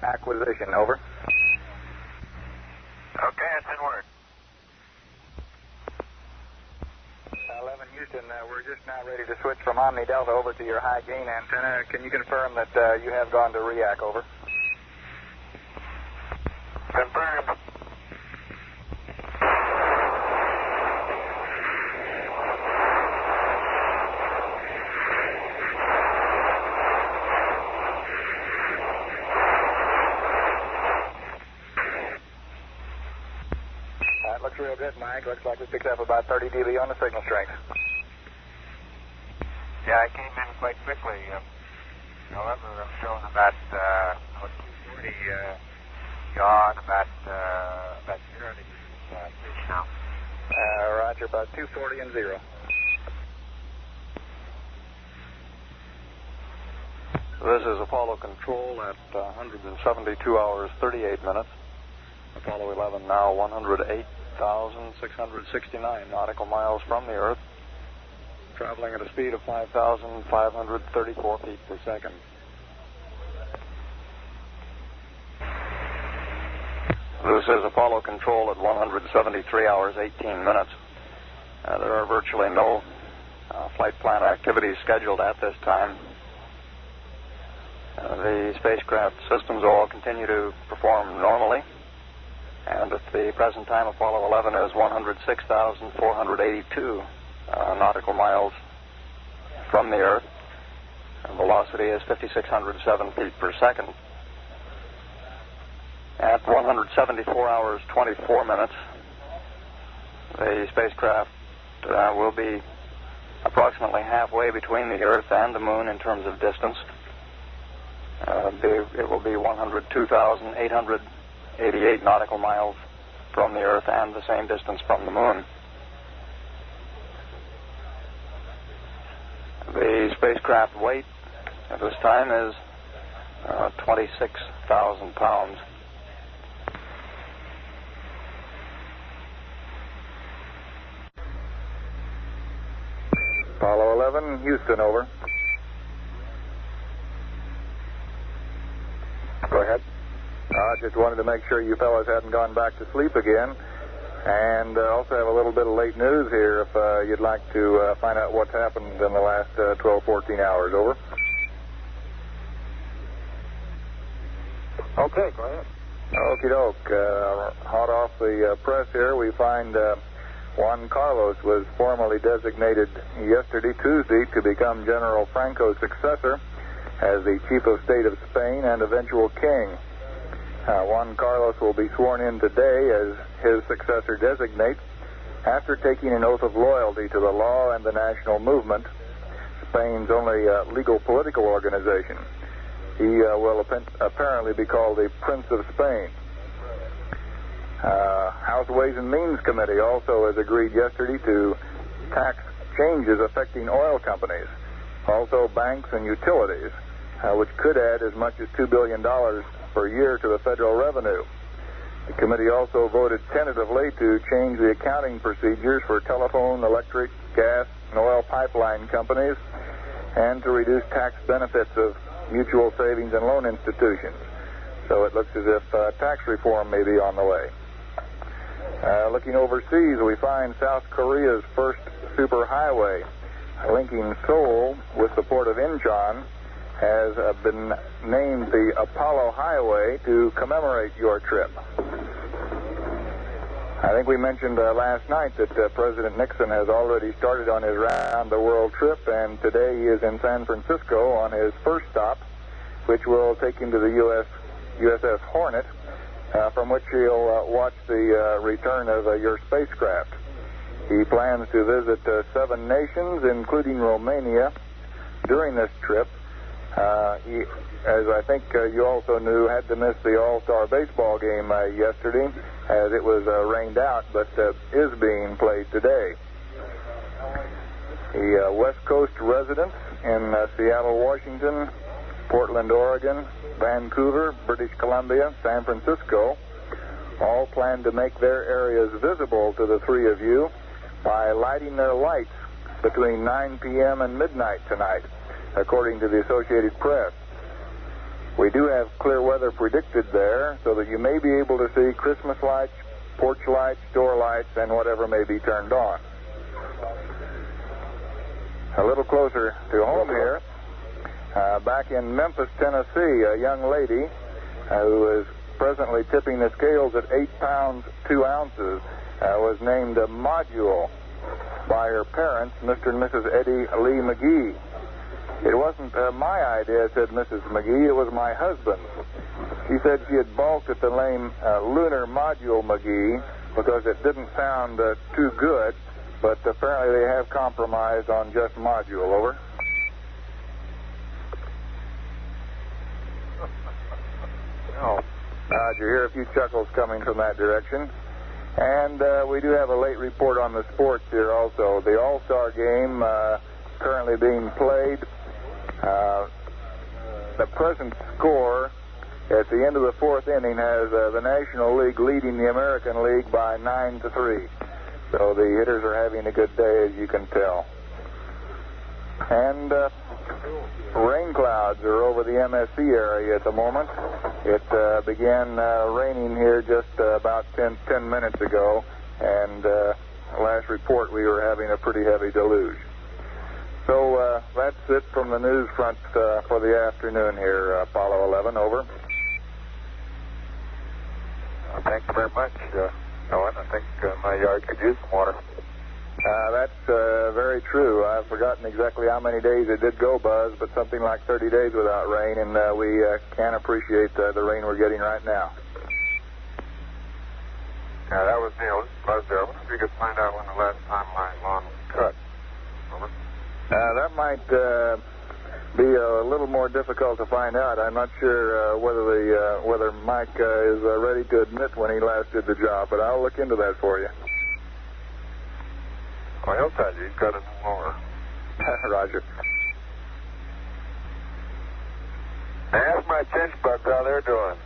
acquisition, over. Okay, that's in word. 11 Houston, we're just now ready to switch from Omni Delta over to your high gain antenna. Can you confirm that you have gone to REAC, over? Confirmed. That looks real good, Mike. Looks like we picked up about 30 dB on the signal strength. Yeah, I came in quite quickly. However, I'm showing about 240 yaw and about 0 to pitch now. Roger, about 240 and 0. This is Apollo Control at 172 hours, 38 minutes. Apollo 11 now 108,669 nautical miles from the Earth, traveling at a speed of 5,534 feet per second. This is Apollo Control at 173 hours, 18 minutes. There are virtually no flight plan activities scheduled at this time. The spacecraft systems all continue to perform normally. And at the present time, Apollo 11 is 106,482 nautical miles from the Earth. And velocity is 5,607 feet per second. At 174 hours, 24 minutes, the spacecraft will be approximately halfway between the Earth and the Moon in terms of distance. It will be 102,888 nautical miles from the Earth and the same distance from the Moon. The spacecraft weight at this time is 26,000 pounds. Apollo 11, Houston, over. Go ahead. I just wanted to make sure you fellas hadn't gone back to sleep again. And also have a little bit of late news here if you'd like to find out what's happened in the last 12, 14 hours. Over. Okay, go ahead. Okie doke. Hot off the press here, we find Juan Carlos was formally designated yesterday, Tuesday, to become General Franco's successor as the Chief of State of Spain and eventual king. Juan Carlos will be sworn in today as his successor designate after taking an oath of loyalty to the law and the national movement, Spain's only legal political organization. He will apparently be called the Prince of Spain. House Ways and Means Committee also has agreed yesterday to tax changes affecting oil companies, also banks and utilities, which could add as much as $2 billion per year to the federal revenue. The committee also voted tentatively to change the accounting procedures for telephone, electric, gas, and oil pipeline companies and to reduce tax benefits of mutual savings and loan institutions. So it looks as if tax reform may be on the way. Looking overseas, we find South Korea's first superhighway linking Seoul with the port of Incheon has been named the Apollo Highway to commemorate your trip. I think we mentioned last night that President Nixon has already started on his round-the-world trip, and today he is in San Francisco on his first stop, which will take him to the USS Hornet, from which he'll watch the return of your spacecraft. He plans to visit 7 nations, including Romania, during this trip. He, as I think you also knew, had to miss the All-Star baseball game yesterday as it was rained out, but is being played today. The West Coast residents in Seattle, Washington, Portland, Oregon, Vancouver, British Columbia, San Francisco all plan to make their areas visible to the three of you by lighting their lights between 9 p.m. and midnight tonight, according to the Associated Press. We do have clear weather predicted there, so that you may be able to see Christmas lights, porch lights, door lights, and whatever may be turned on. A little closer to home here, back in Memphis, Tennessee, a young lady who is presently tipping the scales at 8 pounds 2 ounces was named a Module by her parents, Mr. and Mrs. Eddie Lee McGee. It wasn't my idea, said Mrs. McGee, it was my husband's. She said she had balked at the name Lunar Module McGee because it didn't sound too good, but apparently they have compromised on just Module. Over. Oh. You hear a few chuckles coming from that direction. And we do have a late report on the sports here also. The All-Star game currently being played. The present score at the end of the fourth inning has the National League leading the American League by 9-3. So the hitters are having a good day, as you can tell. And rain clouds are over the MSC area at the moment. It began raining here just about 10 minutes ago, and last report we were having a pretty heavy deluge. So that's it from the news front for the afternoon here, Apollo 11, over. Thank you very much, Owen. I think my yard could use some water. That's very true. I've forgotten exactly how many days it did go, Buzz, but something like 30 days without rain, and we can appreciate the rain we're getting right now. Yeah, that was Neil. Buzz there. I wonder if you could find out when the last time my lawn was cut. Over. That might be a little more difficult to find out. I'm not sure whether Mike is ready to admit when he last did the job, but I'll look into that for you. Well, he'll tell you. He's got a new mower. Roger. Ask my chinch bugs how they're doing.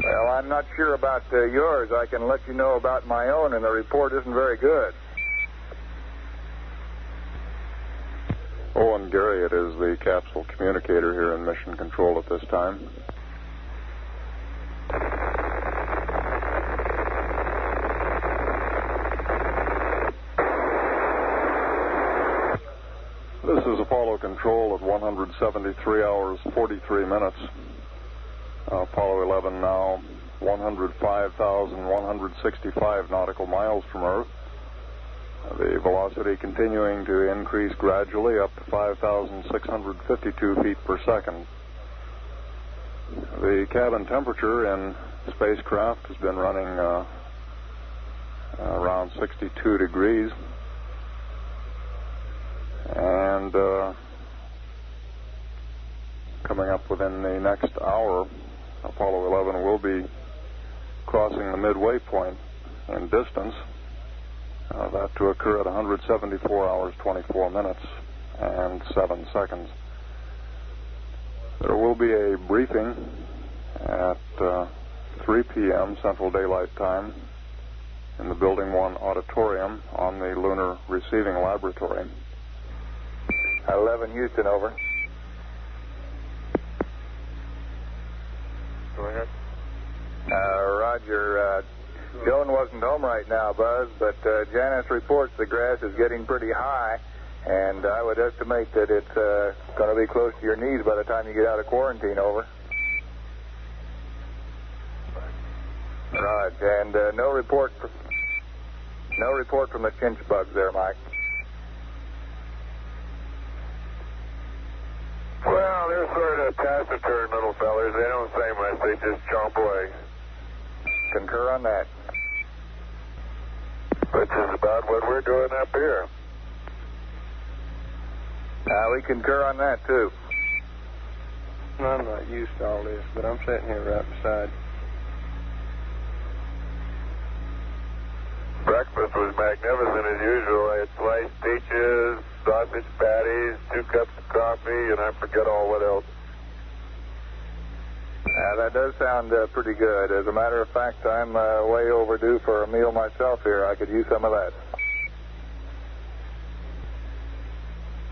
Well, I'm not sure about yours. I can let you know about my own, and the report isn't very good. Owen Garriott is the capsule communicator here in Mission Control at this time. This is Apollo Control at 173 hours, 43 minutes. Apollo 11 now 105,165 nautical miles from Earth. The velocity continuing to increase gradually up to 5,652 feet per second. The cabin temperature in spacecraft has been running around 62 degrees. And coming up within the next hour, Apollo 11 will be crossing the midway point in distance. That to occur at 174 hours, 24 minutes, and 7 seconds. There will be a briefing at 3 p.m. Central Daylight Time in the Building 1 auditorium on the Lunar Receiving Laboratory. 11 Houston, over. Go ahead. Roger. Joan wasn't home right now, Buzz, but Janice reports the grass is getting pretty high, and I would estimate that it's going to be close to your knees by the time you get out of quarantine, over. Right, and no report from the chinch bugs there, Mike. Well, they're sort of taciturn little fellers. They don't say much. They just chomp away. Concur on that. Which is about what we're doing up here. We concur on that, too. I'm not used to all this, but I'm sitting here right beside. Breakfast was magnificent as usual. I had sliced peaches, sausage patties, 2 cups of coffee, and I forget all what else. That does sound pretty good. As a matter of fact, I'm way overdue for a meal myself here. I could use some of that.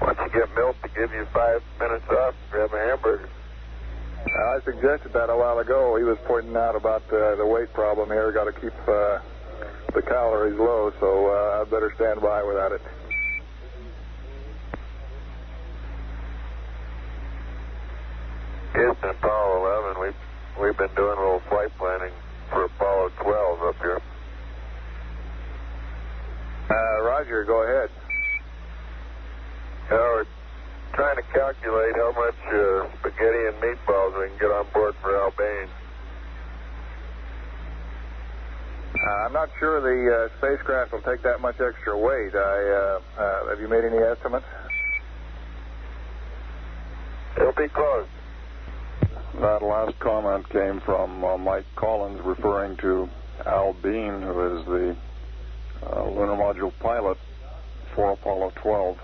Once you get Milt to give you 5 minutes off and grab a hamburger. I suggested that a while ago. He was pointing out about the weight problem here. Got to keep the calories low, so I'd better stand by without it. Houston, Apollo 11. We've been doing a little flight planning for Apollo 12 up here. Roger, go ahead. We're trying to calculate how much spaghetti and meatballs we can get on board for Albany. I'm not sure the spacecraft will take that much extra weight. Have you made any estimates? It'll be close. That last comment came from Mike Collins referring to Al Bean, who is the lunar module pilot for Apollo 12.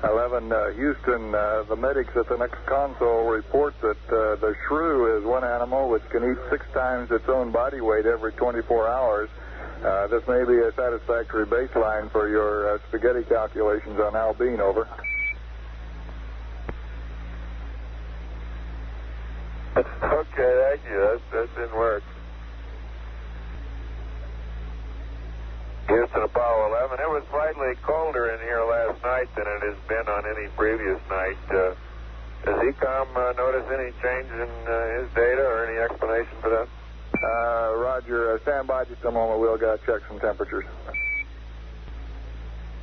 11, Houston, the medics at the next console report that the shrew is one animal which can eat 6 times its own body weight every 24 hours. This may be a satisfactory baseline for your spaghetti calculations on Al Bean, over. Okay, thank you. That didn't work. Houston, Apollo 11. It was slightly colder in here last night than it has been on any previous night. Does ECOM notice any change in his data or any explanation for that? Roger, stand by just a moment. We'll check some temperatures.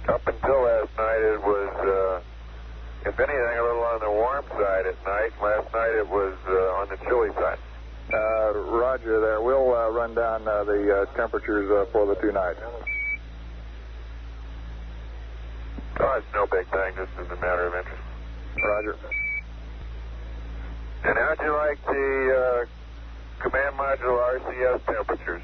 Up until last night, it was, if anything, a little on the warm side at night. Last night, it was on the chilly side. Roger there. We'll run down the temperatures for the 2 nights. Oh, it's no big thing. Just as a matter of interest. Roger. And how'd you like the command module RCS temperatures?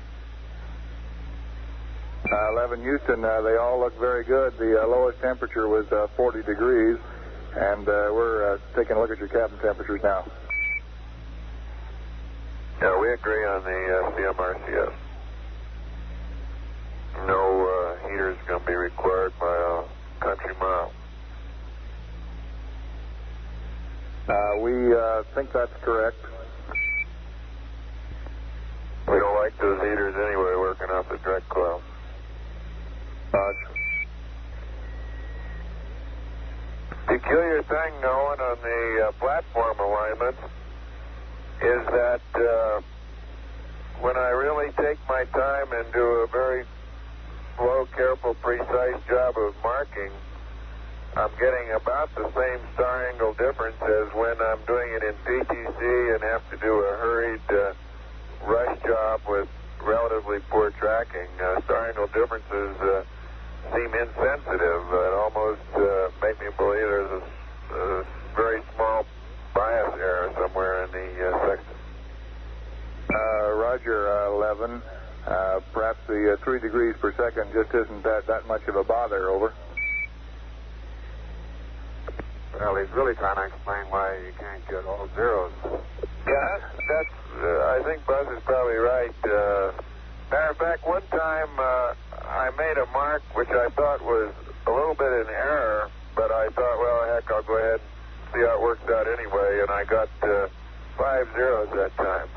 11, Houston, they all look very good. The lowest temperature was 40 degrees, and we're taking a look at your cabin temperatures now. Yeah, we agree on the CMRCS. No heaters going to be required by a country mile. We think that's correct. We don't like those heaters anyway, working off the direct coil. Peculiar thing going on the platform alignments is that when I really take my time and do a very slow, careful, precise job of marking, I'm getting about the same star angle difference as when I'm doing it in PTC and have to do a hurried rush job with relatively poor tracking. Star angle differences seem insensitive. It almost make me believe there's a very small bias error somewhere in the section. Roger, 11. Perhaps the 3 degrees per second just isn't that much of a bother, over. Well, he's really trying to explain why you can't get all zeros. Yeah, that's I think Buzz is probably right. Matter of fact, one time I made a mark which I thought was a little bit in error, but I thought, well, heck, I'll go ahead and see how it works out anyway, and I got 5 zeros that time.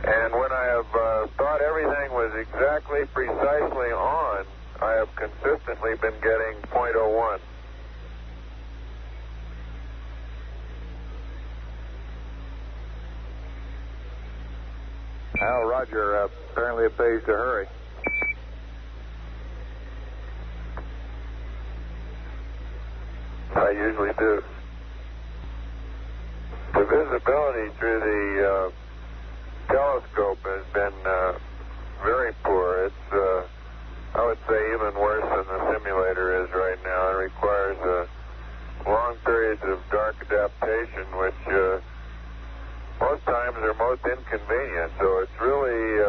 And when I have thought everything was exactly precisely on, I have consistently been getting .01. Now, Roger, apparently it pays to hurry. I usually do. The visibility through the telescope has been very poor. It's, I would say, even worse than the simulator is right now. It requires long periods of dark adaptation, which most times are most inconvenient. So it's really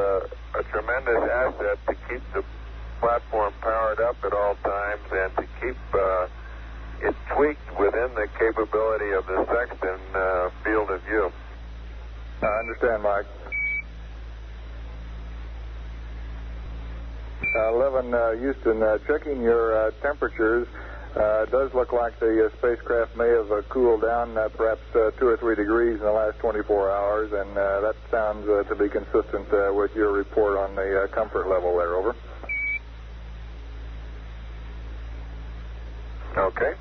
a tremendous asset to keep the platform powered up at all times and to keep it tweaked within the capability of the Sexton field of view. I understand, Mike. 11 Houston, checking your temperatures. It does look like the spacecraft may have cooled down perhaps 2 or 3 degrees in the last 24 hours, and that sounds to be consistent with your report on the comfort level there. Over. Okay.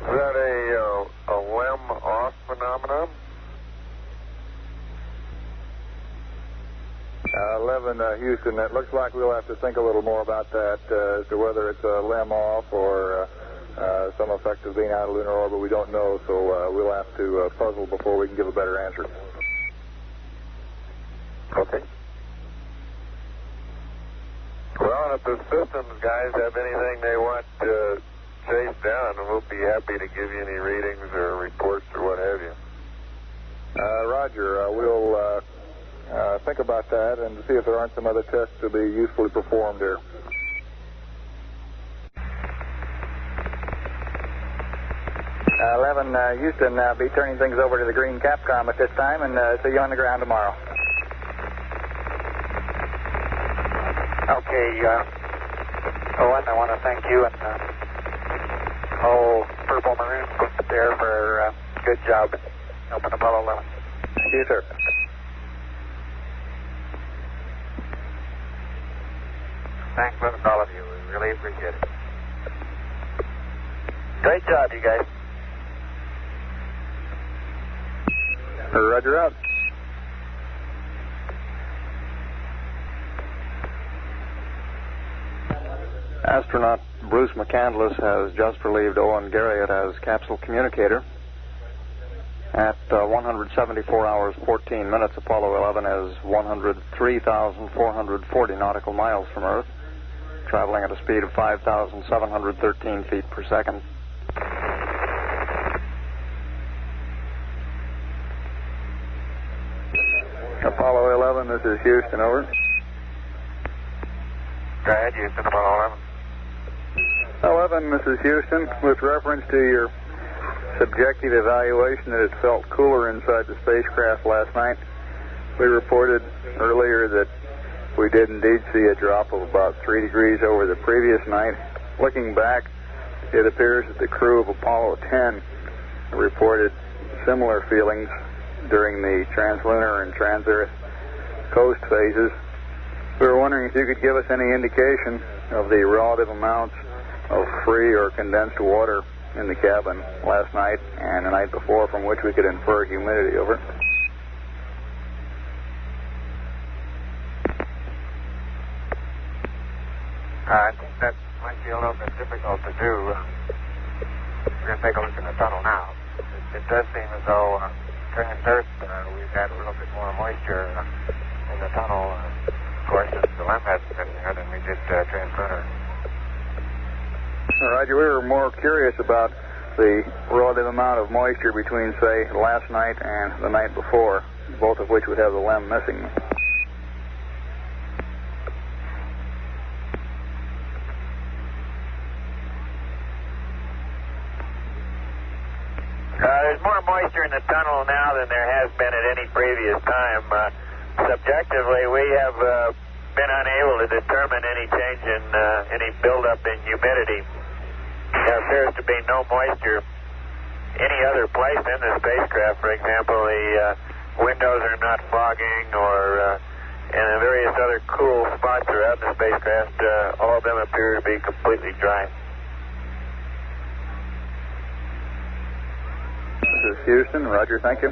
Is that a LEM off phenomenon? 11 Houston, it looks like we'll have to think a little more about that as to whether it's a LEM off or some effect of being out of lunar orbit. We don't know, so we'll have to puzzle before we can give a better answer. Okay. Well, if the systems guys have anything they want to chase down, we'll be happy to give you any readings or reports or what have you. Roger. We'll think about that and see if there aren't some other tests to be usefully performed here. Uh, 11 Houston, be turning things over to the green Capcom at this time, and see you on the ground tomorrow. Okay, Owen, I want to thank you and Purple Maroon group there for a good job helping Apollo 11. Thank you, sir. Thanks to all of you. We really appreciate it. Great job, you guys. Roger out. Astronaut Bruce McCandless has just relieved Owen Garriott as capsule communicator. At 174 hours, 14 minutes, Apollo 11 is 103,440 nautical miles from Earth, traveling at a speed of 5,713 feet per second. Apollo 11, this is Houston, over. Go ahead, Houston, Apollo 11. 11, this is Houston. With reference to your subjective evaluation that it felt cooler inside the spacecraft last night, we reported earlier that we did indeed see a drop of about 3 degrees over the previous night. Looking back, it appears that the crew of Apollo 10 reported similar feelings during the translunar and trans-Earth coast phases. We were wondering if you could give us any indication of the relative amounts of free or condensed water in the cabin last night and the night before from which we could infer humidity. Over. I think that might be a little bit difficult to do. We're going to take a look in the tunnel now. It does seem as though trans-Earth, we've had a little bit more moisture in the tunnel. Of course, the LEM hasn't been there than we did translunar. Roger, we were more curious about the relative amount of moisture between, say, last night and the night before, both of which would have the LEM missing. There's more moisture in the tunnel now than there has been at any previous time. Subjectively, we have been unable to determine any change in any buildup in humidity. There appears to be no moisture any other place in the spacecraft. For example, the windows are not fogging, or and the various other cool spots throughout the spacecraft, all of them appear to be completely dry. This is Houston. Roger, thank you.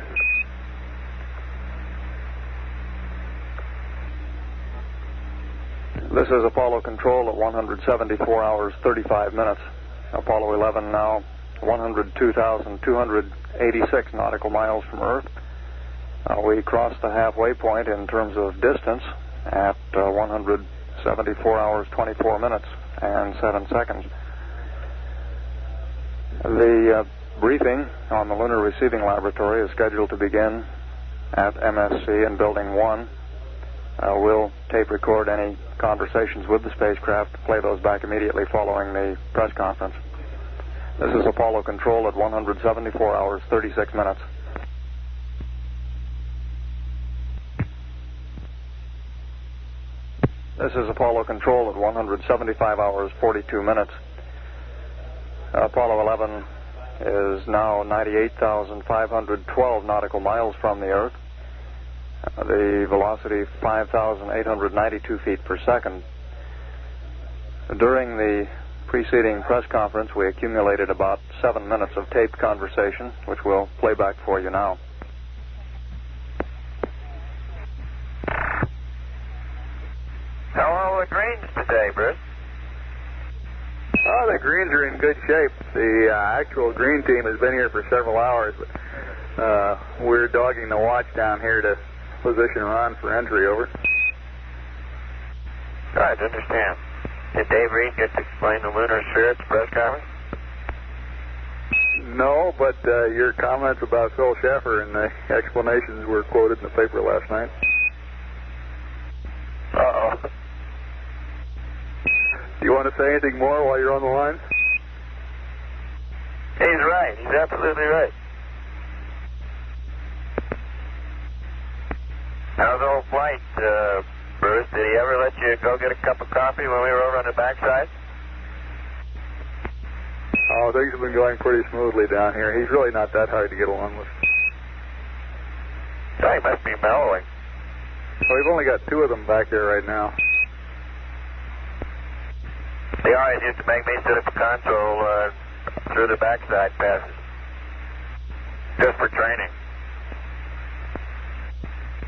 This is Apollo Control at 174 hours, 35 minutes. Apollo 11 now 102,286 nautical miles from Earth. We crossed the halfway point in terms of distance at 174 hours, 24 minutes and 7 seconds. The briefing on the Lunar Receiving Laboratory is scheduled to begin at MSC in Building 1. We'll tape record any conversations with the spacecraft, play those back immediately following the press conference. This is Apollo Control at 174 hours, 36 minutes. This is Apollo Control at 175 hours, 42 minutes. Apollo 11 is now 98,512 nautical miles from the Earth. The velocity 5,892 feet per second. During the preceding press conference, we accumulated about 7 minutes of taped conversation, which we'll play back for you now. How are the greens today, Bruce? Oh, the greens are in good shape. The actual green team has been here for several hours, but we're dogging the watch down here to position Ron for entry, over. Right, understand. Did Dave Reed get to explain the lunar sphere at the press conference? No, but your comments about Phil Sheffer and the explanations were quoted in the paper last night. Uh-oh. Do you want to say anything more while you're on the line? He's right. He's absolutely right. How's old flight, Bruce? Did he ever let you go get a cup of coffee when we were over on the backside? Oh, things have been going pretty smoothly down here. He's really not that hard to get along with. Oh, he must be mellowing. Well, we've only got 2 of them back there right now. He always used to make me sit at the console through the backside passes. Just for training.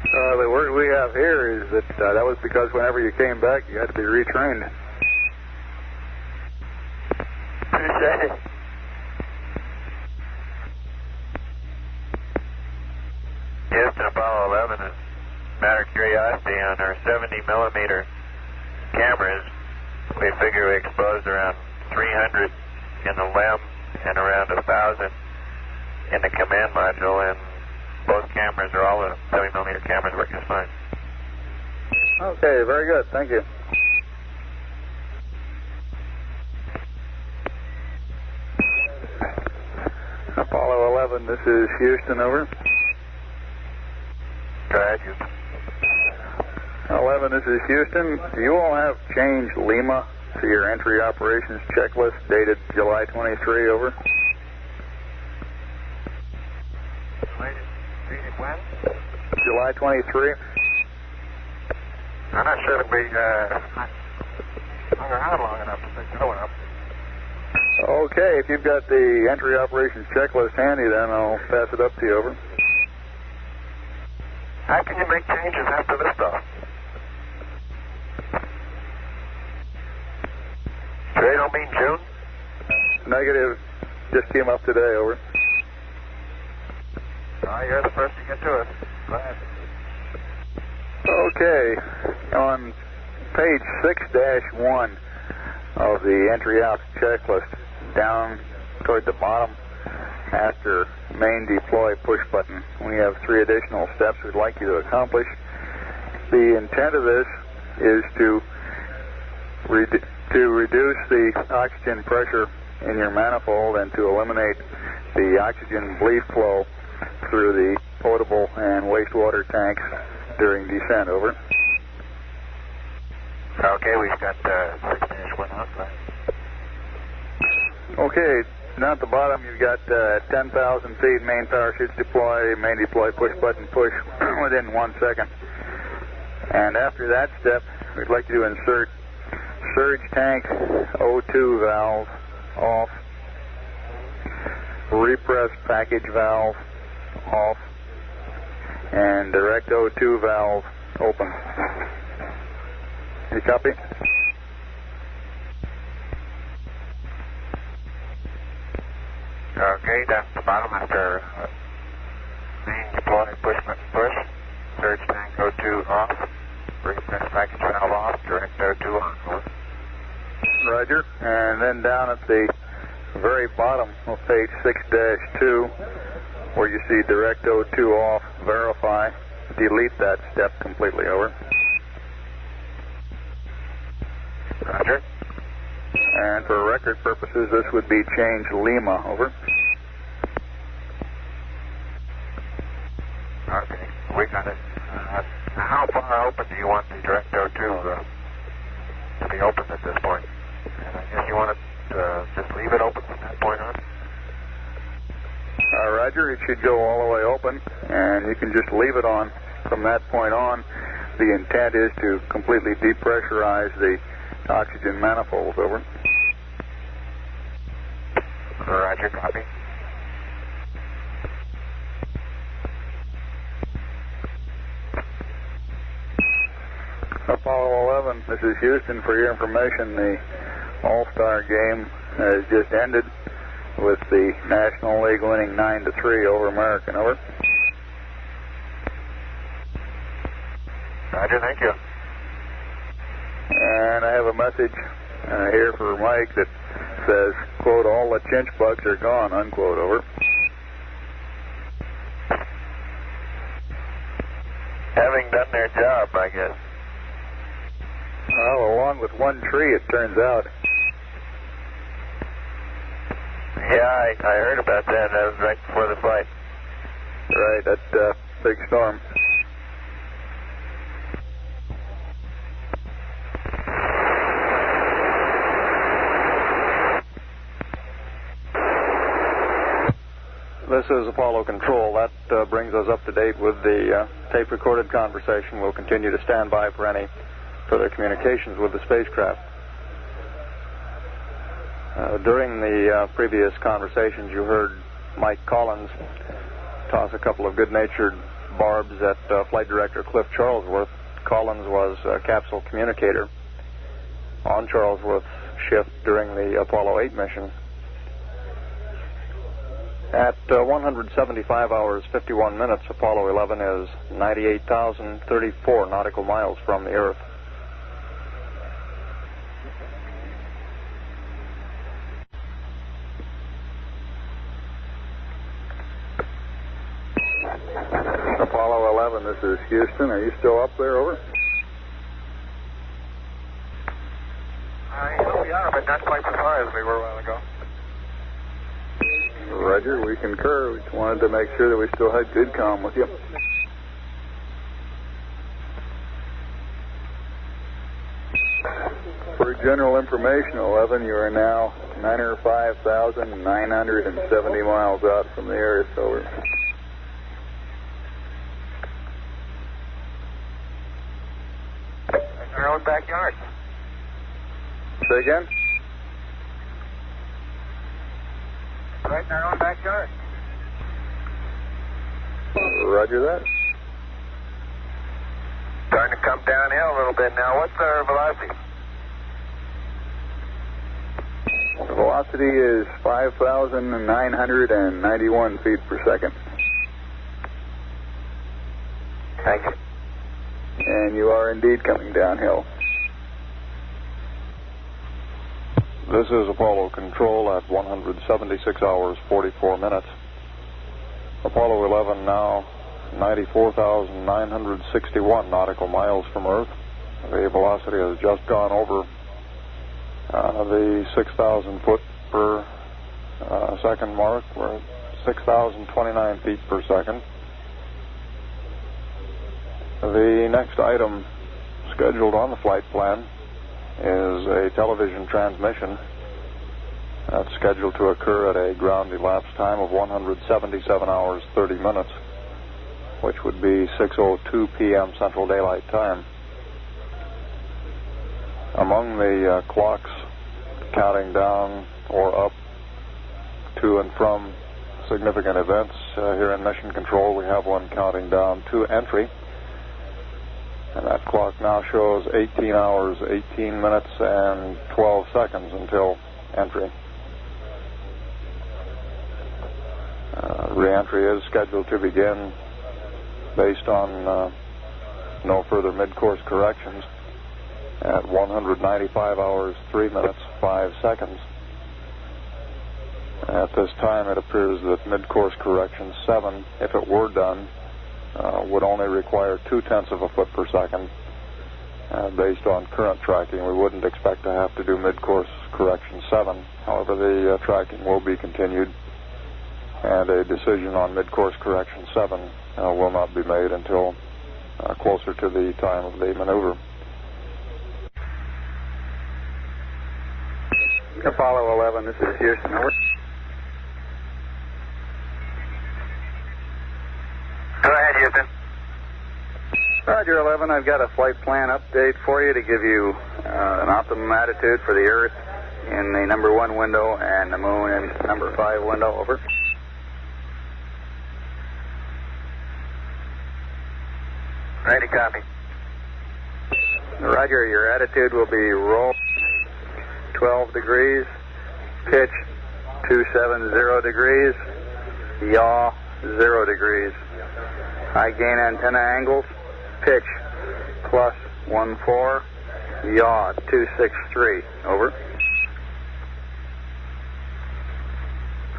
The word we have here is that that was because whenever you came back, you had to be retrained. Houston Apollo 11 is a matter of curiosity. On our 70-millimeter cameras, we figure we exposed around 300 in the LEM and around 1,000 in the command module, and both cameras, or all the 70-millimeter cameras, work just fine. Okay, very good. Thank you. Apollo 11, this is Houston, over. Go ahead, Houston. 11, this is Houston. Do you all have changed Lima to your entry operations checklist dated July 23, over? When? July 23. I'm not sure that we hung around long enough to pick that one up. Okay, if you've got the entry operations checklist handy, then I'll pass it up to you, over. How can you make changes after this stuff? Today don't mean June? Negative. Just came up today, over. Oh, you're the first to get to it. Go ahead. Okay, on page 6-1 of the entry out checklist, down toward the bottom after main deploy push button, we have 3 additional steps we'd like you to accomplish. The intent of this is to reduce the oxygen pressure in your manifold and to eliminate the oxygen bleed flow through the potable and wastewater tanks during descent, over. Okay, we've got 6-1 outside. Okay, down at the bottom you've got 10,000 feet, main power chutes deploy, main deploy push button push within 1 second. And after that step, we'd like you to insert surge tank O2 valve off, repress package valve off, and direct O2 valve open. You copy? Okay, down at the bottom after main deploy push button push, surge tank O2 off, repress package valve off, direct O2 on. Over. Roger. And then down at the very bottom of page 6-2, where you see direct O2 off, verify, delete that step completely, over. Roger. And for record purposes, this would be change Lima, over. Okay, we got it. How far open do you want the direct O2 to be open at this point. And I guess you want to just leave it open from that point on? Roger, it should go all the way open, and you can just leave it on from that point on. The intent is to completely depressurize the oxygen manifolds, over. Roger, copy. Apollo 11, this is Houston. For your information, the All-Star game has just ended with the National League winning 9-3 over American, over. Roger, thank you. And I have a message here for Mike that says, quote, all the chinch bugs are gone, unquote, over. Having done their job, I guess. Well, along with one tree, it turns out. Yeah, I heard about that. That was right before the flight. Right, that big storm. This is Apollo Control. That brings us up to date with the tape-recorded conversation. We'll continue to stand by for any further communications with the spacecraft. During the previous conversations, you heard Mike Collins toss a couple of good-natured barbs at Flight Director Cliff Charlesworth. Collins was a capsule communicator on Charlesworth's shift during the Apollo 8 mission. At 175 hours, 51 minutes, Apollo 11 is 98,034 nautical miles from the Earth. Apollo 11, this is Houston. Are you still up there, over? Well, we are, but not quite as far as we were a while ago. Roger, we concur. We just wanted to make sure that we still had good comm with you. For general information, 11, you are now 905,970 miles out from the Earth, over. In our own backyard. Say again? Right in our own backyard. Roger that. Starting to come downhill a little bit now. What's our velocity? The velocity is 5,991 feet per second. Thank you. And you are indeed coming downhill. This is Apollo Control at 176 hours, 44 minutes. Apollo 11 now 94,961 nautical miles from Earth. The velocity has just gone over the 6,000 foot per second mark. We're at 6,029 feet per second. The next item scheduled on the flight plan is a television transmission that's scheduled to occur at a ground elapsed time of 177 hours, 30 minutes, which would be 6:02 p.m. Central Daylight Time. Among the clocks counting down or up to and from significant events here in Mission Control, we have one counting down to entry. And that clock now shows 18 hours, 18 minutes, and 12 seconds until entry. Re-entry is scheduled to begin based on no further mid-course corrections at 195 hours, 3 minutes, 5 seconds. At this time, it appears that mid-course correction 7, if it were done, would only require 0.2 of a foot per second. Based on current tracking, we wouldn't expect to have to do mid-course correction 7. However, the tracking will be continued, and a decision on mid-course correction 7 will not be made until closer to the time of the maneuver. Apollo 11, this is Houston, over. Go ahead, Houston. Roger, 11, I've got a flight plan update for you to give you an optimum attitude for the Earth in the number 1 window and the Moon in number 5 window, over. Ready, copy. Roger, your attitude will be roll 12 degrees, pitch 270 degrees, yaw 0 degrees. High gain antenna angles, pitch plus 14, yaw 263, over.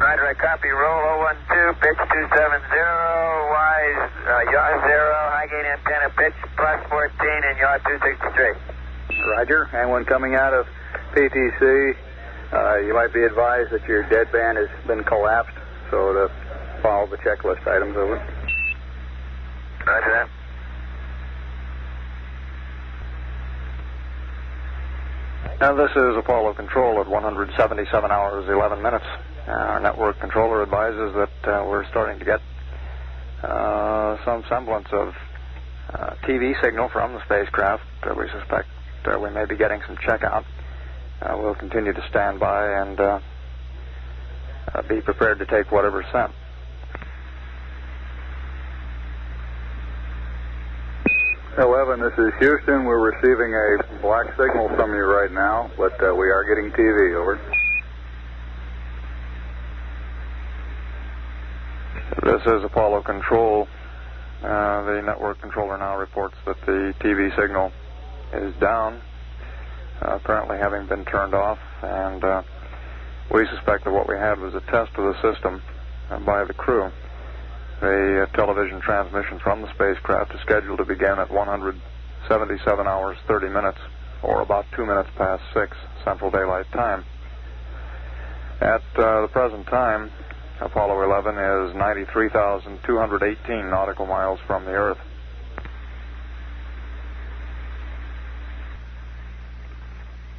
Roger, I copy. Roll 012, pitch 270, yaw 0, high gain antenna, pitch plus 14, and yaw 263. Roger, and when coming out of PTC, you might be advised that your deadband has been collapsed, so to follow the checklist items, over. Roger that. And this is Apollo Control at 177 hours, 11 minutes. Our network controller advises that we're starting to get some semblance of TV signal from the spacecraft. We suspect we may be getting some checkout. We'll continue to stand by and be prepared to take whatever's sent. "11, this is Houston. We're receiving a black signal from you right now, but we are getting TV, over. This is Apollo Control. The network controller now reports that the TV signal is down, apparently having been turned off, and we suspect that what we had was a test of the system by the crew. The television transmission from the spacecraft is scheduled to begin at 177 hours, 30 minutes, or about 2 minutes past 6 Central Daylight Time. At the present time, Apollo 11 is 93,218 nautical miles from the Earth.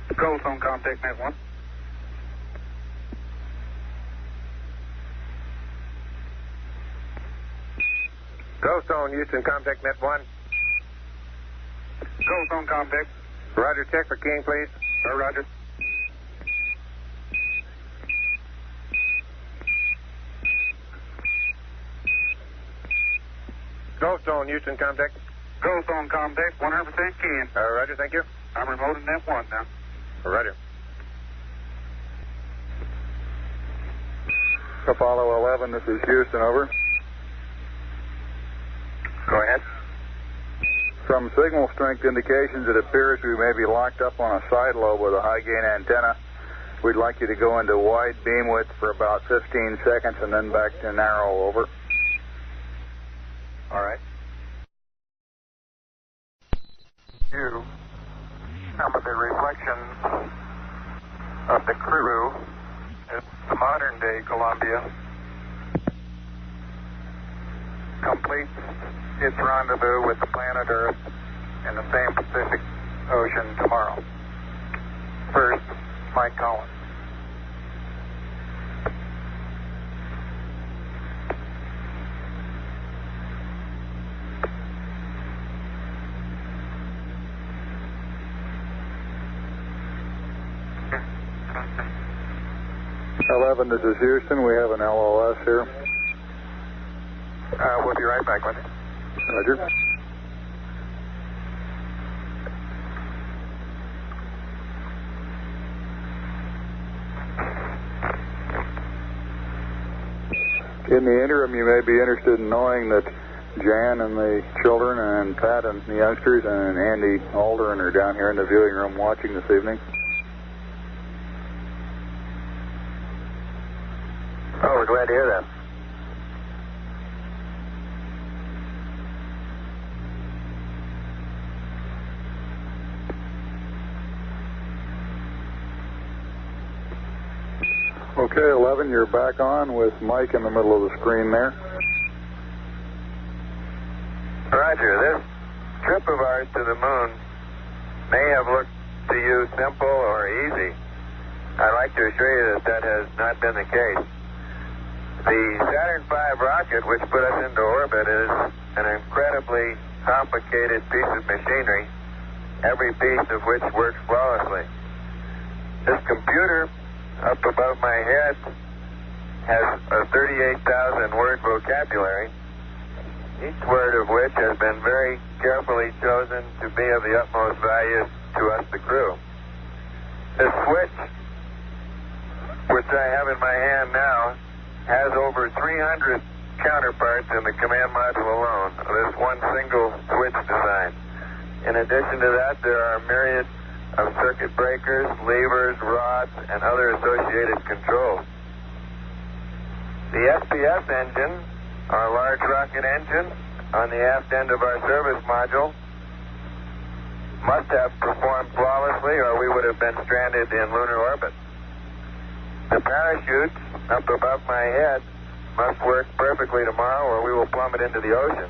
Control phone, contact net 1. Ghost on Houston, contact net 1. Ghost on contact. Roger, check for King, please. Roger. Ghost on Houston, contact. Ghost on contact, 100% King. Roger, thank you. I'm remoting net 1 now. Roger. Apollo 11, this is Houston, over. Go ahead. From signal strength indications, it appears we may be locked up on a side lobe with a high gain antenna. We'd like you to go into wide beam width for about 15 seconds and then back to narrow, over. All right. You, some of the reflections of the crew at the modern-day Columbia completes its rendezvous with the planet Earth in the same Pacific Ocean tomorrow. First, Mike Collins. "11, this is Houston. We have an LOS here." We'll be right back with you. Roger. In the interim, you may be interested in knowing that Jan and the children and Pat and the youngsters and Andy Aldrin are down here in the viewing room watching this evening. Oh, we're glad to hear that. Okay, 11, you're back on with Mike in the middle of the screen there. Roger, this trip of ours to the moon may have looked to you simple or easy. I'd like to assure you that that has not been the case. The Saturn V rocket, which put us into orbit, is an incredibly complicated piece of machinery, every piece of which works flawlessly. This computer up above my head has a 38,000-word vocabulary, each word of which has been very carefully chosen to be of the utmost value to us, the crew. The switch, which I have in my hand now, has over 300 counterparts in the command module alone, this one single switch design. In addition to that, there are a myriad of circuit breakers, levers, rods, and other associated controls. The SPS engine, our large rocket engine, on the aft end of our service module, must have performed flawlessly or we would have been stranded in lunar orbit. The parachutes up above my head must work perfectly tomorrow or we will plummet into the ocean.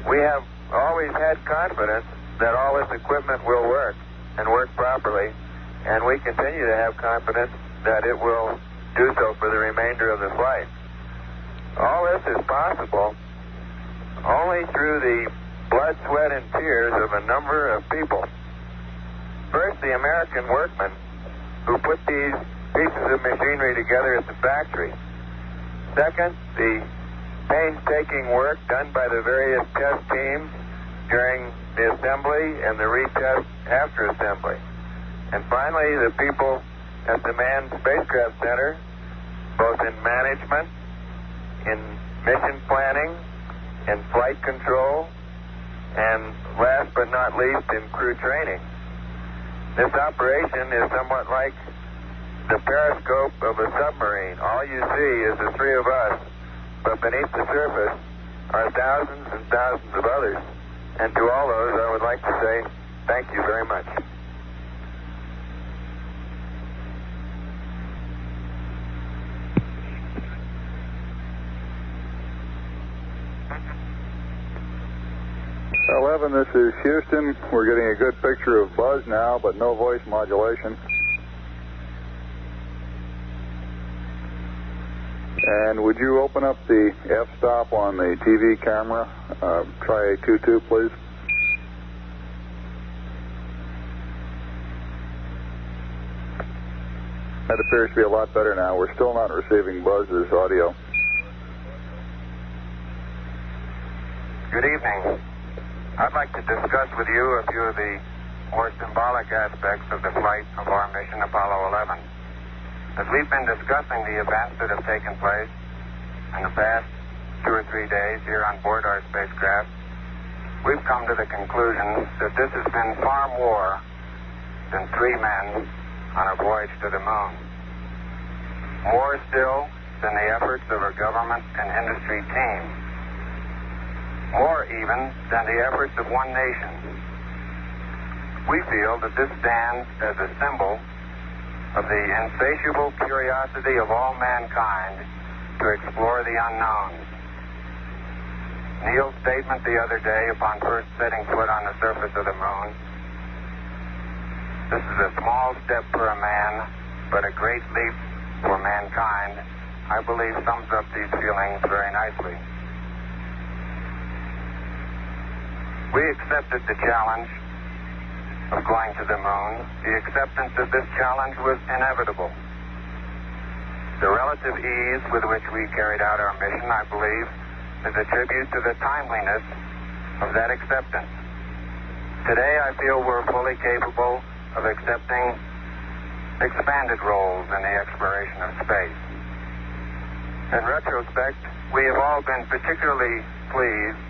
We have always had confidence that all this equipment will work and work properly, and we continue to have confidence that it will do so for the remainder of the flight. All this is possible only through the blood, sweat, and tears of a number of people. First, the American workmen who put these pieces of machinery together at the factory. Second, the painstaking work done by the various test teams during the assembly and the retest after assembly. And finally, the people at the Manned Spacecraft Center, both in management, in mission planning, in flight control, and last but not least, in crew training. This operation is somewhat like the periscope of a submarine. All you see is the three of us, but beneath the surface are thousands and thousands of others. And to all those, I would like to say thank you very much. This is Houston. We're getting a good picture of Buzz now, but no voice modulation. And would you open up the f-stop on the TV camera? Try A22, please. That appears to be a lot better now. We're still not receiving Buzz's audio. Good evening. I'd like to discuss with you a few of the more symbolic aspects of the flight of our mission Apollo 11. As we've been discussing the events that have taken place in the past 2 or 3 days here on board our spacecraft, we've come to the conclusion that this has been far more than 3 men on a voyage to the moon. More still than the efforts of a government and industry team. More even than the efforts of one nation. We feel that this stands as a symbol of the insatiable curiosity of all mankind to explore the unknown. Neil's statement the other day upon first setting foot on the surface of the moon, this is a small step for a man, but a great leap for mankind, I believe sums up these feelings very nicely. We accepted the challenge of going to the moon. The acceptance of this challenge was inevitable. The relative ease with which we carried out our mission, I believe, is a tribute to the timeliness of that acceptance. Today, I feel we're fully capable of accepting expanded roles in the exploration of space. In retrospect, we have all been particularly pleased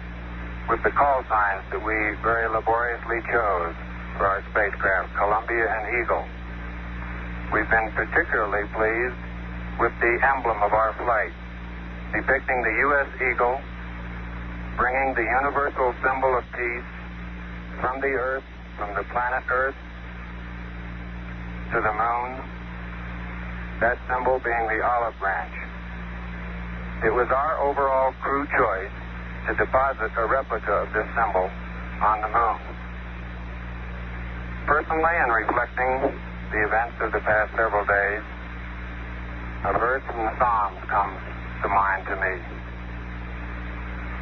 with the call signs that we very laboriously chose for our spacecraft, Columbia and Eagle. We've been particularly pleased with the emblem of our flight, depicting the U.S. Eagle, bringing the universal symbol of peace from the Earth, from the planet Earth, to the moon, that symbol being the olive branch. It was our overall crew choice to deposit a replica of this symbol on the moon. Personally, in reflecting the events of the past several days, a verse from the Psalms comes to mind to me.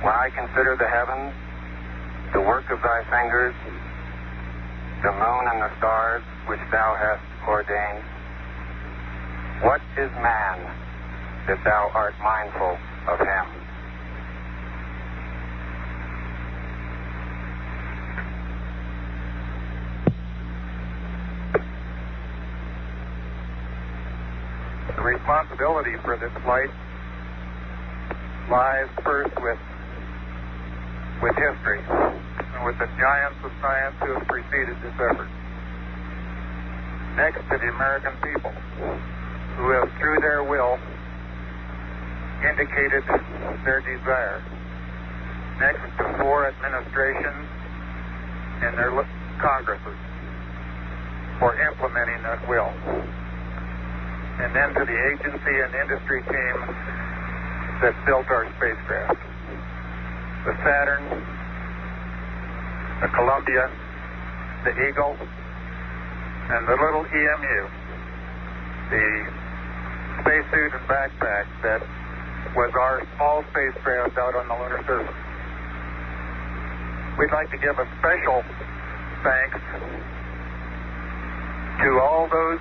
When I consider the heavens, the work of thy fingers, the moon and the stars which thou hast ordained, what is man that thou art mindful of him? The responsibility for this flight lies first with history, and with the giants of science who have preceded this effort. Next to the American people, who have, through their will, indicated their desire. Next to 4 administrations and their Congresses for implementing that will. And then to the agency and industry team that built our spacecraft. The Saturn, the Columbia, the Eagle, and the little EMU, the spacesuit and backpack that was our small spacecraft out on the lunar surface. We'd like to give a special thanks to all those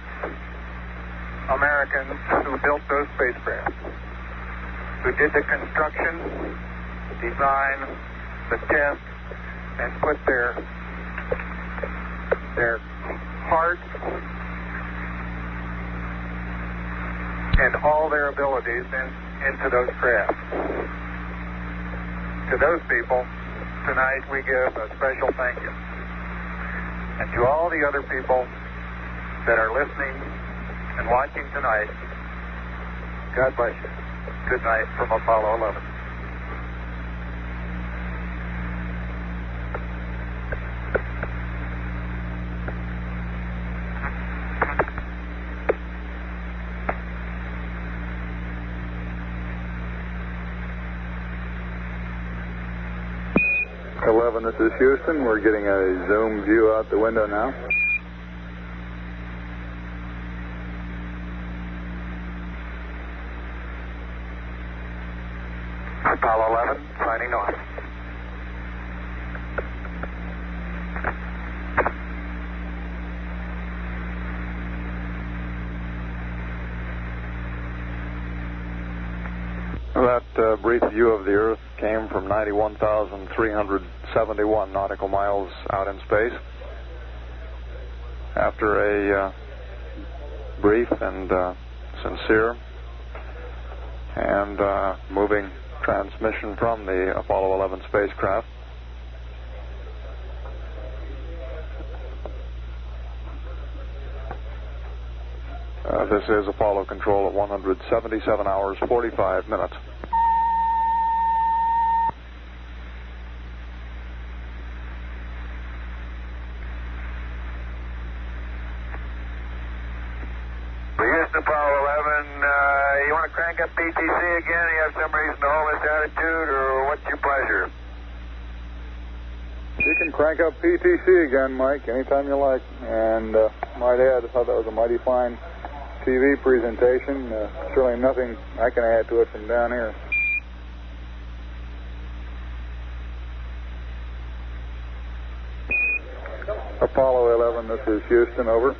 Americans who built those spacecraft, who did the construction, design, the test, and put their hearts and all their abilities into those crafts. To those people, tonight we give a special thank you. And to all the other people that are listening and watching tonight, God bless you. Good night from Apollo 11. This is Houston. We're getting a zoom view out the window now. Apollo 11, signing off. That brief view of the Earth came from 91,371 nautical miles out in space. After a brief and sincere and moving transmission from the Apollo 11 spacecraft, this is Apollo Control at 177 hours, 45 minutes. Apollo 11, you want to crank up PTC again? You have some reason to hold this attitude, or what's your pleasure? You can crank up PTC again, Mike, anytime you like. And might add, I thought that was a mighty fine TV presentation. Certainly nothing I can add to it from down here. Apollo 11, this is Houston, over.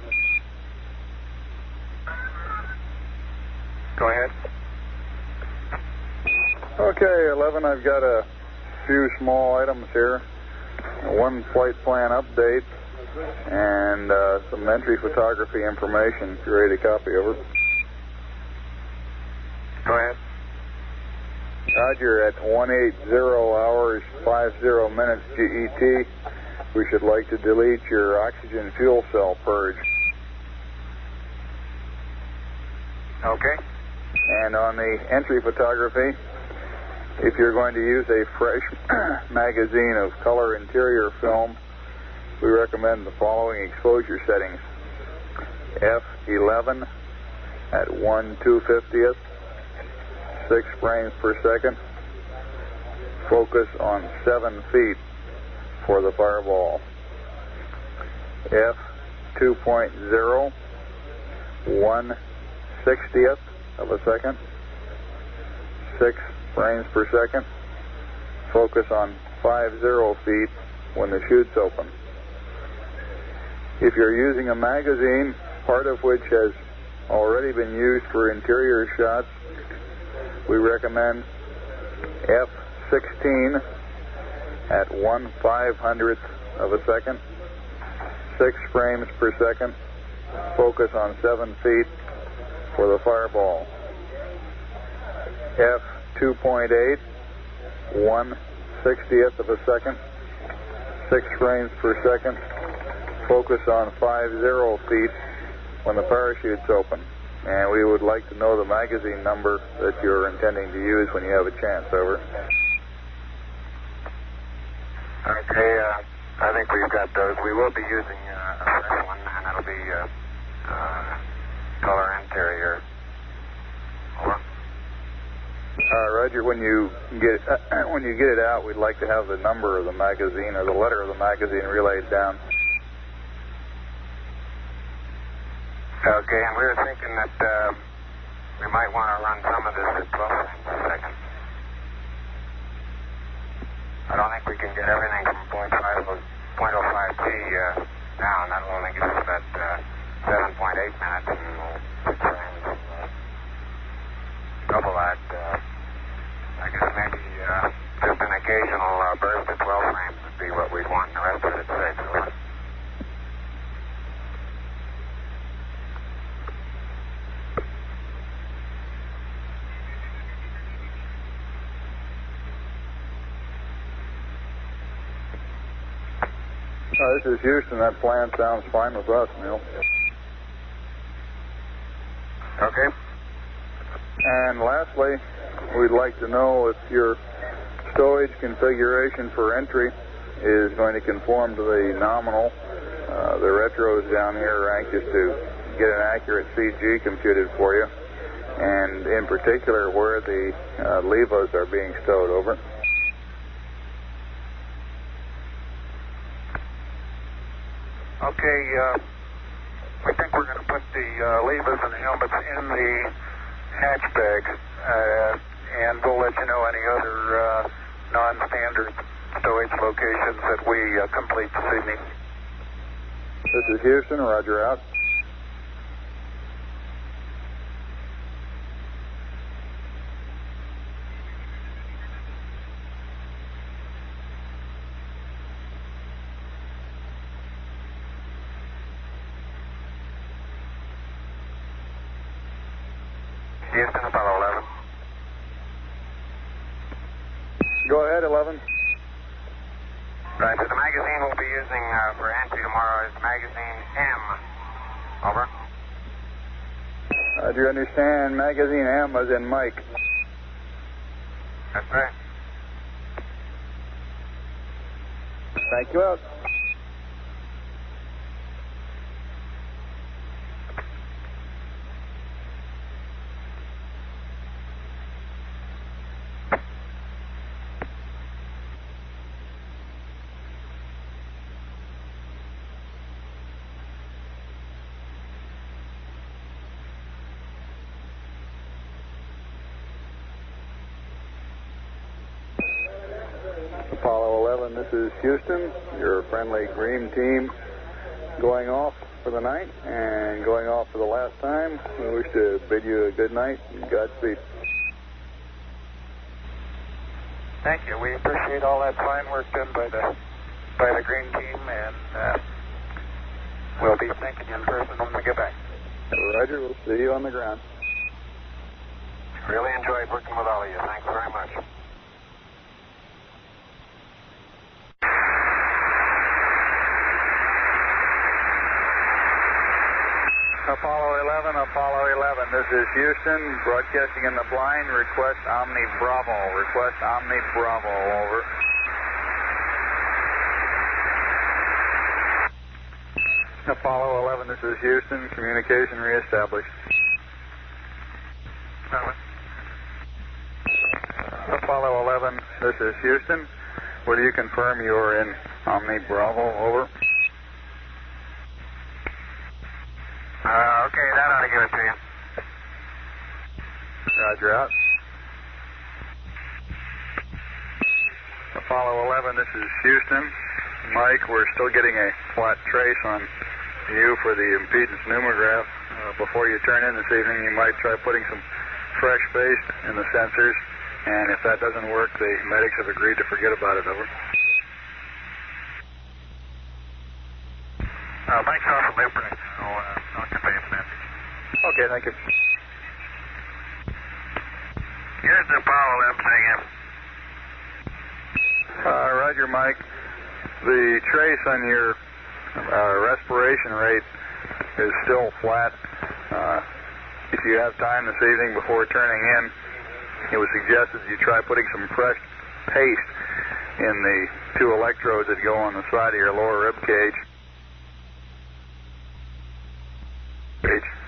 Go ahead. Okay, 11, I've got a few small items here. One flight plan update and some entry photography information. If you're ready to copy, over. Go ahead. Roger, at 180 hours 50 minutes GET, we should like to delete your oxygen fuel cell purge. Okay. And on the entry photography, if you're going to use a fresh magazine of color interior film, we recommend the following exposure settings. F11 at 1/250th, 6 frames per second. Focus on 7 feet for the fireball. F2.0 1/60th of a second. 6 frames per second. Focus on 50 feet when the chute's open. If you're using a magazine, part of which has already been used for interior shots, we recommend F16 at 1/500th of a second, 6 frames per second, focus on 7 feet for the fireball. F2.8, 1/60th of a second, 6 frames per second, focus on 50 feet when the parachute's open. And we would like to know the magazine number that you're intending to use when you have a chance. Over. Okay, I think we've got those. We will be using a fresh one, and it'll be color interior. Over. Roger. When you get it out, we'd like to have the number of the magazine or the letter of the magazine relayed down. Okay, and we were thinking that we might want to run some of this at 12 frames per second. I don't think we can get everything from 0.05T down. That'll only give us about 7.8 minutes and 6 frames. Double that. I guess maybe just an occasional burst of 12 frames would be what we'd want, and the rest of it at 6. Over. This is Houston. That plan sounds fine with us, Neil. Okay. And lastly, we'd like to know if your stowage configuration for entry is going to conform to the nominal. The retros down here are anxious to get an accurate CG computed for you, and in particular where the levas are being stowed. Over. Okay, we think we're going to put the levers and the helmets in the hatch bag, and we'll let you know any other non-standard stowage locations that we complete this evening. This is Houston. Roger out. Houston, Apollo 11. Go ahead, 11. Right, so the magazine we'll be using for entry tomorrow is magazine M. Over. Do you understand? Magazine M as in Mike. That's right. Thank you out. Apollo 11, this is Houston, your friendly Green team going off for the night and going off for the last time. We wish to bid you a good night and Godspeed. Thank you. We appreciate all that fine work done by the Green team, and we'll be thanking you in person when we get back. Roger, we'll see you on the ground. Really enjoyed working with all of you. Thanks very much. Apollo 11, this is Houston, broadcasting in the blind. Request Omni Bravo. Request Omni Bravo. Over. Apollo 11, this is Houston, communication reestablished. Apollo 11, this is Houston. Will you confirm you are in Omni Bravo? Over. Okay, Okay, that ought to give it to you. Roger out. Apollo 11, this is Houston. Mike, we're still getting a flat trace on you for the impedance numerograph. Before you turn in this evening, you might try putting some fresh paste in the sensors, and if that doesn't work, the medics have agreed to forget about it. Over. Mike's off of Blueprint. I'll convey the message. Okay, thank you. Here's the Apollo 11 saying in. Roger, Mike. The trace on your respiration rate is still flat. If you have time this evening before turning in, it was suggested you try putting some fresh paste in the two electrodes that go on the side of your lower rib cage.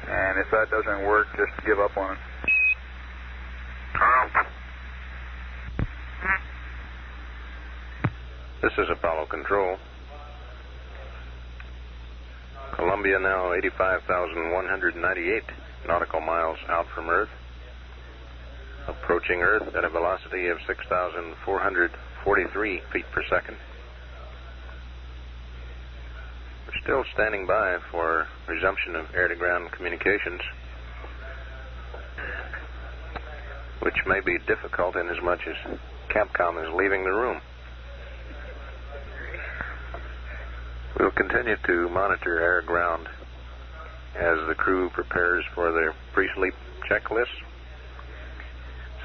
And if that doesn't work, just give up on it. This is Apollo Control. Columbia now 85,198 nautical miles out from Earth. Approaching Earth at a velocity of 6,443 feet per second. We're still standing by for resumption of air-to-ground communications, which may be difficult inasmuch as Capcom is leaving the room. We'll continue to monitor air-ground as the crew prepares for their pre-sleep checklist,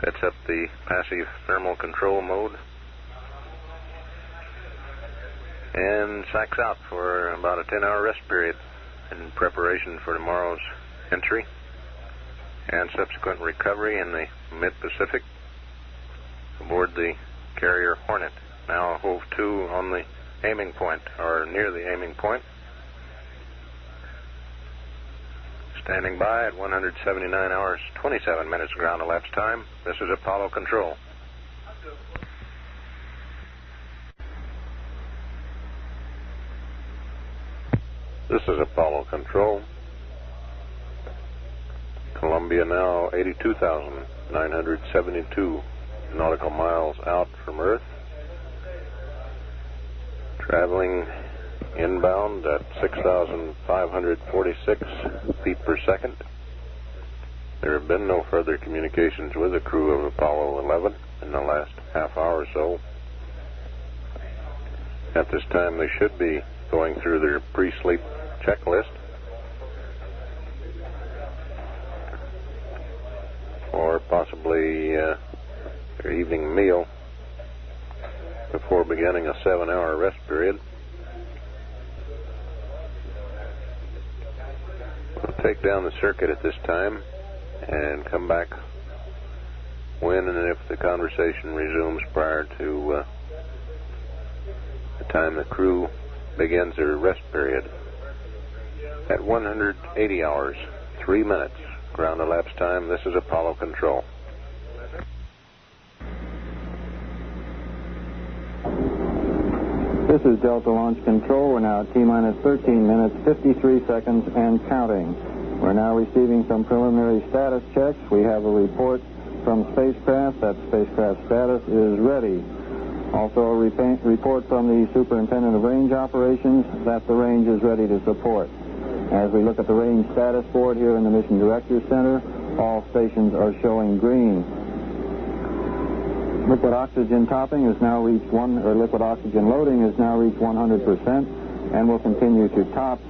sets up the passive thermal control mode, and sacks out for about a 10-hour rest period in preparation for tomorrow's entry and subsequent recovery in the mid-Pacific aboard the carrier Hornet, now hove to on the aiming point, or near the aiming point. Standing by at 179 hours, 27 minutes ground elapsed time. This is Apollo Control. This is Apollo Control. Columbia now 82,972 nautical miles out from Earth. Traveling inbound at 6,546 feet per second. There have been no further communications with the crew of Apollo 11 in the last half hour or so. At this time, they should be going through their pre-sleep checklist, or possibly their evening meal before beginning a 7-hour rest period. We'll take down the circuit at this time and come back when and if the conversation resumes prior to the time the crew begins their rest period. At 180 hours, 3 minutes ground elapsed time, this is Apollo Control. This is Delta Launch Control. We're now at T-minus 13 minutes, 53 seconds, and counting. We're now receiving some preliminary status checks. We have a report from spacecraft that spacecraft status is ready. Also a report from the Superintendent of Range Operations that the range is ready to support. As we look at the range status board here in the Mission Director Center, all stations are showing green. Liquid oxygen topping has now reached liquid oxygen loading has now reached 100% and will continue to top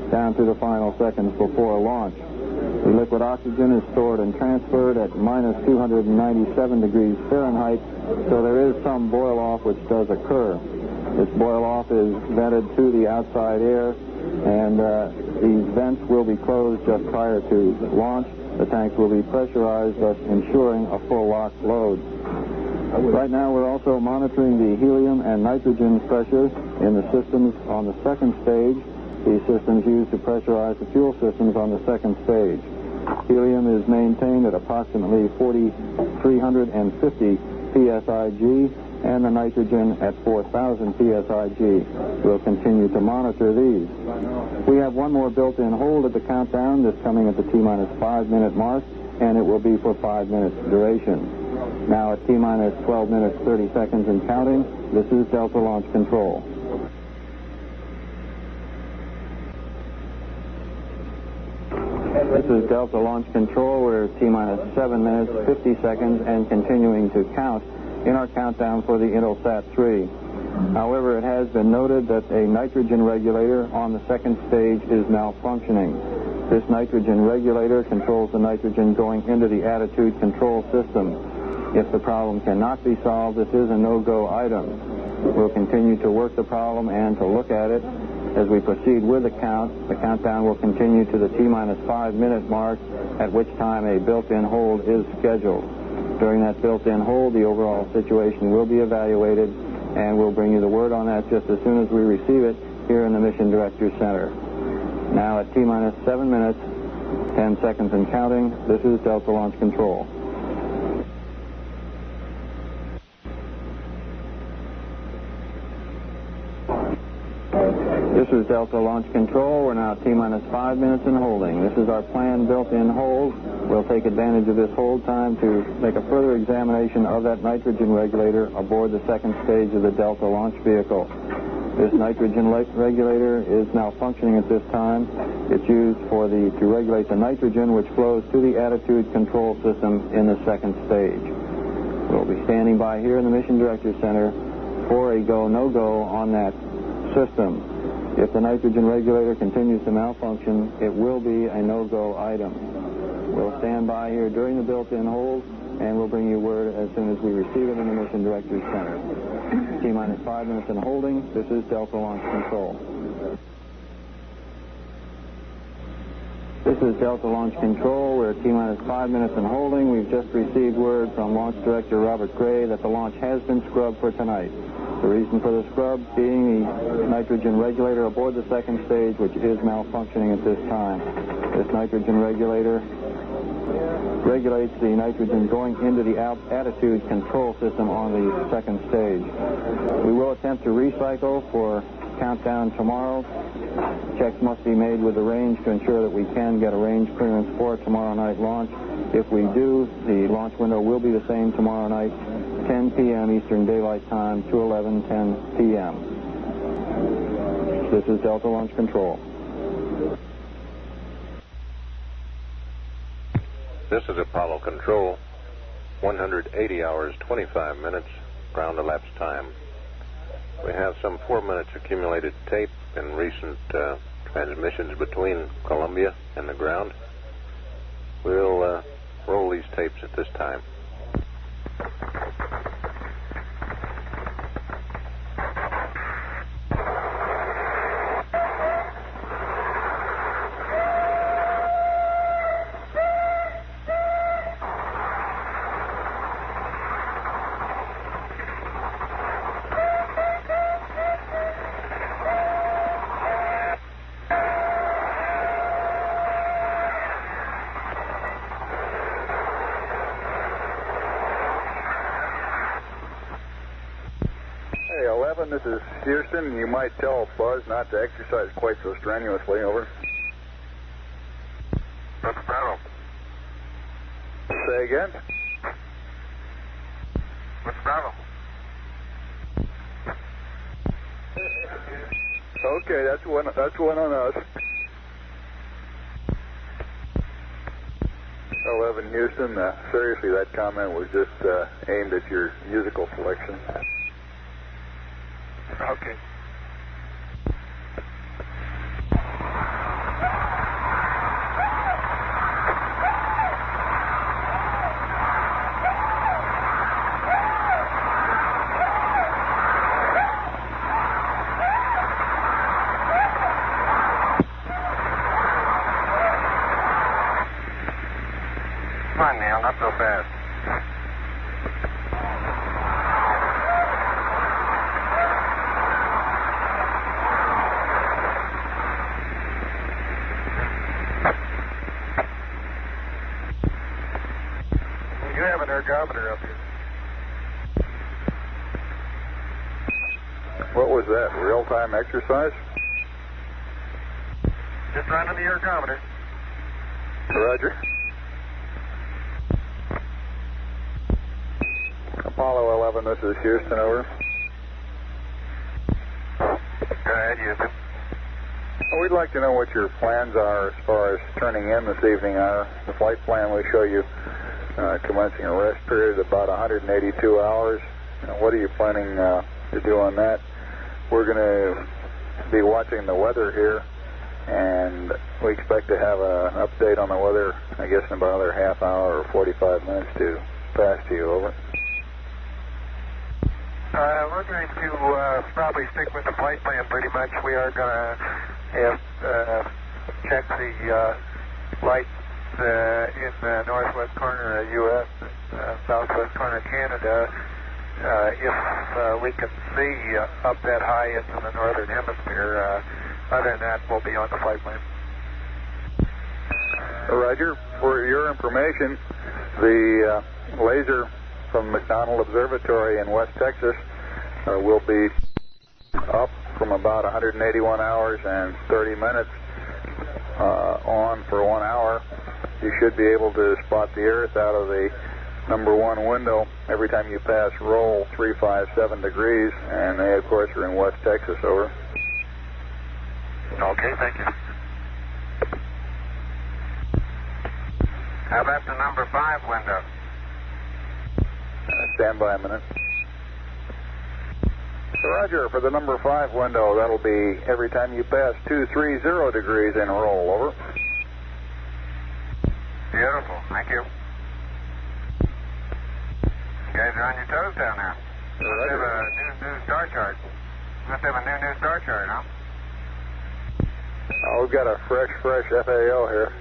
down to the final seconds before launch. The liquid oxygen is stored and transferred at minus 297 degrees Fahrenheit, so there is some boil off which does occur. This boil off is vented to the outside air, and these vents will be closed just prior to launch. The tanks will be pressurized, thus ensuring a full lock load. Right now we're also monitoring the helium and nitrogen pressure in the systems on the second stage. These systems used to pressurize the fuel systems on the second stage. Helium is maintained at approximately 4,350 psig, and the nitrogen at 4,000 psig. We'll continue to monitor these. We have one more built-in hold at the countdown, this coming at the T-minus 5-minute mark, and it will be for 5 minutes duration. Now at T-minus 12 minutes 30 seconds and counting, this is Delta Launch Control. This is Delta Launch Control. We're at T-minus 7 minutes 50 seconds and continuing to count in our countdown for the Intelsat 3. However, it has been noted that a nitrogen regulator on the second stage is malfunctioning. This nitrogen regulator controls the nitrogen going into the attitude control system. If the problem cannot be solved, this is a no-go item. We'll continue to work the problem and to look at it. As we proceed with the count, the countdown will continue to the T-minus 5-minute mark, at which time a built-in hold is scheduled. During that built-in hold, the overall situation will be evaluated, and we'll bring you the word on that just as soon as we receive it here in the Mission Director's Center. Now at T-minus 7 minutes, 10 seconds and counting, this is Delta Launch Control. This is Delta Launch Control. We're now T-minus 5 minutes and holding. This is our planned built-in hold. We'll take advantage of this hold time to make a further examination of that nitrogen regulator aboard the second stage of the Delta launch vehicle. This nitrogen regulator is malfunctioning at this time. It's used to regulate the nitrogen which flows to the attitude control system in the second stage. We'll be standing by here in the Mission Director's Center for a go, no-go on that system. If the nitrogen regulator continues to malfunction, it will be a no-go item. We'll stand by here during the built-in hold, and we'll bring you word as soon as we receive it in the Mission Director's Center. T-minus 5 minutes and holding. This is Delta Launch Control. This is Delta Launch Control. We're at T-minus 5 minutes and holding. We've just received word from Launch Director Robert Gray that the launch has been scrubbed for tonight. The reason for the scrub being the nitrogen regulator aboard the second stage, which is malfunctioning at this time. This nitrogen regulator regulates the nitrogen going into the attitude control system on the second stage. We will attempt to recycle for countdown tomorrow. Checks must be made with the range to ensure that we can get a range clearance for tomorrow night launch. If we do, the launch window will be the same tomorrow night, 10 p.m. Eastern Daylight Time to 11:10 p.m. This is Delta Launch Control. This is Apollo Control, 180 hours, 25 minutes, ground elapsed time. We have some 4 minutes accumulated tape in recent transmissions between Columbia and the ground. We'll roll these tapes at this time. This is Houston. You might tell Buzz not to exercise quite so strenuously. Over. That's Bravo. Say again? What's Bravo? Okay, that's one on us. 11 Houston. Seriously, that comment was just aimed at your musical selection. Okay. Come on, Neil, not so fast. You have an ergometer up here. real-time exercise? Just running the ergometer. Roger. Apollo 11, this is Houston, over. Go ahead, Houston. We'd like to know what your plans are as far as turning in this evening. The flight plan will show you commencing a rest period of about 182 hours. What are you planning to do on that? We're going to be watching the weather here, and we expect to have an update on the weather, I guess, in about another half hour or 45 minutes to pass to you, over. We're going to probably stick with the flight plan pretty much. We are going to check the lights in the northwest corner of the U.S. and southwest corner of Canada. If we can see up that high into the northern hemisphere, other than that, we'll be on the flight plan. Roger. For your information, the laser from McDonald Observatory in West Texas will be up from about 181 hours and 30 minutes on for 1 hour. You should be able to spot the Earth out of the number 1 window every time you pass roll 357 degrees, and they, of course, are in West Texas, over. Okay, thank you. How about the number 5 window? Stand by a minute. Roger, for the number 5 window, that'll be every time you pass 230 degrees in roll, over. Beautiful, thank you. You guys are on your toes down there. Must have a new star chart. Must have a new star chart, huh? We've got a fresh FAO here.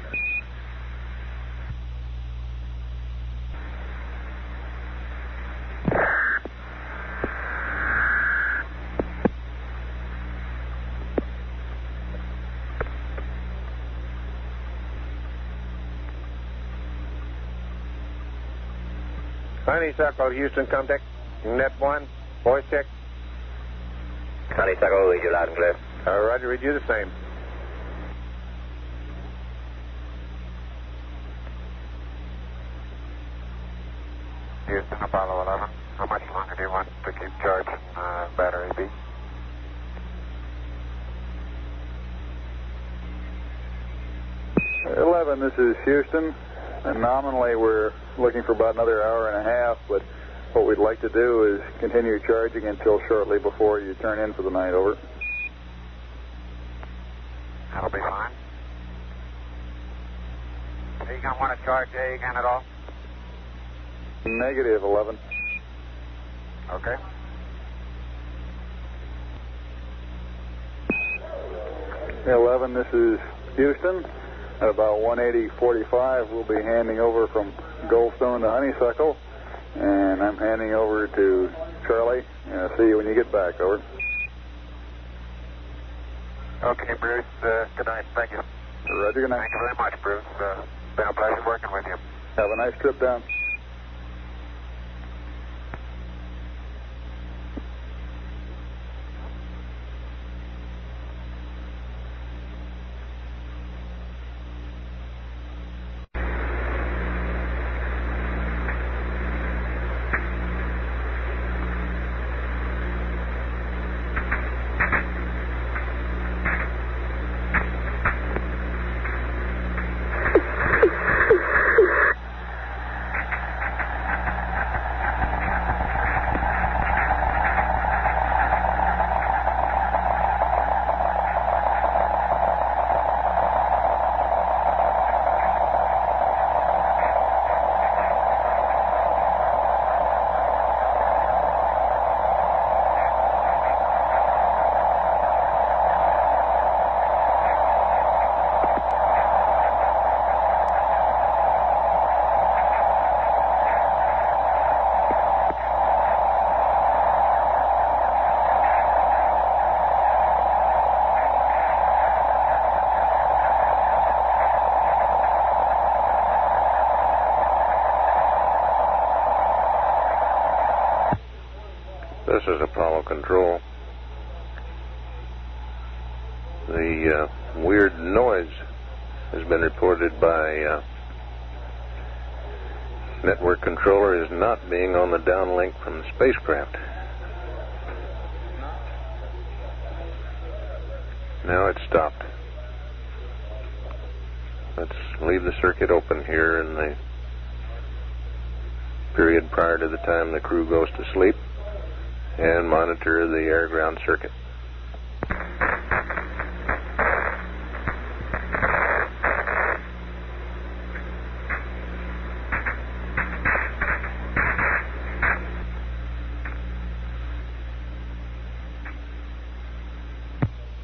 Honeysuckle, Houston, contact. Net 1, voice check. Honeysuckle, read you loud and clear. Roger, read you the same. Houston, Apollo 11. How much longer do you want to keep charging battery B? This is Houston, and nominally we're looking for about another hour and a half, but what we'd like to do is continue charging until shortly before you turn in for the night, over. That'll be fine. Are you going to want to charge A again at all? Negative, 11. Okay. Hey, 11, this is Houston. At about 180.45, we'll be handing over from Goldstone to Honeysuckle, and I'm handing over to Charlie. See you when you get back, over. Okay, Bruce. Good night. Thank you. Roger, good night. Thank you very much, Bruce. It's been a pleasure working with you. Have a nice trip down. This is Apollo Control. The weird noise has been reported by network controller as not being on the downlink from the spacecraft. Now it's stopped. Let's leave the circuit open here in the period prior to the time the crew goes to sleep and monitor the air-ground circuit.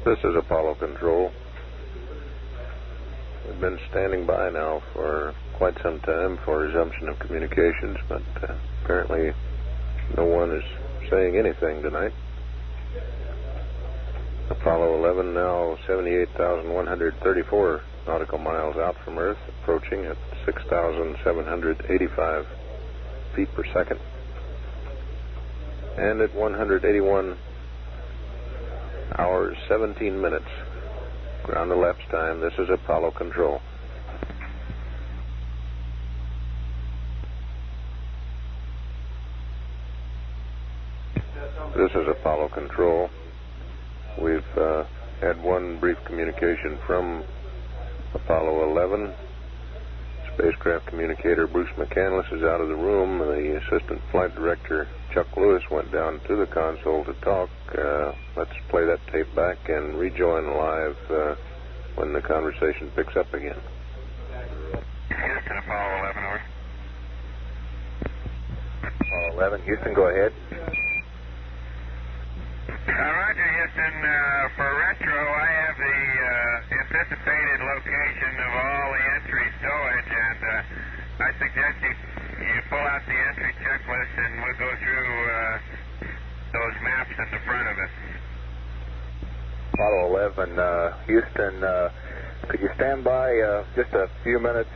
This is Apollo Control. We've been standing by now for quite some time for resumption of communications, but apparently no one is saying anything tonight. Apollo 11 now 78,134 nautical miles out from Earth, approaching at 6,785 feet per second. And at 181 hours, 17 minutes, ground elapsed time, this is Apollo Control. This is Apollo Control. We've had one brief communication from Apollo 11. Spacecraft communicator Bruce McCandless is out of the room. The assistant flight director Chuck Lewis went down to the console to talk. Let's play that tape back and rejoin live when the conversation picks up again. Houston, Apollo 11, over. Apollo 11, Houston, go ahead. Roger, Houston. For retro, I have the anticipated location of all the entry stowage, and I suggest you pull out the entry checklist and we'll go through those maps in the front of it. Apollo 11, Houston, could you stand by just a few minutes?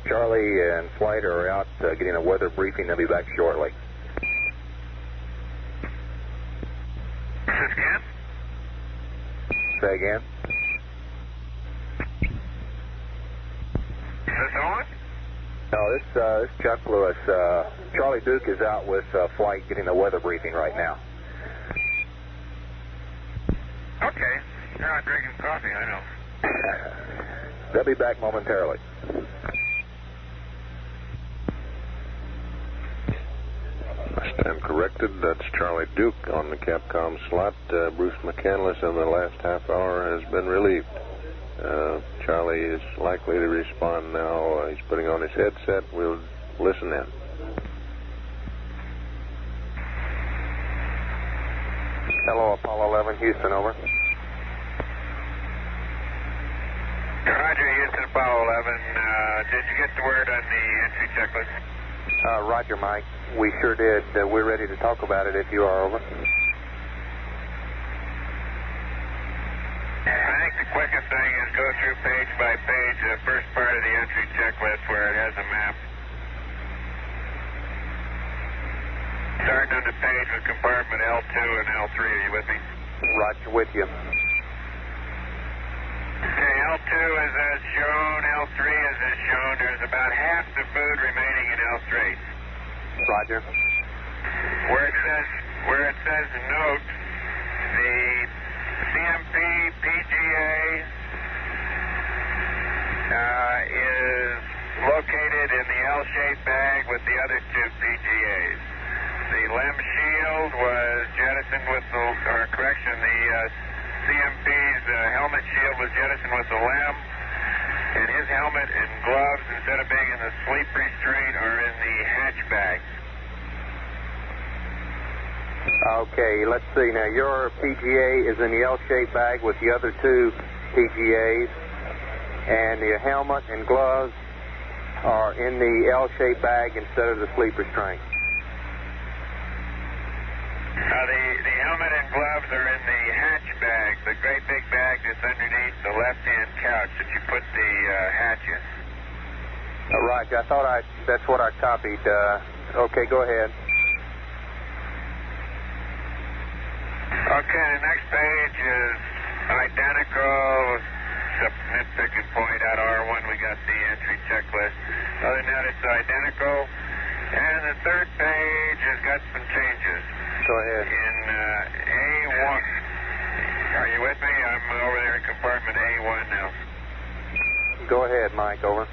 Charlie and Flight are out getting a weather briefing. They'll be back shortly. This is Ken? Say again? Is this Owen? No, this is Chuck Lewis. Charlie Duke is out with Flight getting a weather briefing right now. Okay. You're not drinking coffee, I know. They'll be back momentarily. I stand corrected. That's Charlie Duke on the Capcom slot. Bruce McCandless in the last half hour has been relieved. Charlie is likely to respond now. He's putting on his headset. We'll listen in. Hello, Apollo 11, Houston, over. Roger, Houston, Apollo 11. Did you get the word on the entry checklist? Roger, Mike. We sure did. We're ready to talk about it if you are, over. I think the quickest thing is go through page by page the first part of the entry checklist where it has a map. Starting on the page with compartment L2 and L3. Are you with me? Roger, with you. Okay, L2 is as shown, L3 is as shown. There's about half the food remaining in L3. Roger. Where it says note, the CMP PGA is located in the L-shaped bag with the other two PGAs. The LEM shield was jettisoned with the, the CMP's helmet shield was jettisoned with the LEM, and his helmet and gloves, instead of being in the sleep restraint, are in the hatch bag. Okay, let's see. Now, your PGA is in the L-shaped bag with the other two PGAs, and your helmet and gloves are in the L-shaped bag instead of the sleep restraint. The helmet and gloves are in the hatch bag, the great big bag that's underneath the left-hand couch that you put the hatch in. Right, I thought that's what I copied. Okay, go ahead. Okay, the next page is identical. Nitpicking point out R1, we got the entry checklist. Other than that, it's identical. And the third page has got some changes. Go ahead. In A1. Are you with me? I'm over there in compartment A1 now. Go ahead, Mike. Over.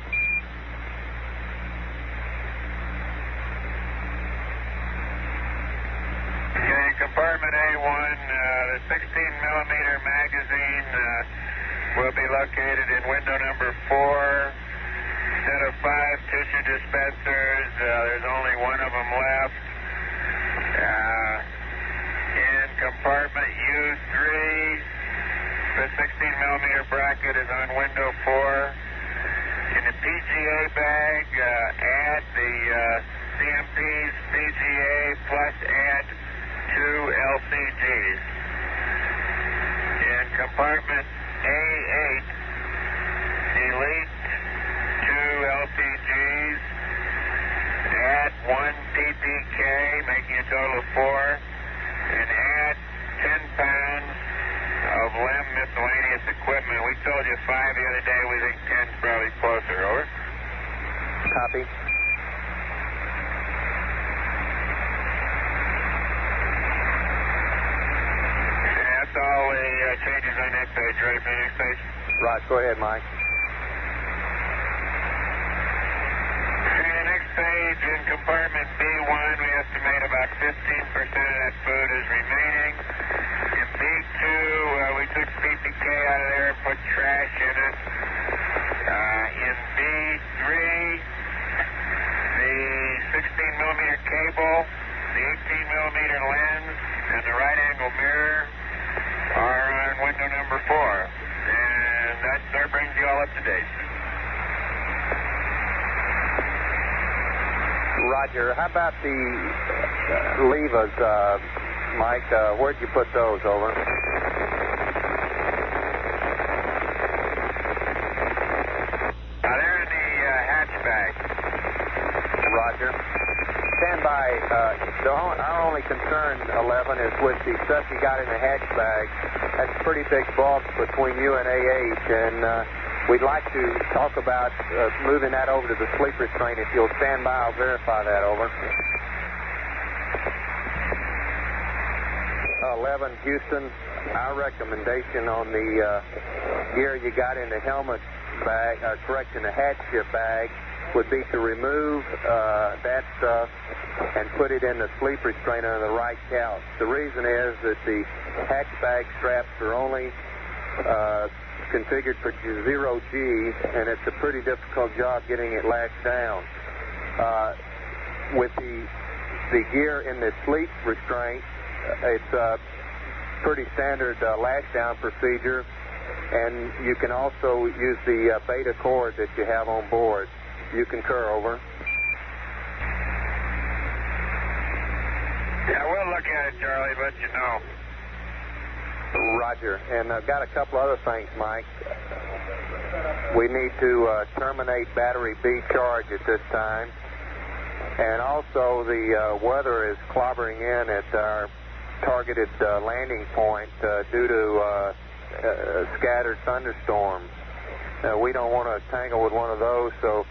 Okay, compartment A1, the 16-millimeter magazine will be located in window number 4. Set of 5 tissue dispensers. There's only one of them left. In compartment U3, the 16-millimeter bracket is on window 4. In the PGA bag, add the CMP's PGA plus add 2 LCGs. In compartment A8, delete 2 LCGs, add 1 PPK, making a total of 4, and add 10 pounds of LEM miscellaneous equipment. We told you 5 the other day. We think 10's probably closer. Over. Copy. That's all the changes on that page. Ready for the next page? Right. Go ahead, Mike. Page in compartment B1, we estimate about 15% of that food is remaining. In B2, we took PPK out of there and put trash in it. In B3, the 16-millimeter cable, the 18-millimeter lens, and the right-angle mirror are on window number 4. And that brings you all up to date. Roger. How about the levers, Mike? Where'd you put those? Over. They're in the hatch bag. Roger. Stand by. Our only concern, 11, is with the stuff you got in the hatch bag. That's a pretty big bulk between you and AH, and we'd like to talk about moving that over to the sleep restraint. If you'll stand by, I'll verify that. Over. 11, Houston, our recommendation on the gear you got in the helmet bag, the hatch bag, would be to remove that stuff and put it in the sleep restraint under the right couch. The reason is that the hatch bag straps are only configured for 0G, and it's a pretty difficult job getting it lashed down. With the gear in the sleep restraint, it's a pretty standard lash down procedure, and you can also use the beta cord that you have on board. You concur. Over. Yeah, we'll look at it, Charlie, let you know. Roger. And I've got a couple other things, Mike. We need to terminate battery B charge at this time. And also the weather is clobbering in at our targeted landing point due to scattered thunderstorms. We don't want to tangle with one of those, so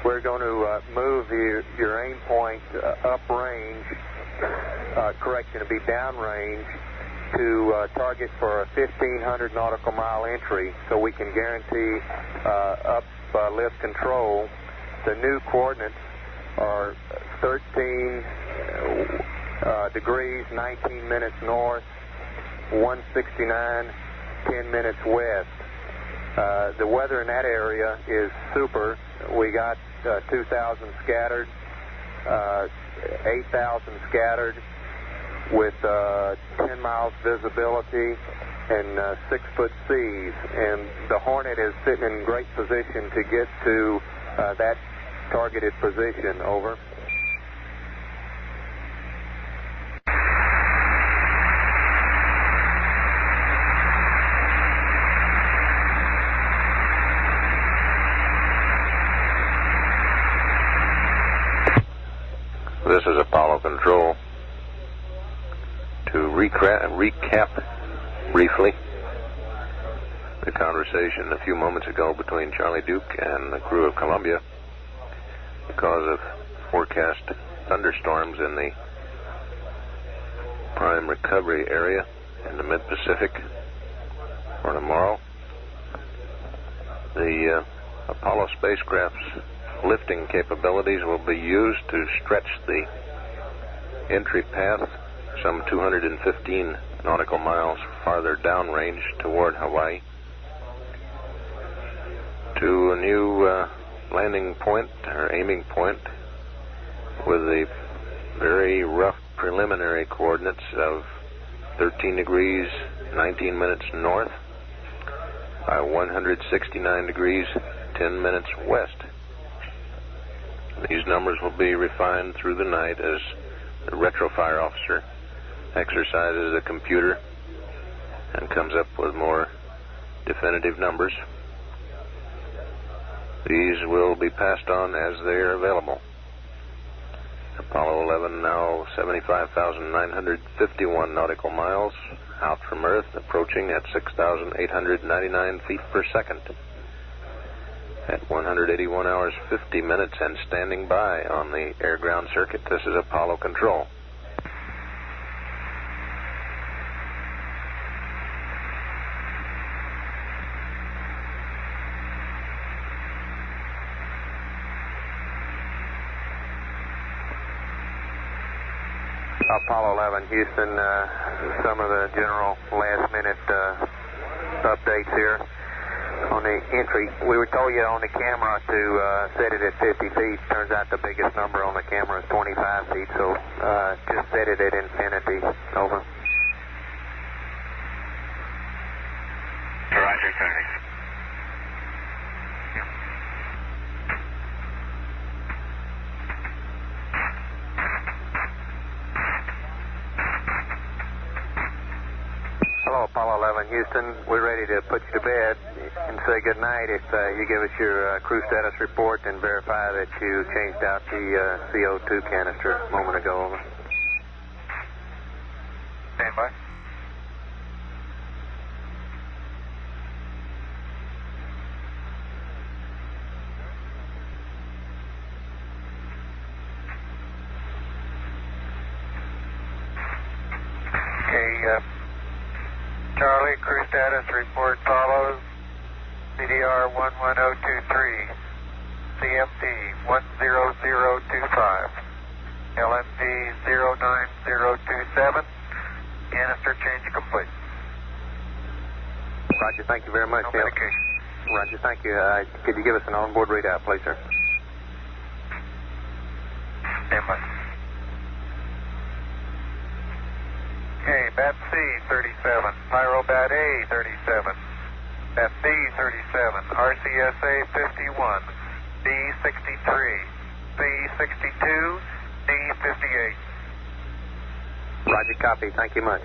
we're going to move your aim point uprange, to be downrange, to target for a 1,500 nautical mile entry, so we can guarantee uplift control. The new coordinates are 13 degrees, 19 minutes north, 169, 10 minutes west. The weather in that area is super. We got 2,000 scattered, 8,000 scattered, with 10 miles visibility and 6-foot seas. And the Hornet is sitting in great position to get to that targeted position. Over. This is Apollo Control. To recap briefly, the conversation a few moments ago between Charlie Duke and the crew of Columbia because of forecast thunderstorms in the prime recovery area in the mid-Pacific for tomorrow. The Apollo spacecraft's lifting capabilities will be used to stretch the entry path some 215 nautical miles farther downrange toward Hawaii to a new landing point or aiming point with the very rough preliminary coordinates of 13 degrees 19 minutes north by 169 degrees 10 minutes west. These numbers will be refined through the night as the retrofire officer exercises the computer and comes up with more definitive numbers. These will be passed on as they are available. Apollo 11 now 75,951 nautical miles out from Earth, approaching at 6,899 feet per second at 181 hours 50 minutes and standing by on the air-ground circuit. This is Apollo Control. Apollo 11, Houston, some of the general last-minute updates here on the entry. We were told you on the camera to set it at 50 feet. Turns out the biggest number on the camera is 25 feet, so just set it at infinity. Over. Roger, Tony. Hello, Apollo 11, Houston. We're ready to put you to bed and say good night if you give us your crew status report and verify that you changed out the CO2 canister a moment ago. Over. Stand by. Okay, Charlie, crew status report follows. CDR 11023, CMP 10025, LMP 09027, canister change complete. Roger, thank you very much, No Bill. medication. Roger, thank you. Could you give us an onboard readout, please, sir? Stand by. Okay, BAT C 37, Pyrobat A 37, BAT B 37, RCSA 51, B 63, C 62, D 58. Roger, copy. Thank you much.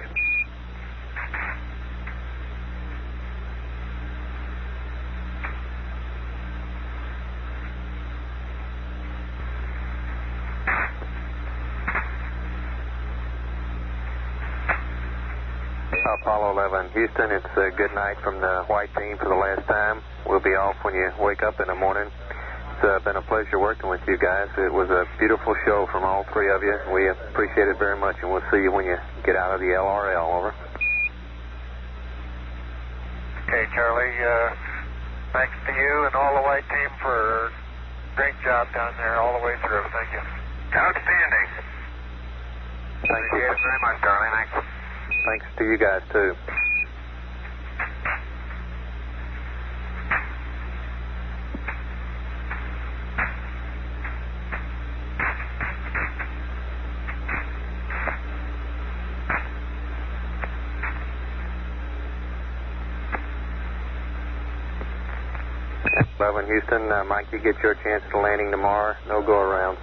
Apollo 11, Houston, it's a good night from the white team for the last time. We'll be off when you wake up in the morning. It's been a pleasure working with you guys. It was a beautiful show from all three of you. We appreciate it very much, and we'll see you when you get out of the LRL. Over. Okay, Charlie, thanks to you and all the white team for a great job down there all the way through. Thank you. Outstanding. Thank you very much, Charlie. Thanks. Thanks to you guys, too. Eleven, Houston, Mike, you get your chance to landing tomorrow. No go around.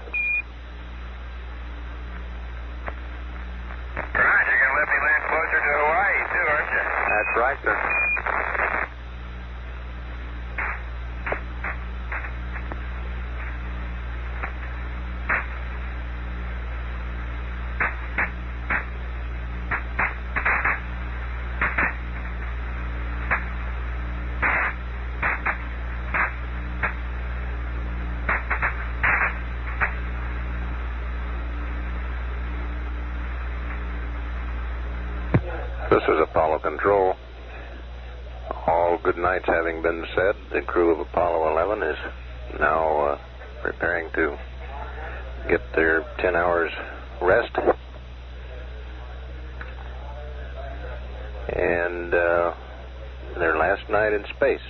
Right, you're going to let me land closer to Hawaii, too, aren't you? That's right, sir. nights having been said, the crew of Apollo 11 is now preparing to get their 10 hours rest. And their last night in space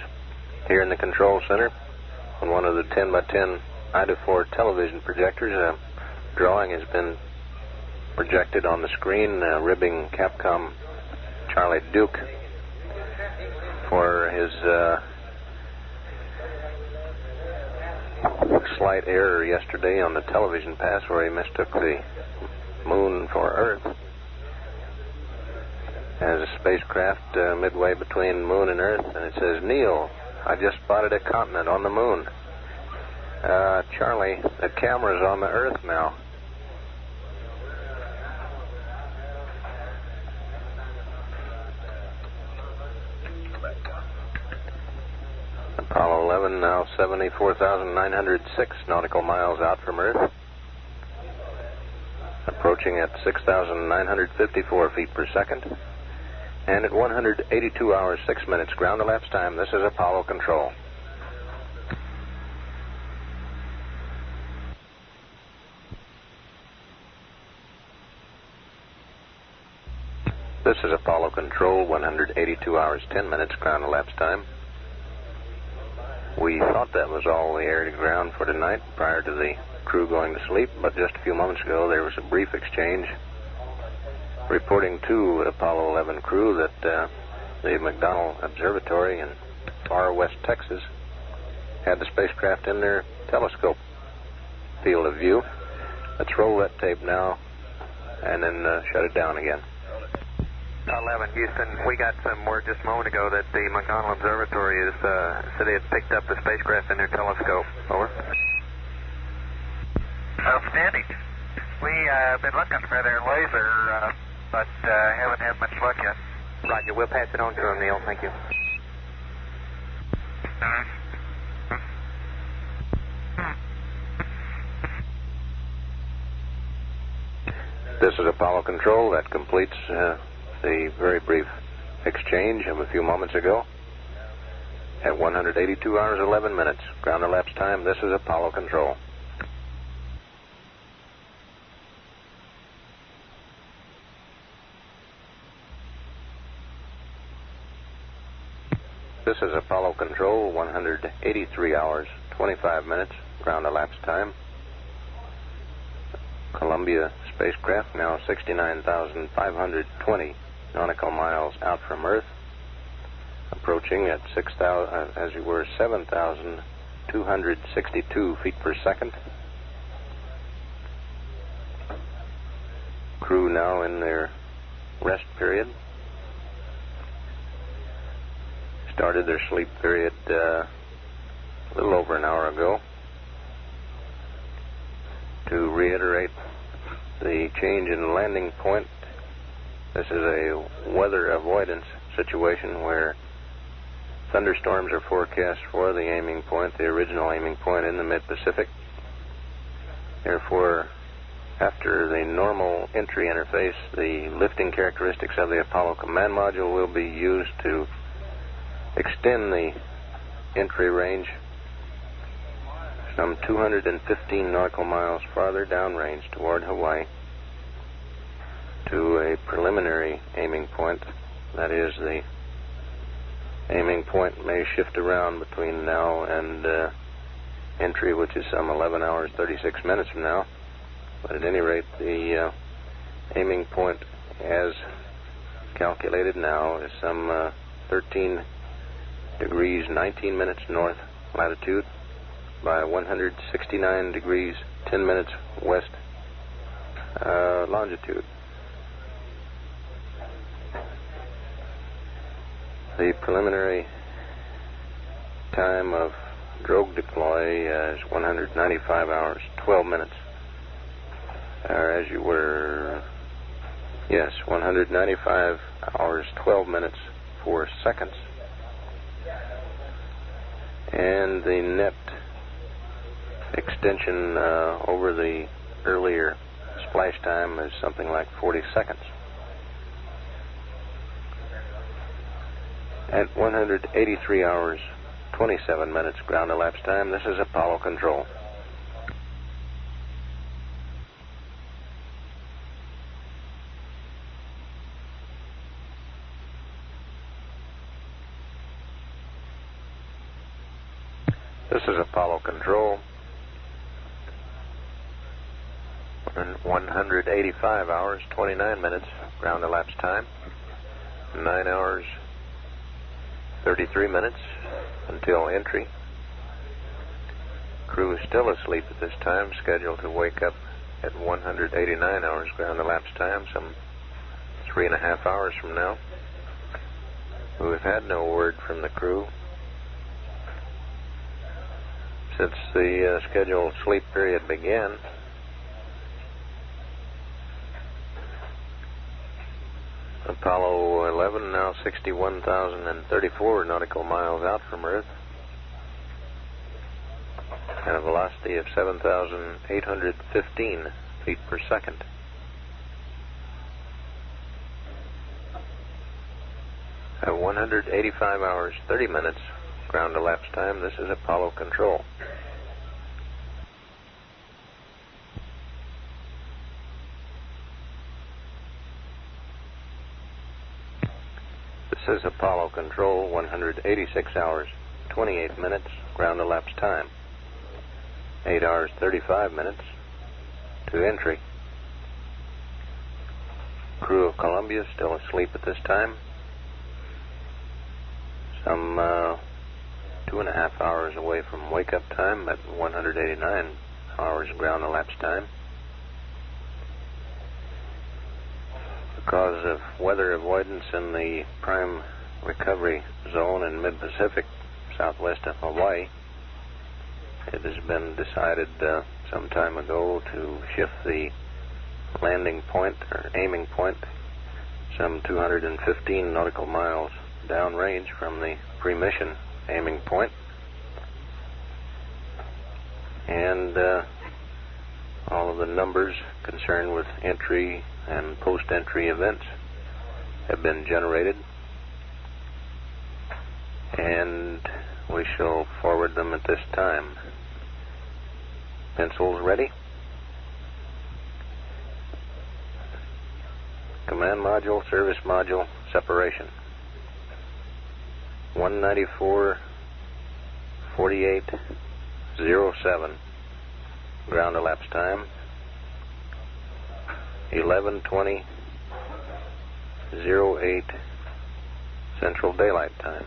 here in the control center on one of the 10 by 10 Ida-4 television projectors. A drawing has been projected on the screen, ribbing Capcom Charlie Duke for his slight error yesterday on the television pass where he mistook the moon for Earth as a spacecraft midway between moon and Earth, and it says, "Neil, I just spotted a continent on the moon." Charlie, the camera's on the Earth now. Apollo 11 now 74,906 nautical miles out from Earth, approaching at 6,954 feet per second, and at 182 hours 6 minutes ground elapsed time. This is Apollo Control. This is Apollo Control, 182 hours 10 minutes ground elapsed time. We thought that was all the air to ground for tonight prior to the crew going to sleep, but just a few moments ago there was a brief exchange reporting to Apollo 11 crew that the McDonnell Observatory in far west Texas had the spacecraft in their telescope field of view. Let's roll that tape now and then shut it down again. 11, Houston, we got some word just a moment ago that the McDonnell Observatory said they had picked up the spacecraft in their telescope. Over. Outstanding. We've been looking for their laser, but haven't had much luck yet. Roger, we'll pass it on to them, Neil. Thank you. This is Apollo Control. That completes the very brief exchange of a few moments ago. At 182 hours 11 minutes ground elapsed time, this is Apollo Control. This is Apollo Control, 183 hours 25 minutes ground elapsed time. Columbia spacecraft now 69,520 nautical miles out from Earth, approaching at 7,262 feet per second. Crew now in their rest period. Started their sleep period a little over an hour ago. To reiterate the change in landing point, this is a weather avoidance situation where thunderstorms are forecast for the aiming point, the original aiming point in the mid-Pacific. Therefore, after the normal entry interface, the lifting characteristics of the Apollo command module will be used to extend the entry range some 215 nautical miles farther downrange toward Hawaii to a preliminary aiming point. That is, the aiming point may shift around between now and entry, which is some 11 hours 36 minutes from now. But at any rate, the aiming point as calculated now is some 13 degrees 19 minutes north latitude by 169 degrees 10 minutes west longitude. The preliminary time of drogue deploy is 195 hours 12 minutes. As you were, yes, 195 hours 12 minutes 4 seconds. And the net extension over the earlier splash time is something like 40 seconds. At 183 hours, 27 minutes ground elapsed time, this is Apollo Control. This is Apollo Control. 185 hours, 29 minutes ground elapsed time. 9 hours, 33 minutes until entry. Crew is still asleep at this time, scheduled to wake up at 189 hours ground elapsed time, some 3.5 hours from now. We've had no word from the crew since the scheduled sleep period began. Apollo 11 now 61,034 nautical miles out from Earth and a velocity of 7,815 feet per second. At 185 hours 30 minutes ground elapsed time, this is Apollo Control. This is Apollo Control, 186 hours, 28 minutes, ground elapsed time. 8 hours, 35 minutes to entry. Crew of Columbia still asleep at this time. Some 2.5 hours away from wake-up time at 189 hours ground elapsed time. Because of weather avoidance in the prime recovery zone in mid-Pacific, southwest of Hawaii, it has been decided some time ago to shift the landing point or aiming point some 215 nautical miles downrange from the pre-mission aiming point. And all of the numbers concerned with entry and post-entry events have been generated, and we shall forward them at this time. Pencils ready? Command module, service module, separation. 194:48:07 ground elapsed time. 11:20:08 Central Daylight Time.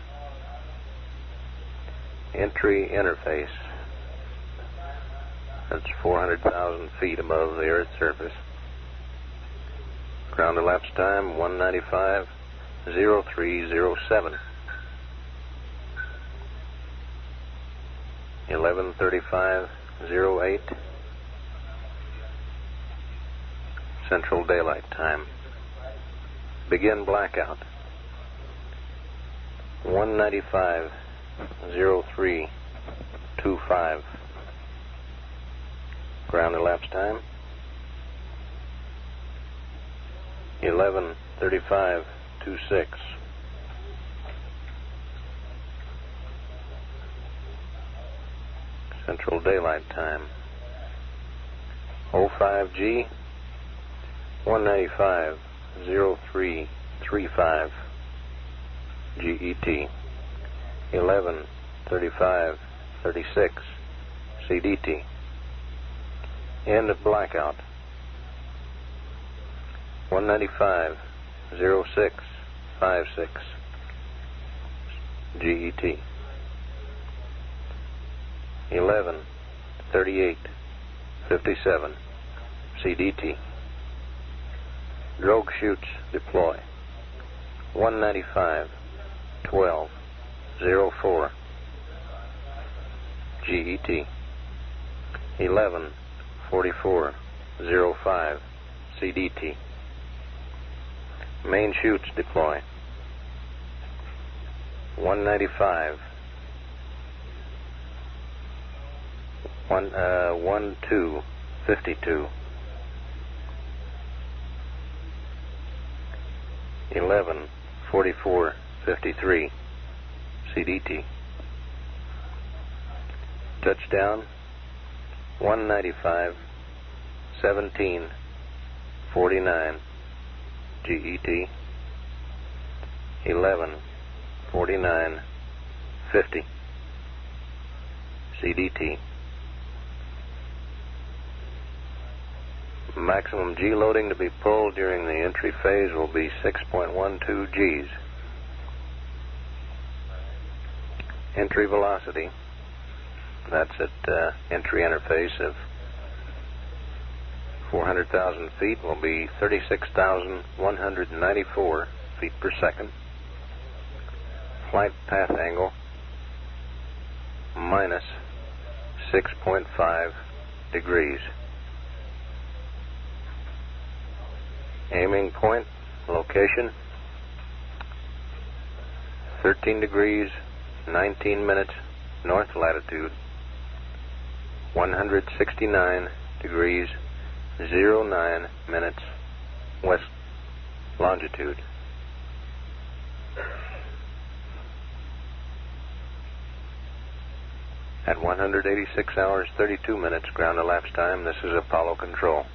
Entry interface. That's 400,000 feet above the Earth's surface. Ground elapsed time 195:03:07. 11:35:08 Central Daylight Time. Begin blackout. 195:03:25 ground elapsed time. 11:35:26 Central Daylight Time. 05G 195:03:35 GET. 11:35:36 CDT. End of blackout. 195:06:56 GET. 11:38:57 CDT. Drogue chutes deploy. 195:12:04 GET. 11:44:05 CDT. Main chutes deploy. 195:12:52 11:44:53 CDT. Touchdown 195.17.49 GET. 11:49:50 CDT. Maximum G loading to be pulled during the entry phase will be 6.12 Gs. Entry velocity, that's at entry interface of 400,000 feet, will be 36,194 feet per second. Flight path angle minus 6.5 degrees. Aiming point location 13 degrees 19 minutes north latitude, 169 degrees 09 minutes west longitude. At 186 hours 32 minutes ground elapsed time, this is Apollo Control.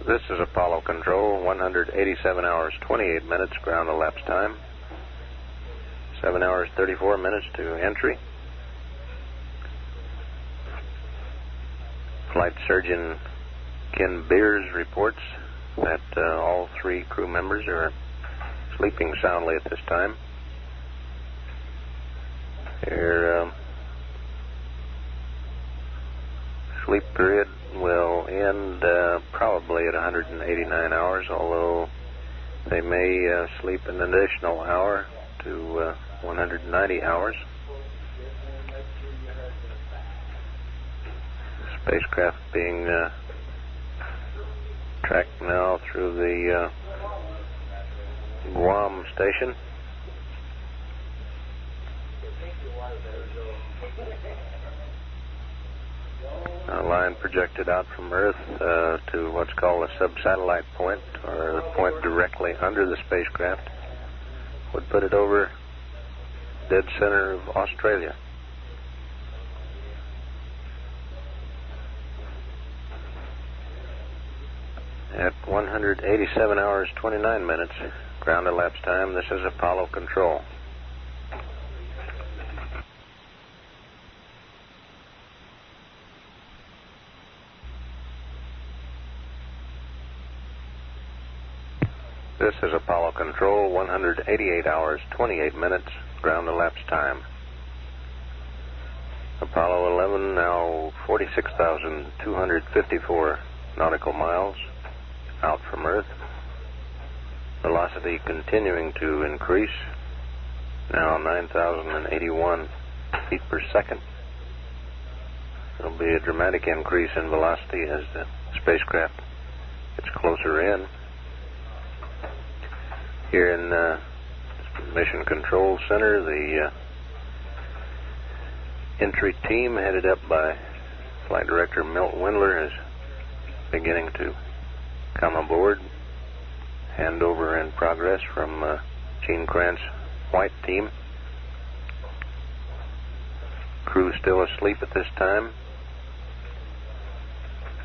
This is Apollo Control, 187 hours 28 minutes ground elapsed time, 7 hours 34 minutes to entry. Flight Surgeon Ken Beers reports that all 3 crew members are sleeping soundly at this time. Their sleep period will end probably at 189 hours, although they may sleep an additional hour to 190 hours. Spacecraft being tracked now through the Guam station. A line projected out from Earth to what's called a sub-satellite point, or a point directly under the spacecraft, would put it over dead center of Australia. At 187 hours 29 minutes ground elapsed time, this is Apollo Control. This is Apollo Control, 188 hours 28 minutes ground elapsed time. Apollo 11 now 46,254 nautical miles out from Earth. Velocity continuing to increase, now 9,081 feet per second. There will be a dramatic increase in velocity as the spacecraft gets closer in. Here in the Mission Control Center, the entry team headed up by Flight Director Milt Windler is beginning to come aboard. Handover in progress from Gene Kranz White team. Crew still asleep at this time.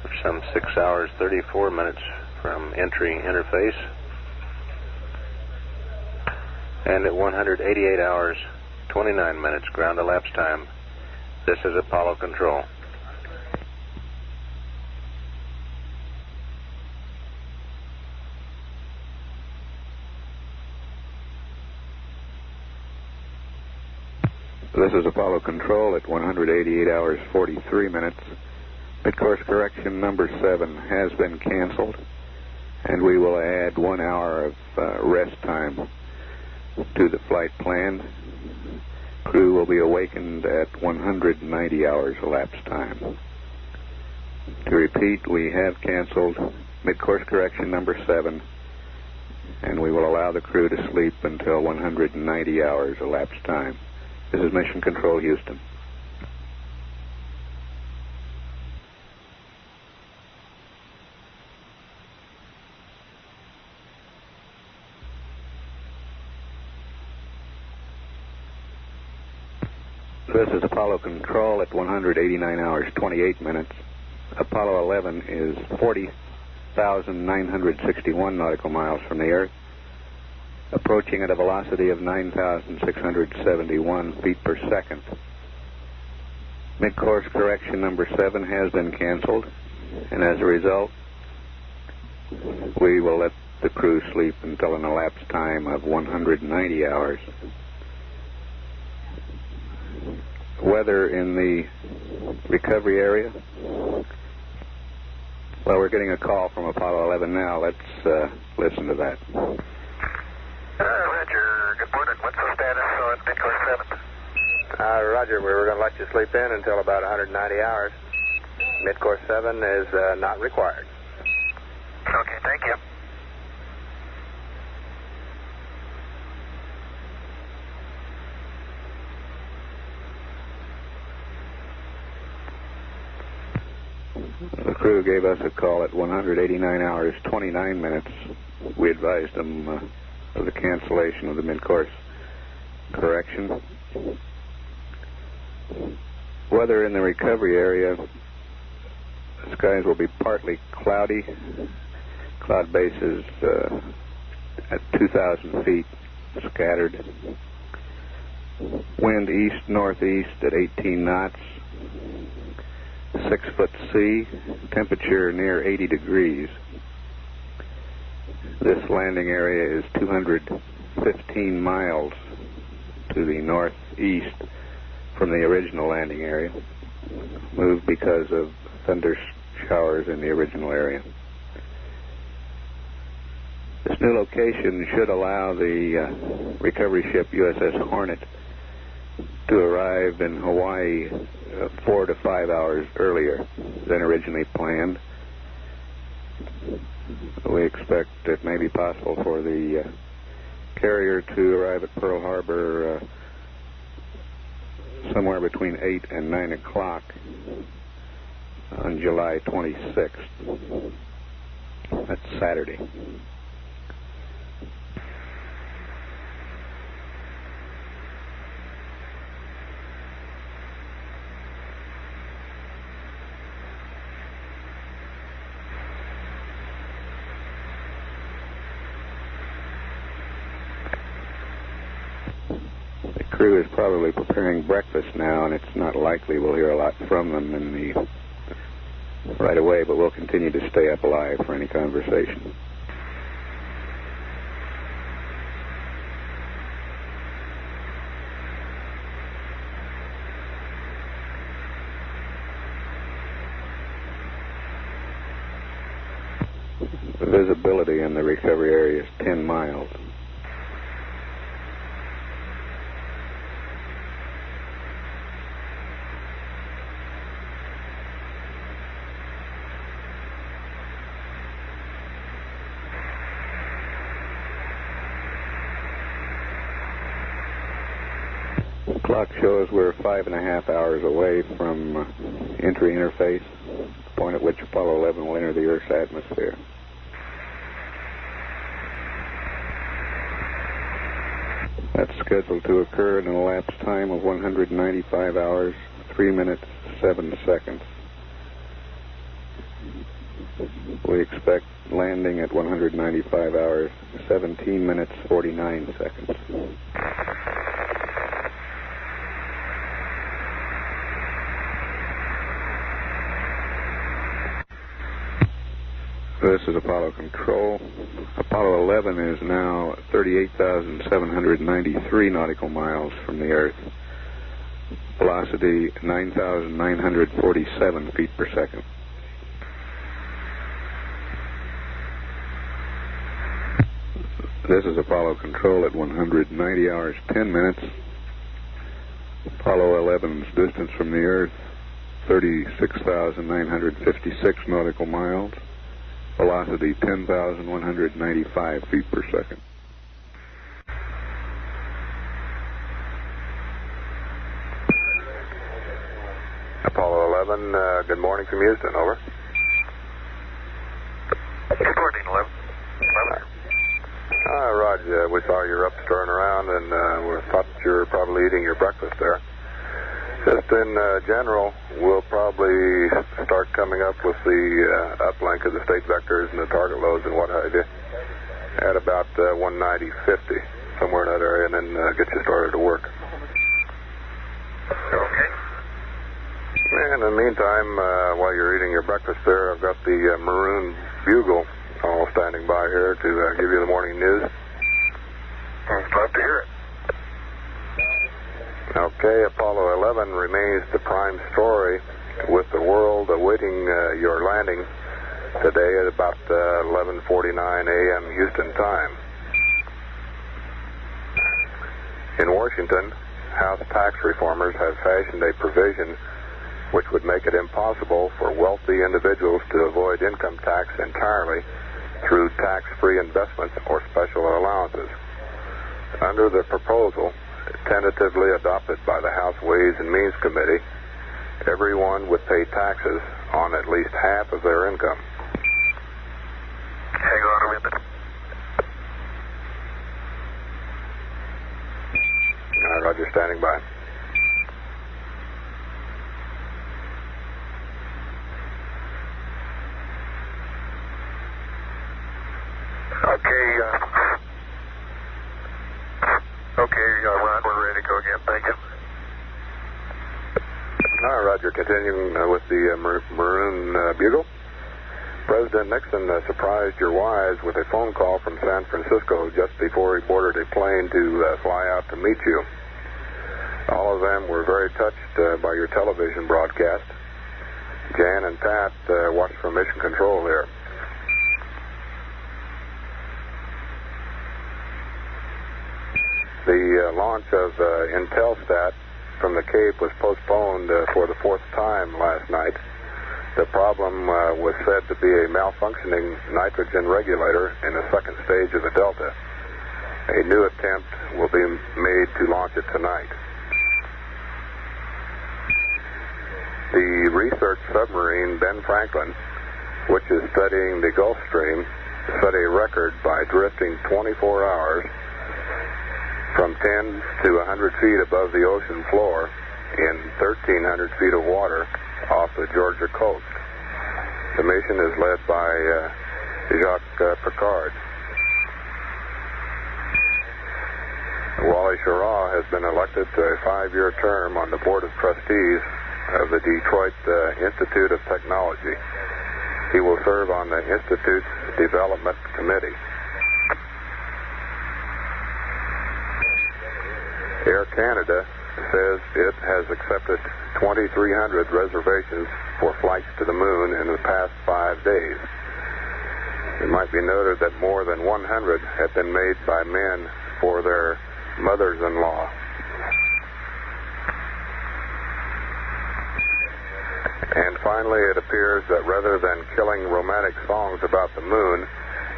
For some 6 hours 34 minutes from entry interface. And at 188 hours 29 minutes ground elapsed time, this is Apollo Control. This is Apollo Control at 188 hours 43 minutes. Mid-course correction number 7 has been canceled, and we will add 1 hour of rest time to the flight plan. Crew will be awakened at 190 hours elapsed time. To repeat, we have canceled mid-course correction number 7, and we will allow the crew to sleep until 190 hours elapsed time. This is Mission Control, Houston. This is Apollo Control at 189 hours, 28 minutes. Apollo 11 is 40,961 nautical miles from the Earth, approaching at a velocity of 9,671 feet per second. Mid-course correction number 7 has been canceled, and as a result, we will let the crew sleep until an elapsed time of 190 hours. Weather in the recovery area. Well, we're getting a call from Apollo 11 now. Let's listen to that. Roger. Good morning. What's the status on mid-course 7? Roger. We were going to let you sleep in until about 190 hours. Mid-course 7 is not required. Okay, thank you. The crew gave us a call at 189 hours, 29 minutes. We advised them of the cancellation of the mid-course correction. Weather in the recovery area, the skies will be partly cloudy. Cloud base is at 2,000 feet, scattered. Wind east-northeast at 18 knots. 6-foot sea, temperature near 80 degrees. This landing area is 215 miles to the northeast from the original landing area, moved because of thunder showers in the original area. This new location should allow the recovery ship USS Hornet to arrive in Hawaii 4 to 5 hours earlier than originally planned. We expect it may be possible for the carrier to arrive at Pearl Harbor somewhere between 8 and 9 o'clock on July 26th. That's Saturday. The crew is probably preparing breakfast now, and it's not likely we'll hear a lot from them right away, but we'll continue to stay up alive for any conversation. The visibility in the recovery area is 10 miles. The clock shows we're 5.5 hours away from entry interface, the point at which Apollo 11 will enter the Earth's atmosphere. That's scheduled to occur in an elapsed time of 195 hours, 3 minutes, 7 seconds. We expect landing at 195 hours, 17 minutes, 49 seconds. This is Apollo Control. Apollo 11 is now 38,793 nautical miles from the Earth. Velocity 9,947 feet per second. This is Apollo Control at 190 hours, 10 minutes. Apollo 11's distance from the Earth, 36,956 nautical miles. Velocity 10,195 feet per second. Apollo 11, good morning from Houston, over. Good morning, 11. Roger, we saw you're up stirring around, and we thought you were probably eating your breakfast there. Just in general, we'll probably start coming up with the uplink of the state vectors and the target loads and what have you at about 190.50, somewhere in that area, and then get you started to work. Okay. In the meantime, while you're eating your breakfast there, I've got the Maroon Bugle all standing by here to give you the morning news. I'd love to hear it. Okay, Apollo 11 remains the prime story, with the world awaiting your landing today at about 11:49 a.m. Houston time. In Washington, House tax reformers have fashioned a provision which would make it impossible for wealthy individuals to avoid income tax entirely through tax-free investments or special allowances. Under the proposal, tentatively adopted by the House Ways and Means Committee, everyone would pay taxes on at least half of their income. Hang on a minute. Roger, standing by. Okay, Ron, we're ready to go again. Thank you. Roger, continuing with the Maroon Bugle. President Nixon surprised your wives with a phone call from San Francisco just before he boarded a plane to fly out to meet you. All of them were very touched by your television broadcast. Jan and Pat watched from Mission Control here. The launch of Intelsat from the Cape was postponed for the fourth time last night. The problem was said to be a malfunctioning nitrogen regulator in the second stage of the Delta. A new attempt will be made to launch it tonight. The research submarine Ben Franklin, which is studying the Gulf Stream, set a record by drifting 24 hours from 10 to 100 feet above the ocean floor in 1,300 feet of water off the Georgia coast. The mission is led by Jacques Picard. Wally Schirra has been elected to a 5-year term on the Board of Trustees of the Detroit Institute of Technology. He will serve on the Institute's Development Committee. Air Canada says it has accepted 2,300 reservations for flights to the moon in the past 5 days. It might be noted that more than 100 have been made by men for their mothers-in-law. And finally, it appears that rather than killing romantic songs about the moon,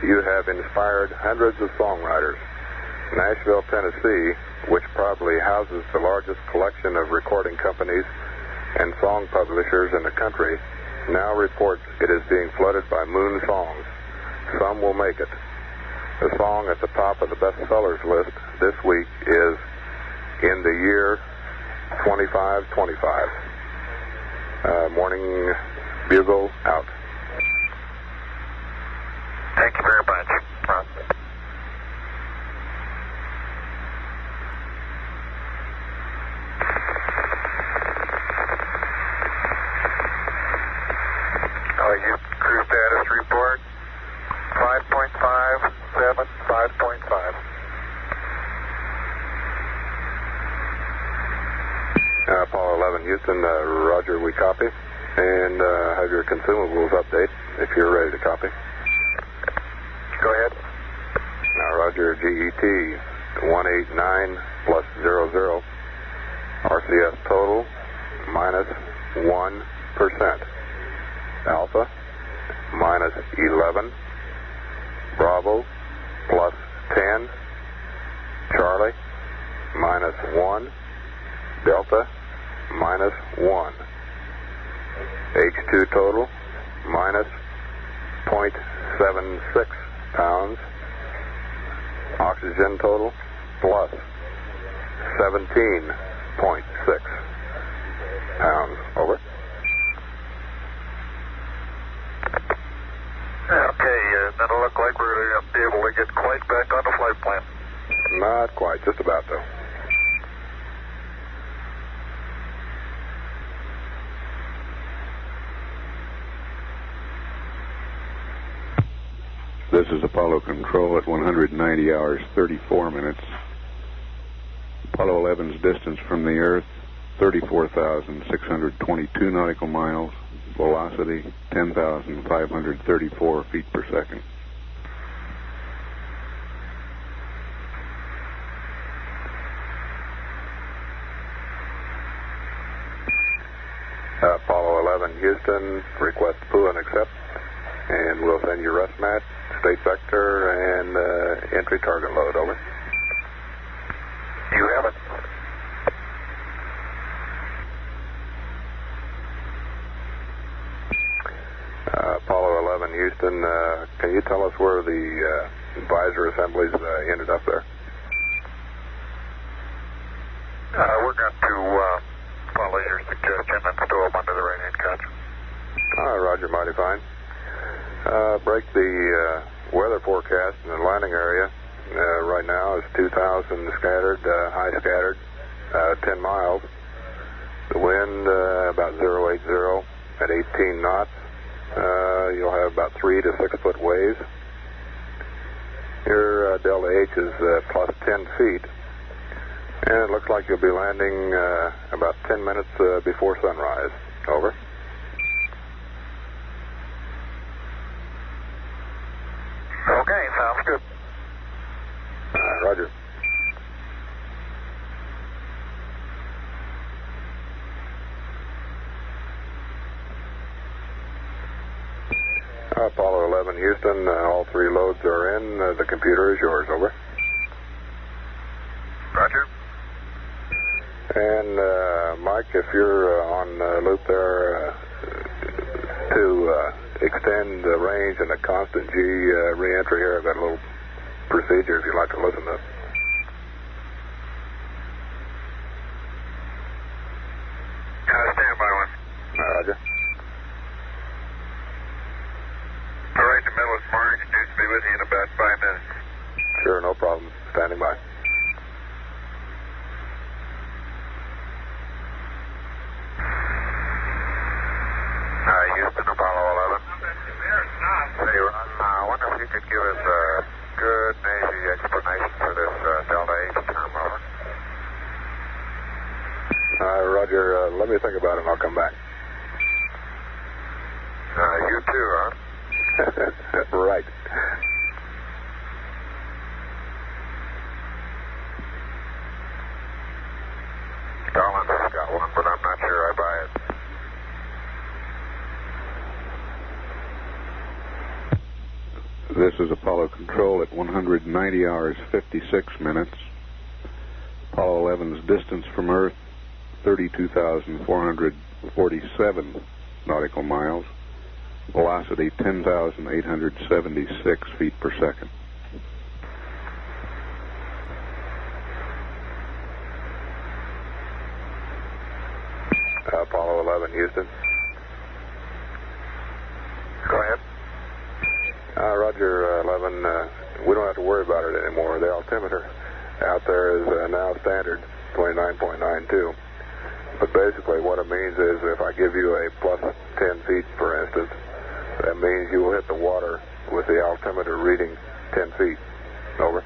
you have inspired hundreds of songwriters. Nashville, Tennessee, which probably houses the largest collection of recording companies and song publishers in the country, now reports it is being flooded by moon songs. Some will make it. The song at the top of the bestsellers list this week is In the Year 2525. Morning Bugle out. Thank you very much, Ron. Your crew status report, 5.57, 5.5. Apollo 11, Houston, Roger, we copy. And have your consumables update if you're ready to copy. Go ahead. Roger, GET 189 plus 00. RCS total minus 1%. Alpha minus 11. Bravo plus 10. Charlie minus 1. Delta minus 1. H2 total minus 0.76 pounds. Oxygen total plus 17.6 pounds. Over. Okay, that'll look like we're going to be able to get quite back on the flight plan. Not quite, just about though. This is Apollo Control at 190 hours 34 minutes. Apollo 11's distance from the Earth, 34,622 nautical miles. Velocity, 10,534 feet per second. Apollo 11 Houston, request POO and accept. And we'll send you rest mat, state vector, and entry target load. Over. You have it. Apollo 11 Houston, can you tell us where the visor assemblies ended up there? We're going to follow your suggestion and stow them under the right hand couch. Roger, mighty fine. Break the weather forecast in the landing area. Right now is 2,000 scattered, high scattered, 10 miles. The wind about 080 at 18 knots. You'll have about 3 to 6 foot waves. Your delta H is plus 10 feet. And it looks like you'll be landing about 10 minutes before sunrise. Over. Okay, sounds good. Roger. Apollo 11 Houston, all 3 loads are in. The computer is yours. Over. Roger. And Mike, if you're on loop there to extend the range and the constant G re-entry here, I've got a little procedure if you'd like to listen to it. Stand by one. Roger. All right, the middle is marked. Due to be with you in about 5 minutes. Sure, no problem. Standing by. Houston, Apollo 11. Hey, Ron, I wonder if you could give us a good Navy explanation for this Delta H term. Over. Roger, let me think about it and I'll come back. You too, huh? Right. Collins has got one, but I'm not sure I buy it. This is Apollo Control at 190 hours 56 minutes. Apollo 11's distance from Earth, 32,447 nautical miles. Velocity, 10,876 feet per second. Apollo 11 Houston. Go ahead. Roger, 11. We don't have to worry about it anymore. The altimeter out there is now standard, 29.92. But basically what it means is if I give you a plus 10 feet, for instance, that means you will hit the water with the altimeter reading 10 feet. Over.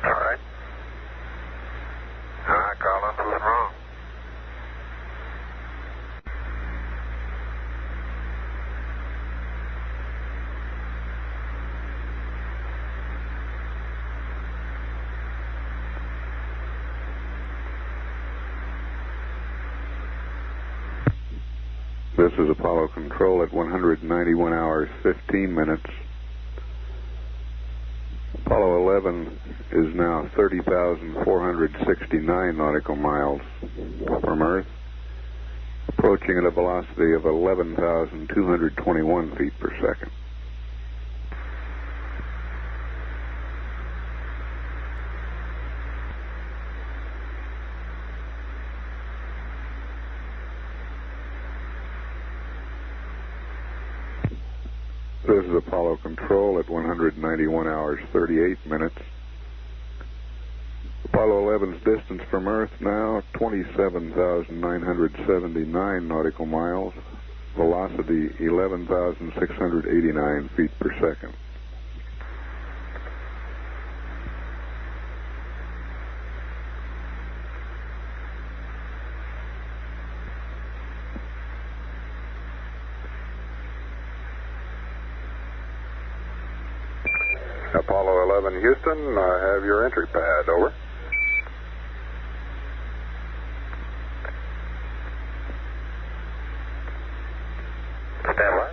All right. Collins was wrong. This is Apollo Control at 191 hours 15 minutes. Apollo 11 is now 30,469 nautical miles from Earth. approaching at a velocity of 11,221 feet per second. This is Apollo Control at 191 hours 38 minutes. Apollo 11's distance from Earth now 27,979 nautical miles. Velocity 11,689 feet per second. Apollo 11 Houston, I have your entry pad. Over. Stand by.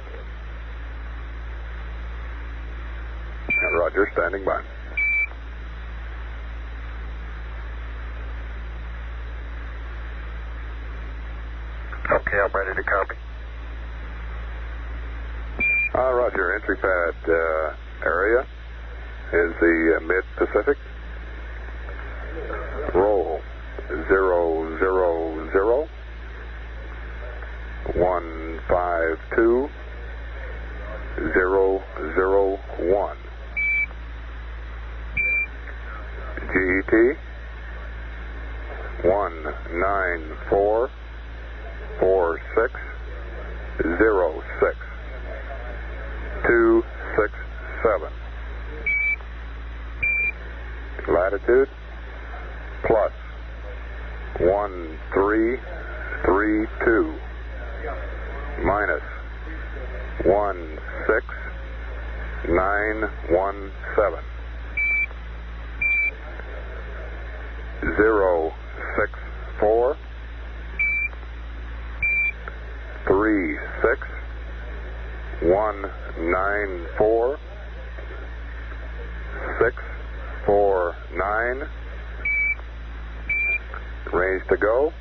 Roger, standing by. Okay, I'm ready to copy. Roger, entry pad area is the mid-Pacific. Roll 000 152 001. GET 1944606 267. Latitude plus 1332 minus 16917 064 36 194 649. Range to go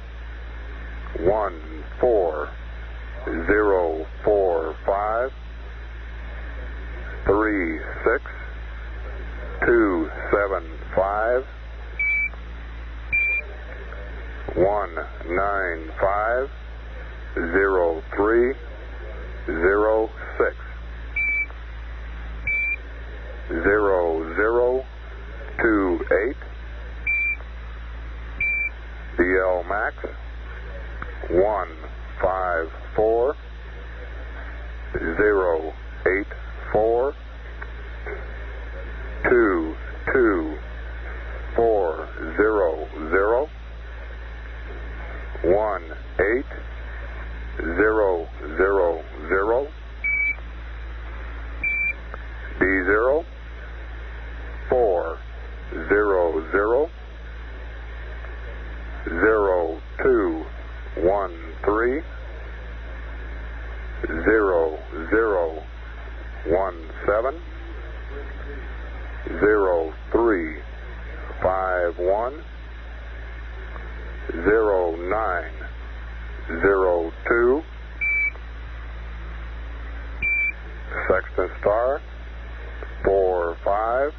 14045 36 275 195 03 06 0028. DL Max 154 084 22400 18000. D0 400 0213 0017 0351 0902. Sexton Star 45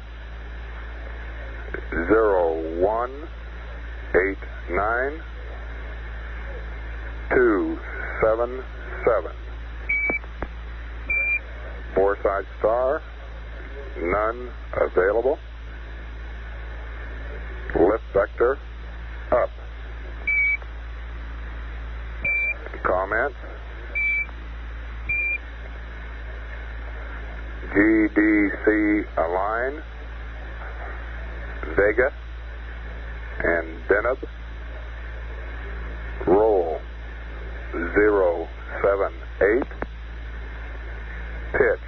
0189 277. Four-side star, none available. Lift vector up. Comments? GDC align, Vega and Deneb. Roll 078. Pitch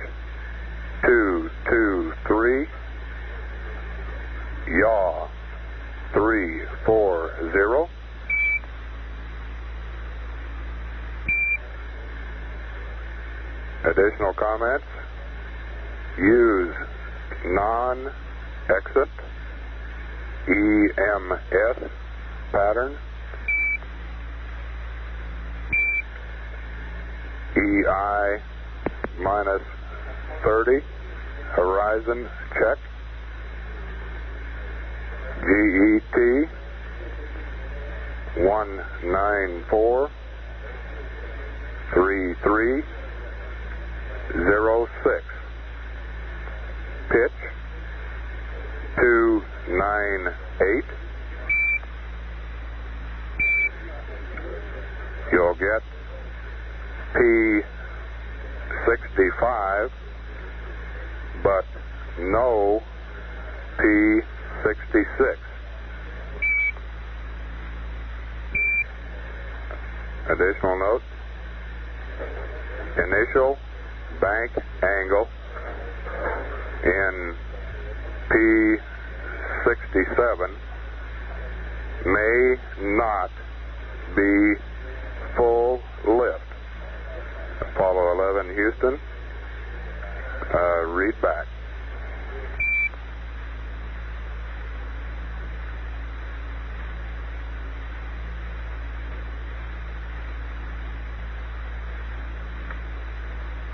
223. Yaw 340. Additional comments? Use non-exit EMS pattern. EI minus 30. Horizon check. GET 1943306. Pitch 298. You'll get P65, but no P66. Additional note, initial bank angle in P67 may not be full lift. Apollo 11 Houston, read back.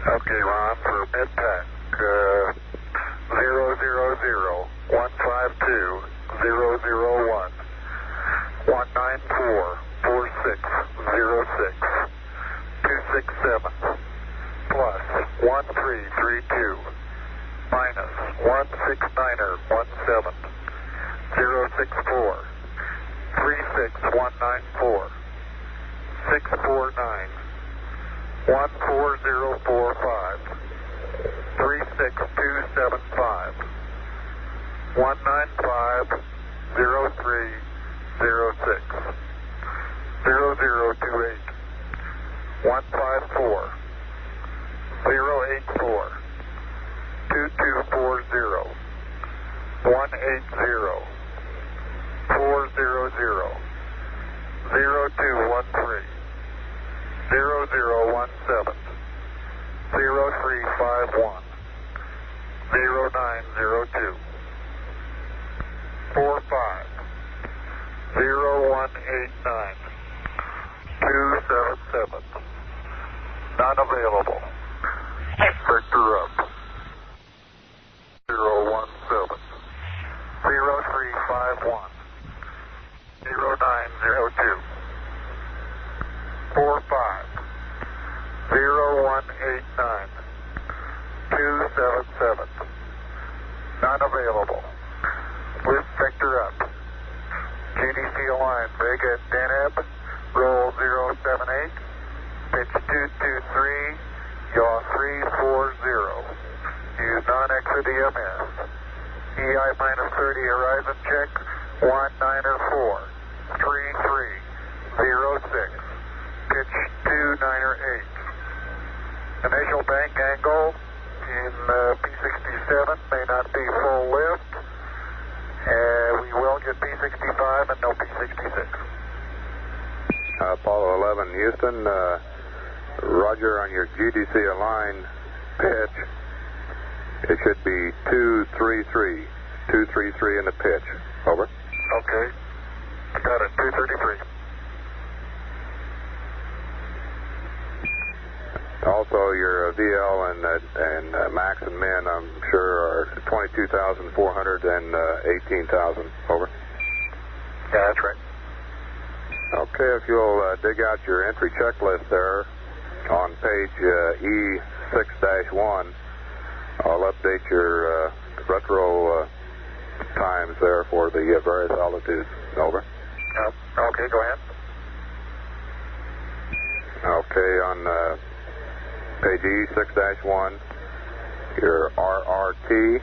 Okay, Ron, for MidPac, 000-152-001, 194-4606, 267, plus 1332, minus 169er17, 064, 36194, 649, 14045, 36275, 195 0306, 0028, 154, 084, 2240, 180, 400, 0213, 0017, 0351, 0902, 45, 0189, 277. Not available. Vector up. 017, 0351, 0902, 45, 0189, 277. Not available. Lift vector up. GDC align. Vega Deneb. Roll 078. Pitch 223. Yaw 340. Use non-exit EMS. EI minus 30 horizon check. 194. 3306. Pitch 298. Initial bank angle in P67 may not be full lift. We will get P65 and no P66. Apollo 11 Houston, roger on your GDC align pitch. It should be 233. 233 in the pitch. Over. Okay. I got it. 233. Also, your VL and max and min, I'm sure, are 22,400 and 18,000. Over. Yeah, that's right. Okay, if you'll dig out your entry checklist there on page E6-1, I'll update your retro times there for the various altitudes. Over. Okay, go ahead. Okay, on page E6-1, your RRT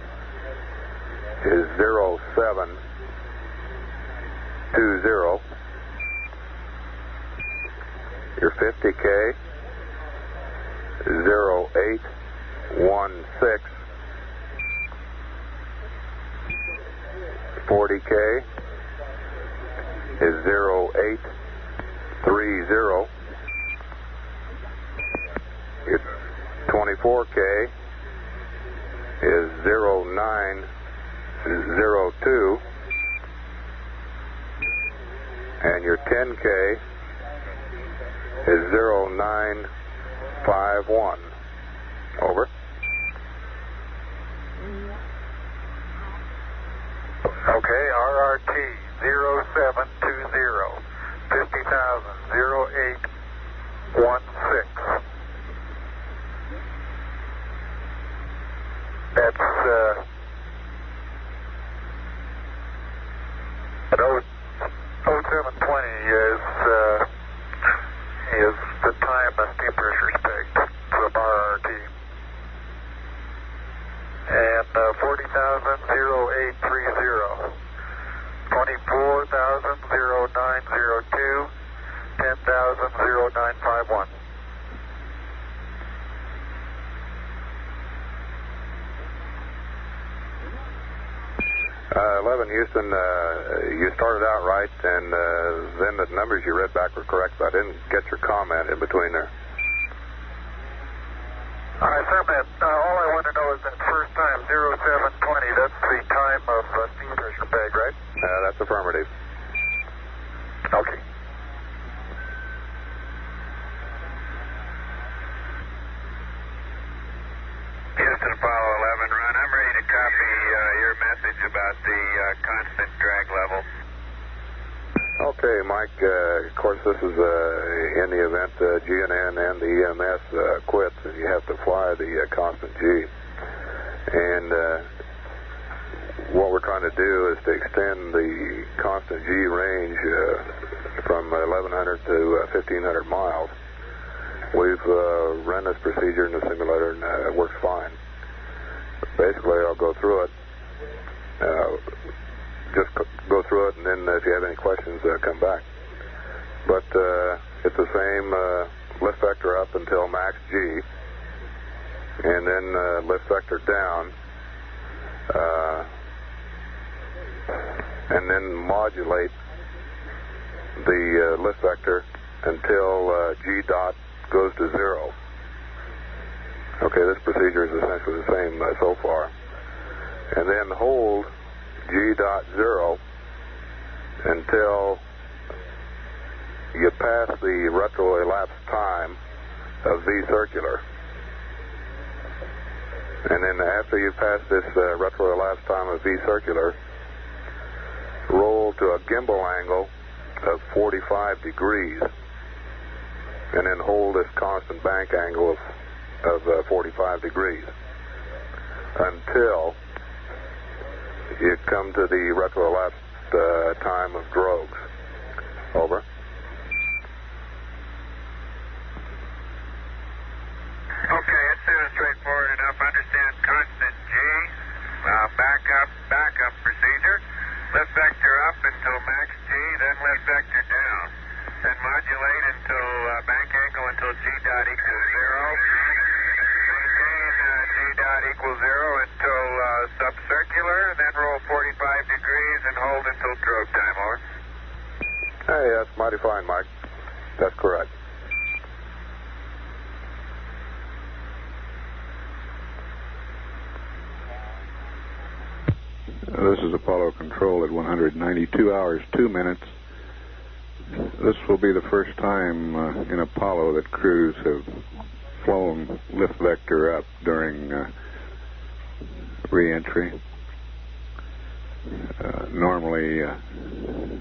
is 0720. Your 50K is 0816. 40K is 0830. Your 24K is 0902. And your 10K is 0903. 951. Over. Okay, RRT 0720, 50,000, 0816. That's at 0720 is the time the steam pressure is pegged for the RRT. And 40,000, 0830. 24,000, 0902. 10,000, 0951. 11, Houston, you started out right, and then the numbers you read back were correct, but I didn't get your comment in between there. All right, sir, man. All I want to know is that first time, 0720, that's the time of steam pressure peg, right? That's affirmative. Okay. Houston, Apollo 11, Ron. I'm ready to copy your message about the constant drag level. Okay, Mike, of course, this is in the event GNN and the EMS quits, and you have to fly the constant G. And what we're trying to do is to extend the constant G range from 1,100 to 1,500 miles. We've run this procedure in the simulator, and it works fine. Basically, I'll go through it. Just go through it, and then if you have any questions, come back. But it's the same lift vector up until max G, and then lift vector down, and then modulate the lift vector until G dot goes to 0. Okay, this procedure is essentially the same so far. And then hold G dot 0 until you pass the retro-elapsed time of V circular. And then after you pass this retro-elapsed time of V circular, roll to a gimbal angle of 45 degrees, and then hold this constant bank angle of 45 degrees until you come to the retro-elapsed time of drogues. Over. Okay, it sounds straightforward enough. Understand constant G, backup procedure, lift vector up until max G, then lift vector down. Then modulate until bank angle until G dot equals 0. Maintain G dot equals 0 until subcircular, and then roll 45 degrees and hold until drogue time. Over. Hey, that's mighty fine, Mike. That's correct. This is Apollo Control at 192 hours, 2 minutes. This will be the first time in Apollo that crews have flown lift vector up during re-entry. Normally,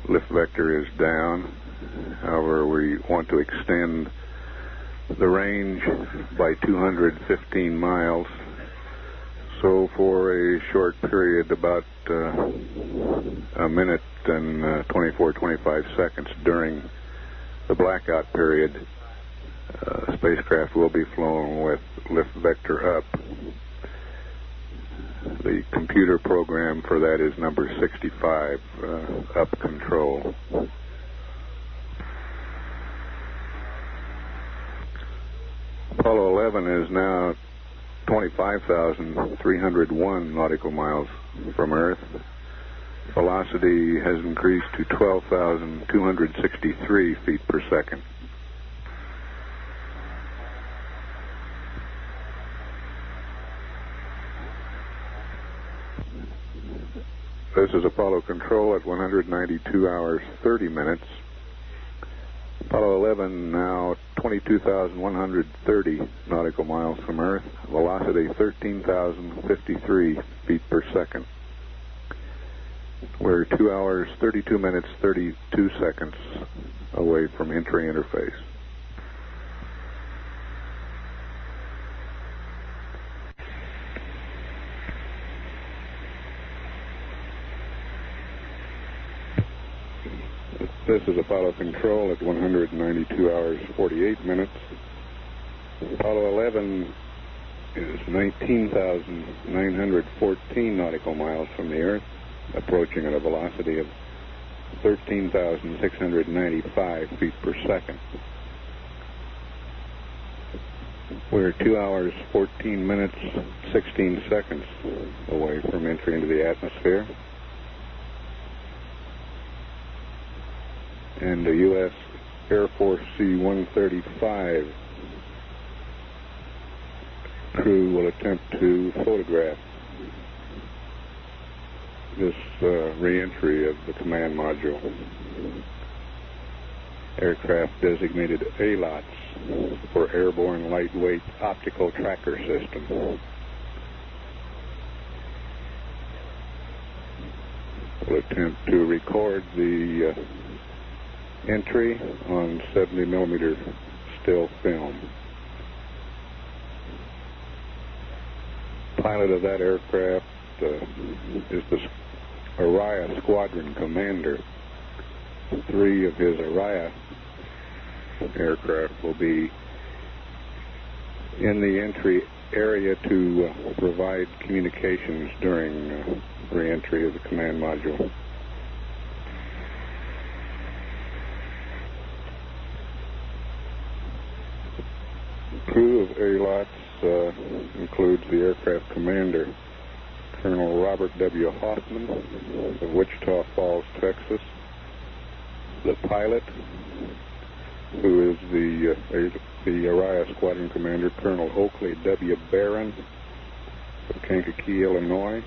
lift vector is down. However, we want to extend the range by 215 miles. So for a short period, about a minute and 25 seconds during the blackout period, spacecraft will be flown with lift vector up. The computer program for that is number 65, up control. Apollo 11 is now 25,301 nautical miles from Earth. Velocity has increased to 12,263 feet per second. This is Apollo Control at 192 hours, 30 minutes. Apollo 11 now 22,130 nautical miles from Earth, velocity 13,053 feet per second. We're 2 hours, 32 minutes, 32 seconds away from entry interface. This is Apollo Control at 192 hours, 48 minutes. Apollo 11 is 19,914 nautical miles from the Earth, approaching at a velocity of 13,695 feet per second. We're 2 hours, 14 minutes, 16 seconds away from entry into the atmosphere. And the U.S. Air Force C-135 crew will attempt to photograph this re-entry of the command module. Aircraft designated ALOTS for Airborne Lightweight Optical Tracker System. We'll attempt to record the entry on 70 millimeter still film. Pilot of that aircraft is the Araya Squadron Commander. 3 of his Araya aircraft will be in the entry area to provide communications during re-entry of the command module. Crew of ALOTS includes the aircraft commander, Colonel Robert W. Hoffman of Wichita Falls, Texas, the pilot, who is the Araya Squadron Commander, Colonel Oakley W. Barron of Kankakee, Illinois,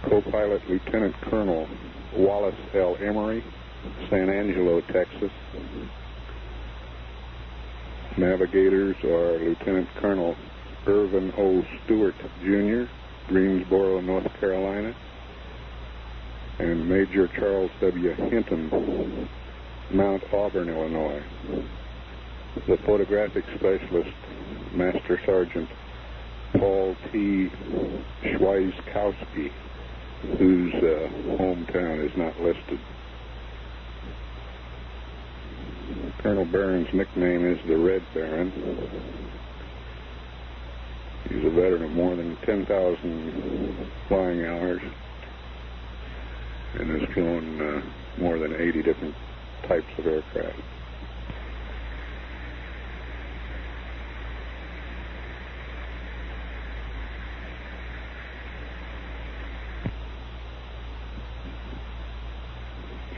co-pilot Lieutenant Colonel Wallace L. Emery, San Angelo, Texas. Navigators are Lieutenant Colonel Irvin O. Stewart, Jr., Greensboro, North Carolina, and Major Charles W. Hinton, Mount Auburn, Illinois. The photographic specialist, Master Sergeant Paul T. Schweizkowski, whose hometown is not listed. Colonel Barron's nickname is the Red Baron. He's a veteran of more than 10,000 flying hours and has flown more than 80 different types of aircraft.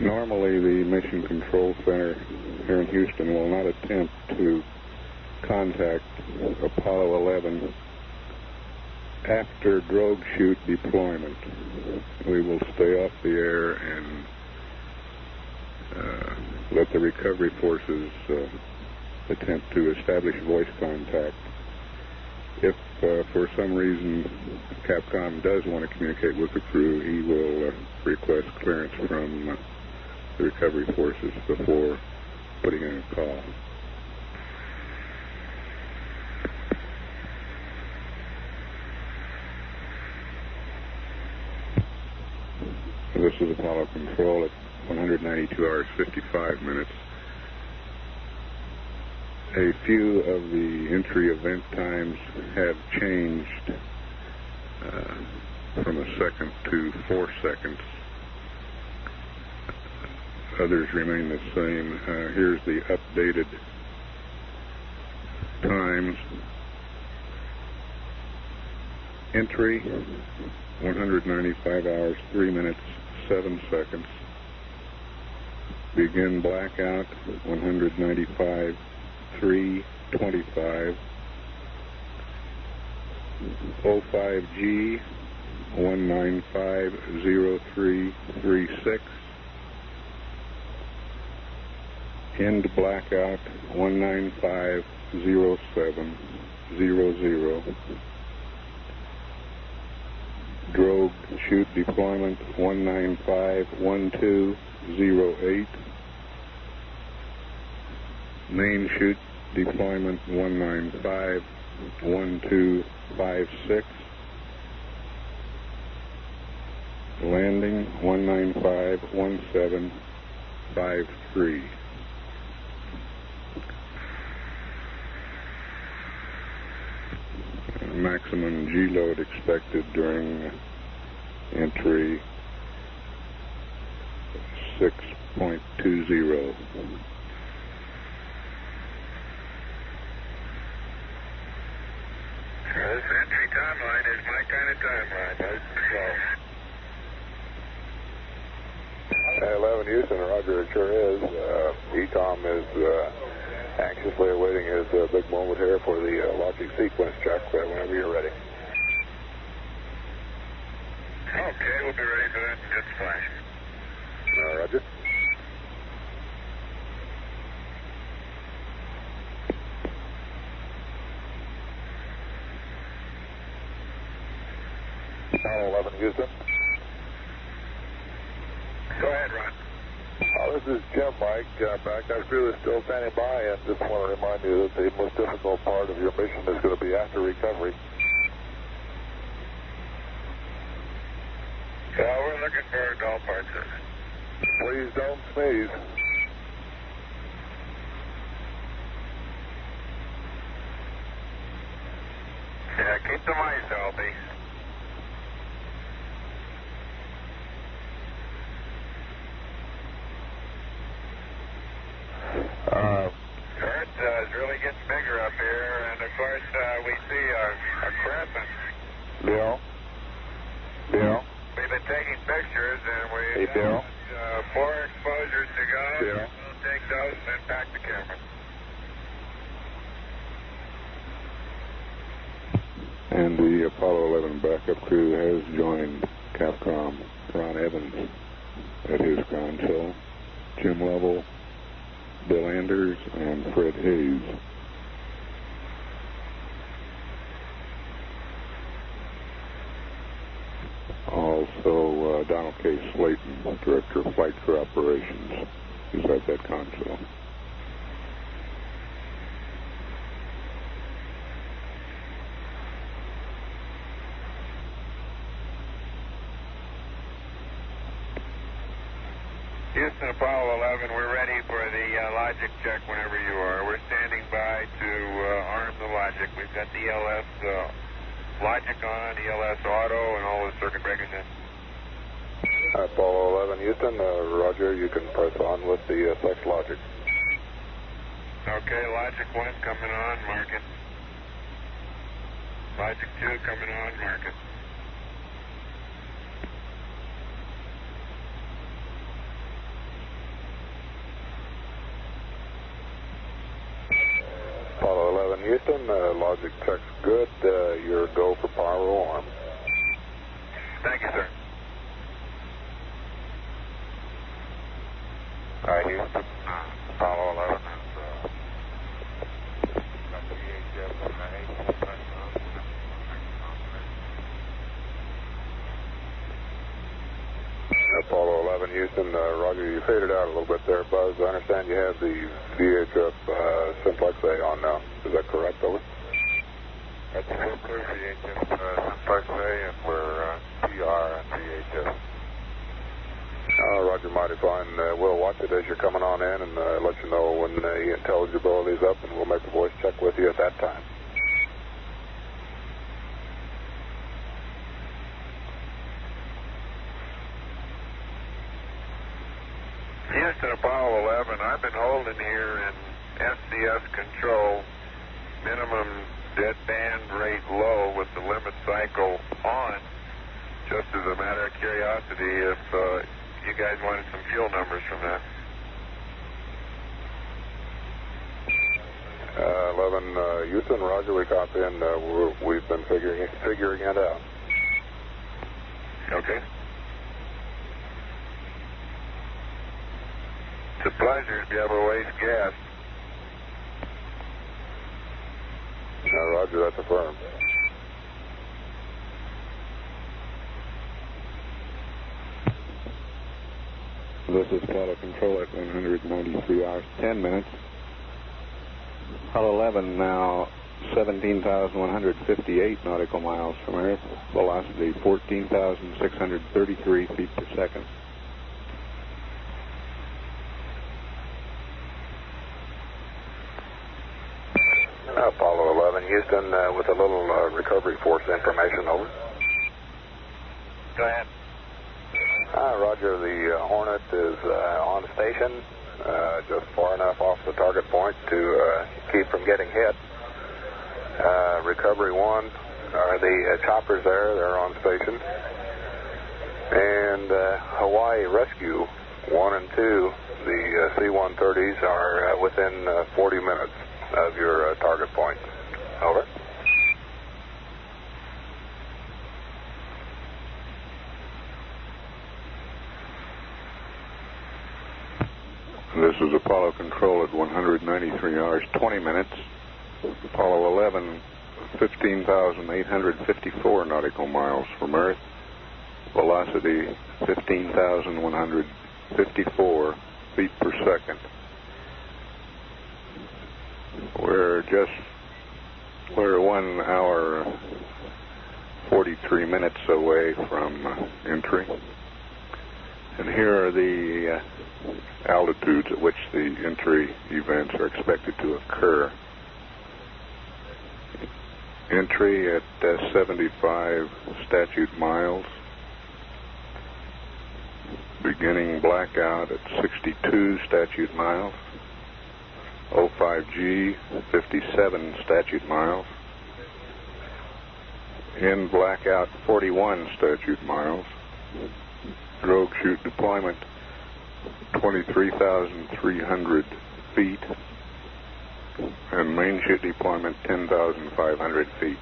Normally, the Mission Control Center here in Houston will not attempt to contact Apollo 11 after drogue chute deployment. We will stay off the air and let the recovery forces attempt to establish voice contact. If for some reason Capcom does want to communicate with the crew, he will request clearance from the recovery forces before putting in a call. This is Apollo Control at 192 hours, 55 minutes. A few of the entry event times have changed from a second to 4 seconds. Others remain the same. Here's the updated times. Entry, 195 hours, 3 minutes, 7 seconds. Begin blackout, 195, 3:25. 05G, 1950336. End blackout 1950700. Drogue chute deployment 1951208. Main chute deployment 1951256. Landing 1951753. Maximum G load expected during entry 6.20. This entry timeline is my kind of timeline. That's slow. 11 Houston, Roger, it sure is. ETOM is anxiously awaiting his big moment here for the logic sequence check whenever you're ready. Okay, we'll be ready for that in just a flash. Roger. Apollo 11 Houston. Go ahead, Ron. This is Jim, Mike. Backup crew is still standing by, and just want to remind you that the most difficult part of your mission is going to be after recovery. Well, we're looking for all parts of it. Please don't sneeze. Yeah, keep the mice healthy. Earth is really getting bigger up here, and of course we see a crescent. Bill? We've been taking pictures, and we Bill? have 4 exposures to go. Bill? We'll take those and then back the camera. And the Apollo 11 backup crew has joined Capcom Ron Evans at his console. Jim Lovell, Bill Anders, and Fred Hayes. Also, Donald K. Slayton, Director of Flight Crew Operations, is at that console. Houston, Apollo 11, we're ready for the logic check whenever you are. We're standing by to arm the logic. We've got the ELS logic on, ELS auto, and all the circuit breakers in. Apollo 11 Houston, Roger, you can press on with the sex logic. Okay, logic 1 coming on, mark it. Logic 2 coming on, mark it. Apollo 11 Houston, logic check's good. Your go for power arm. Thank you, sir. Houston, Apollo 11 is got the VHF and the Apollo 11 Houston, Roger, you faded out a little bit there, Buzz. I understand you have the VHF Simplex A on now. Is that correct, over? That's clear VHF Simplex A, and we're PR and VHF. Roger, mighty fine. We'll watch it as you're coming on in and let you know when the intelligibility is up, and we'll make a voice check with you at that time. Houston, Apollo 11, I've been holding here in SCS control, minimum deadband rate low with the limit cycle on, just as a matter of curiosity if you guys wanted some fuel numbers from that. 11 Houston, Roger, we copy, and we've been figuring it out. Okay. It's a Pleasure to be able to waste gas. Roger, that's affirmed. This is Apollo Control at 193 hours, 10 minutes. Apollo 11 now 17,158 nautical miles from Earth. Velocity 14,633 feet per second. Apollo 11, Houston, with a little recovery force information, over. Go ahead. Roger, the Hornet is on station, just far enough off the target point to keep from getting hit. Recovery 1, the choppers there, they're on station. And Hawaii Rescue 1 and 2, the C-130s are within 40 minutes of your target point. Over. This is Apollo Control at 193 hours, 20 minutes. Apollo 11, 15,854 nautical miles from Earth. Velocity 15,154 feet per second. We're 1 hour 43 minutes away from entry. And here are the altitudes at which the entry events are expected to occur. Entry at 75 statute miles. Beginning blackout at 62 statute miles. 05G, 57 statute miles. In blackout, 41 statute miles. Drogue chute deployment, 23,300 feet. And main chute deployment, 10,500 feet.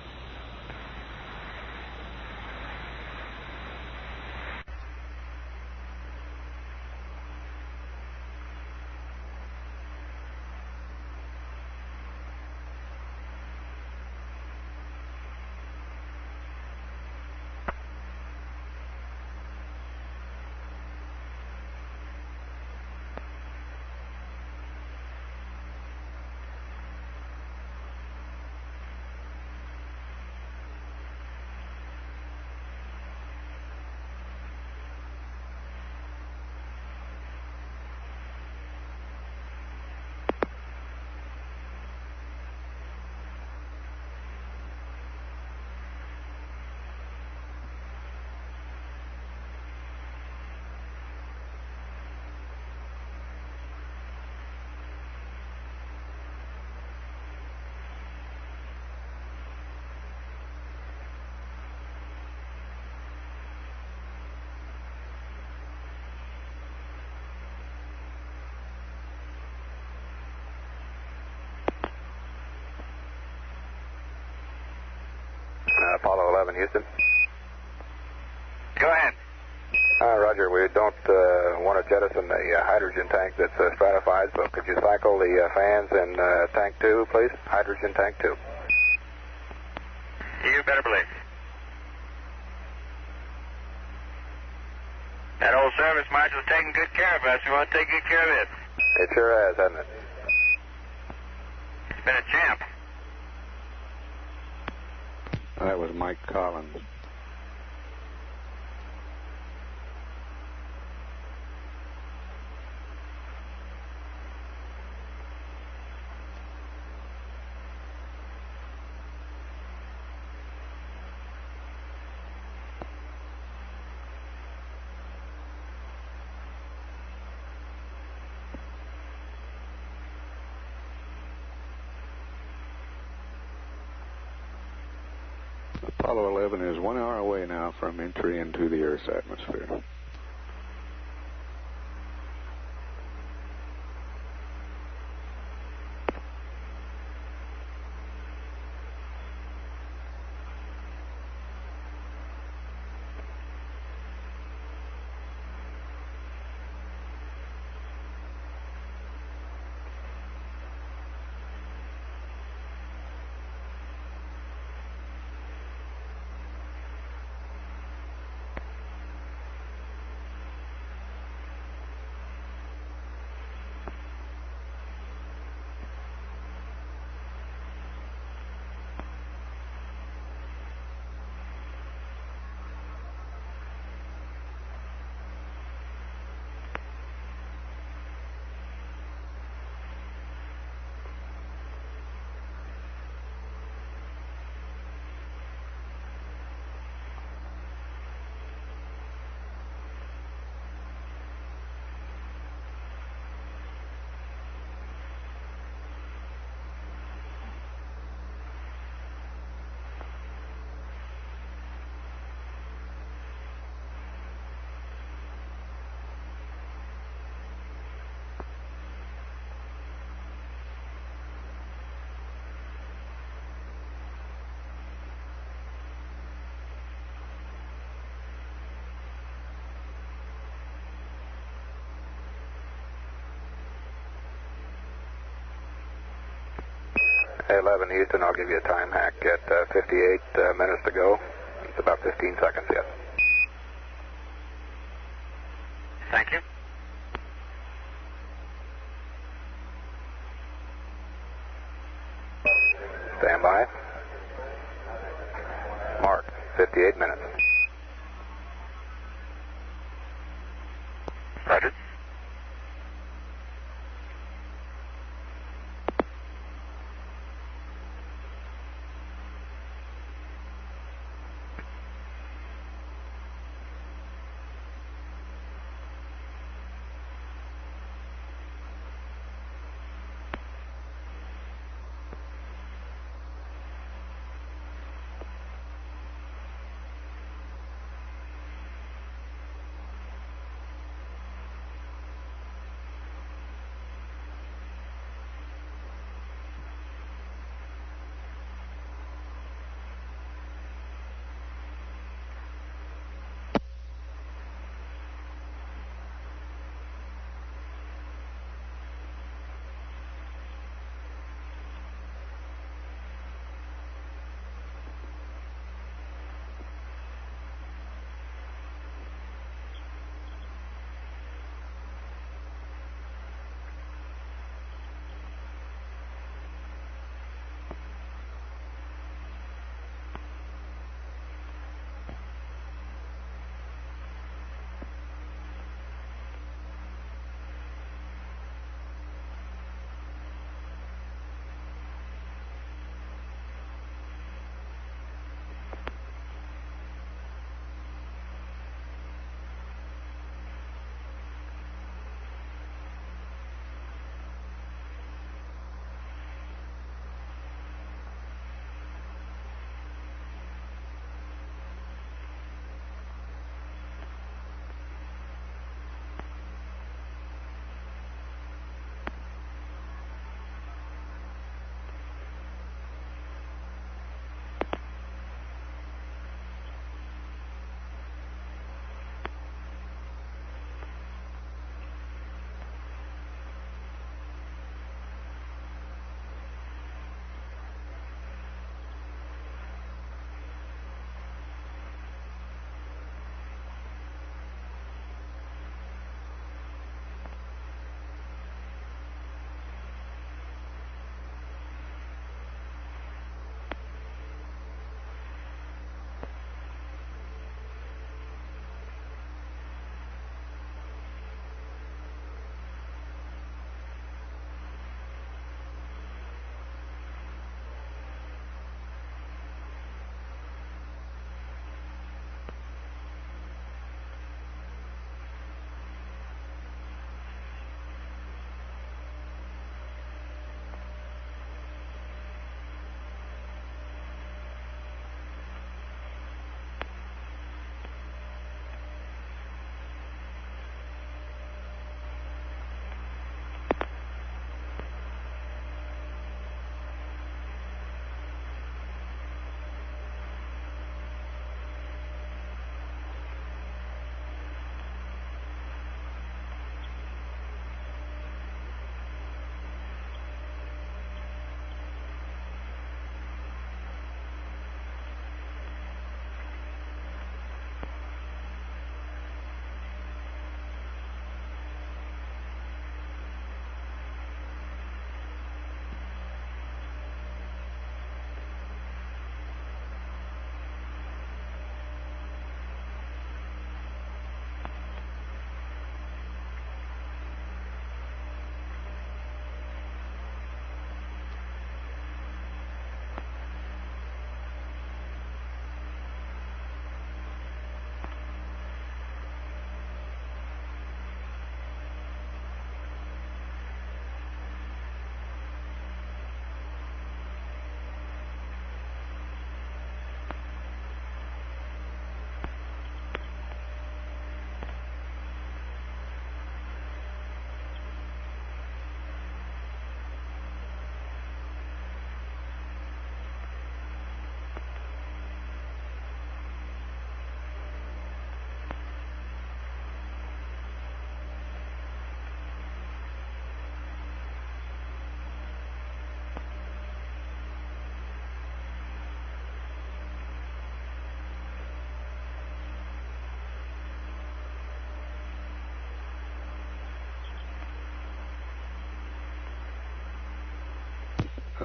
Apollo 11, Houston. Go ahead. Roger, we don't want to jettison the hydrogen tank that's stratified, so could you cycle the fans in tank 2, please? Hydrogen tank 2. You better believe. That old service module's taking good care of us. We want to take good care of it. It sure has, hasn't it? It's been a champ. That was Mike Collins. Apollo 11 is 1 hour away now from entry into the Earth's atmosphere. 11 Houston, I'll give you a time hack at 58 minutes to go. It's about 15 seconds yet. Thank you. Stand by. Mark, 58 minutes. Roger.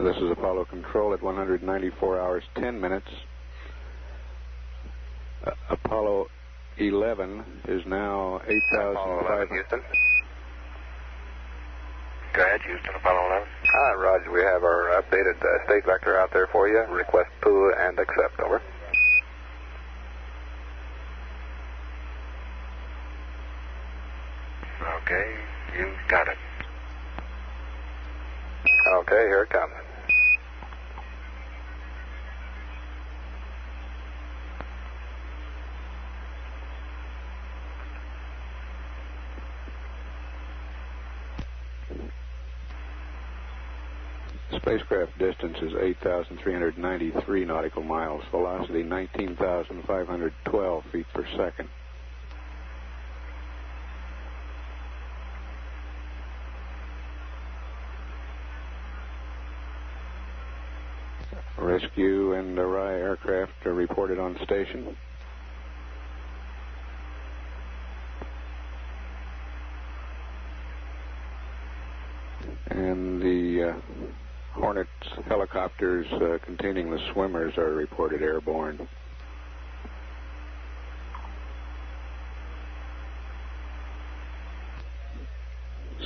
This is Apollo Control at 194 hours 10 minutes. Apollo 11 is now 8,500. Houston. Go ahead, Houston, Apollo 11. Roger, we have our updated state vector out there for you. Request PUA and accept, over. Okay, you got it. Okay, here it comes. Spacecraft distance is 8,393 nautical miles. Velocity 19,512 feet per second. Rescue and Arai aircraft are reported on station. And the Hornets helicopters containing the swimmers are reported airborne.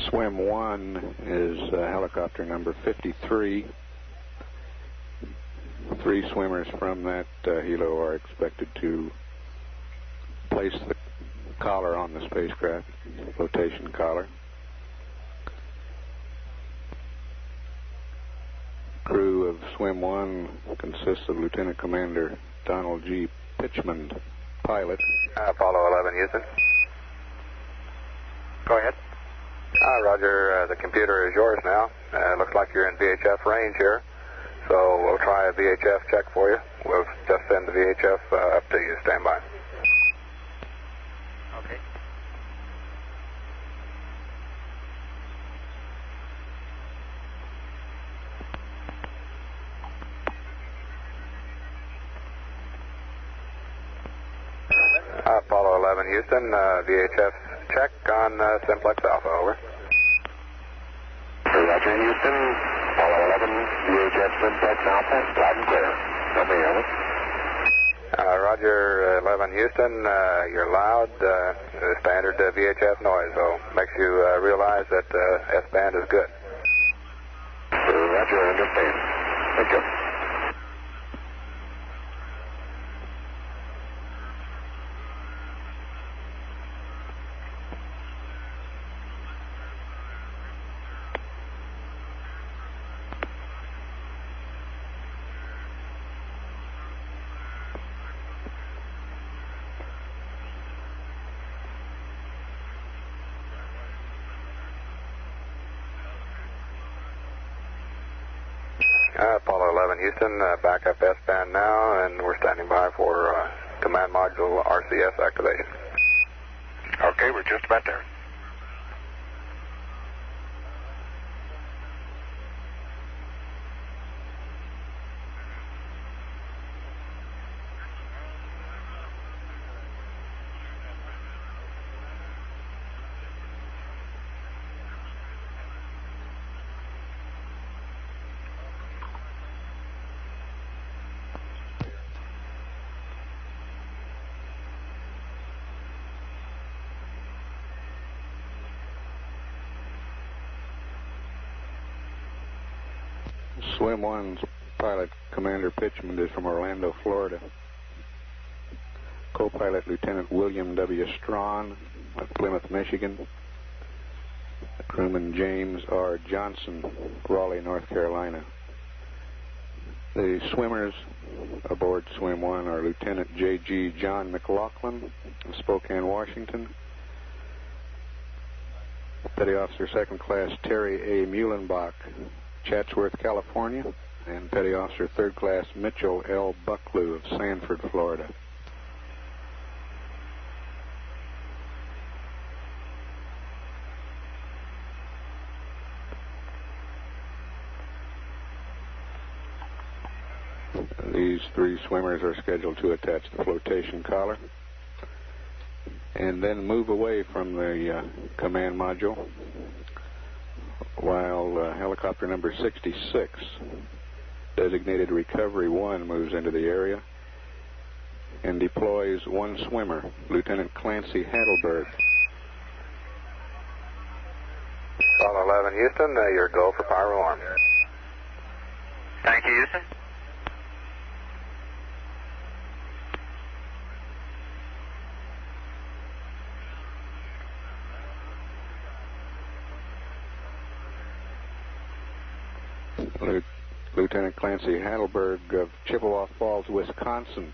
Swim 1 is helicopter number 53. 3 swimmers from that helo are expected to place the collar on the spacecraft, flotation collar. Crew of Swim 1 consists of Lieutenant Commander Donald G. Pitchman, pilot. Apollo 11, Houston. Go ahead. Roger, the computer is yours now. Looks like you're in VHF range here. So we'll try a VHF check for you. We'll just send the VHF up to you. Stand by. Okay. Apollo 11, Houston. VHF check on Simplex Alpha, over. Roger, Houston. Apollo 11, VHF Simplex Alpha, loud and clear. Over, over. Roger, 11, Houston. You're loud. Standard VHF noise, so makes you realize that S-band is good. Roger, understand. Thank you. Apollo 11, Houston, backup S-band now, and we're standing by for command module RCS activation. Okay, we're just about there. Swim 1's pilot, Commander Pitchman, is from Orlando, Florida. Co-pilot Lieutenant William W. Strawn of Plymouth, Michigan. Crewman James R. Johnson, Raleigh, North Carolina. The swimmers aboard Swim 1 are Lieutenant J.G. John McLaughlin of Spokane, Washington. Petty Officer Second Class Terry A. Muhlenbach, Chatsworth, California, and Petty Officer Third Class Mitchell L. Bucklew of Sanford, Florida. These 3 swimmers are scheduled to attach the flotation collar and then move away from the command module while until helicopter number 66, designated Recovery 1, moves into the area and deploys one swimmer, Lieutenant Clancy Heidelberg. Apollo 11, Houston, your go for pyro arm. Thank you, Houston. Lieutenant Clancy Heidelberg of Chippewa Falls, Wisconsin,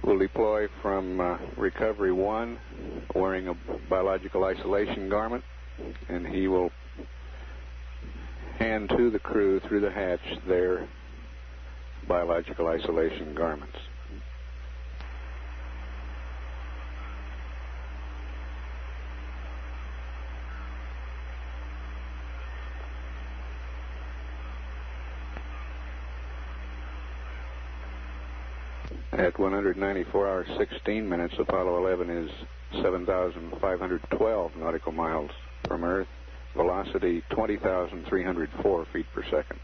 will deploy from Recovery 1 wearing a biological isolation garment, and he will hand to the crew through the hatch their biological isolation garments. At 194 hours 16 minutes, Apollo 11 is 7,512 nautical miles from Earth, velocity 20,304 feet per second.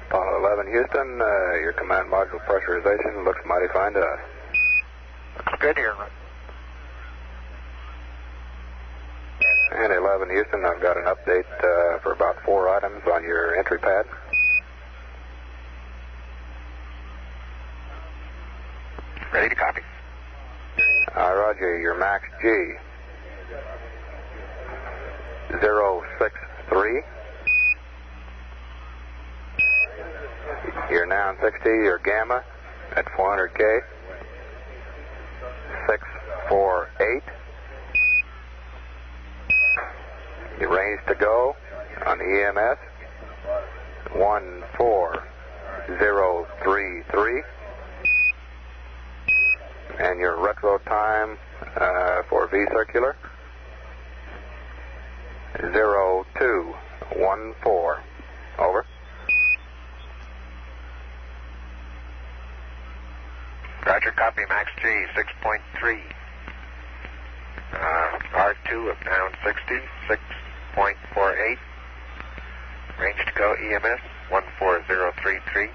Apollo 11, Houston, your command module pressurization looks mighty fine to us. Looks good here. And 11, Houston, I've got an update for about 4 items on your entry pad. Ready to copy. Roger, your max G. 063. Your noun 60, your gamma at 400K. 648. Your range to go on the EMS 14033. And your retro time for V circular 0214. Over. Roger, copy, max G, 6.3. R2 of noun 60, 6.48. Range to go EMS, 14033.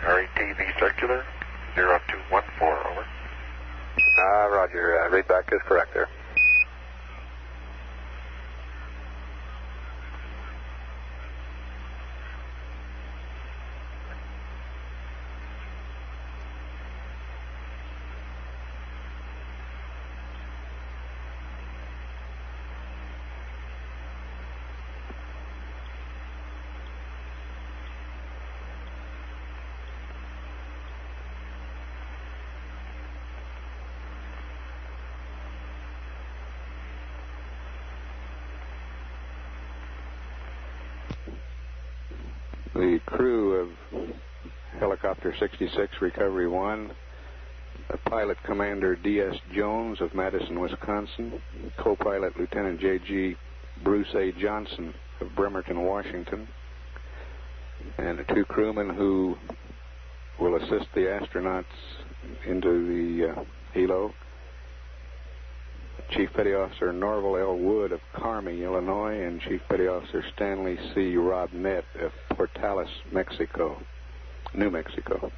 RETV circular, 0214, over. Roger, readback is correct there. The crew of Helicopter 66 Recovery 1, Pilot Commander D.S. Jones of Madison, Wisconsin, co-pilot Lieutenant J.G. Bruce A. Johnson of Bremerton, Washington, and the 2 crewmen who will assist the astronauts into the helo, Chief Petty Officer Norval L. Wood of Carmi, Illinois, and Chief Petty Officer Stanley C. Robnett of Portales, Mexico, New Mexico.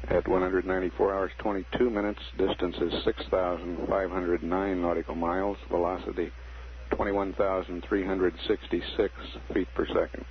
at 194 hours 22 minutes. Distance is 6,509 nautical miles. Velocity 21,366 feet per second.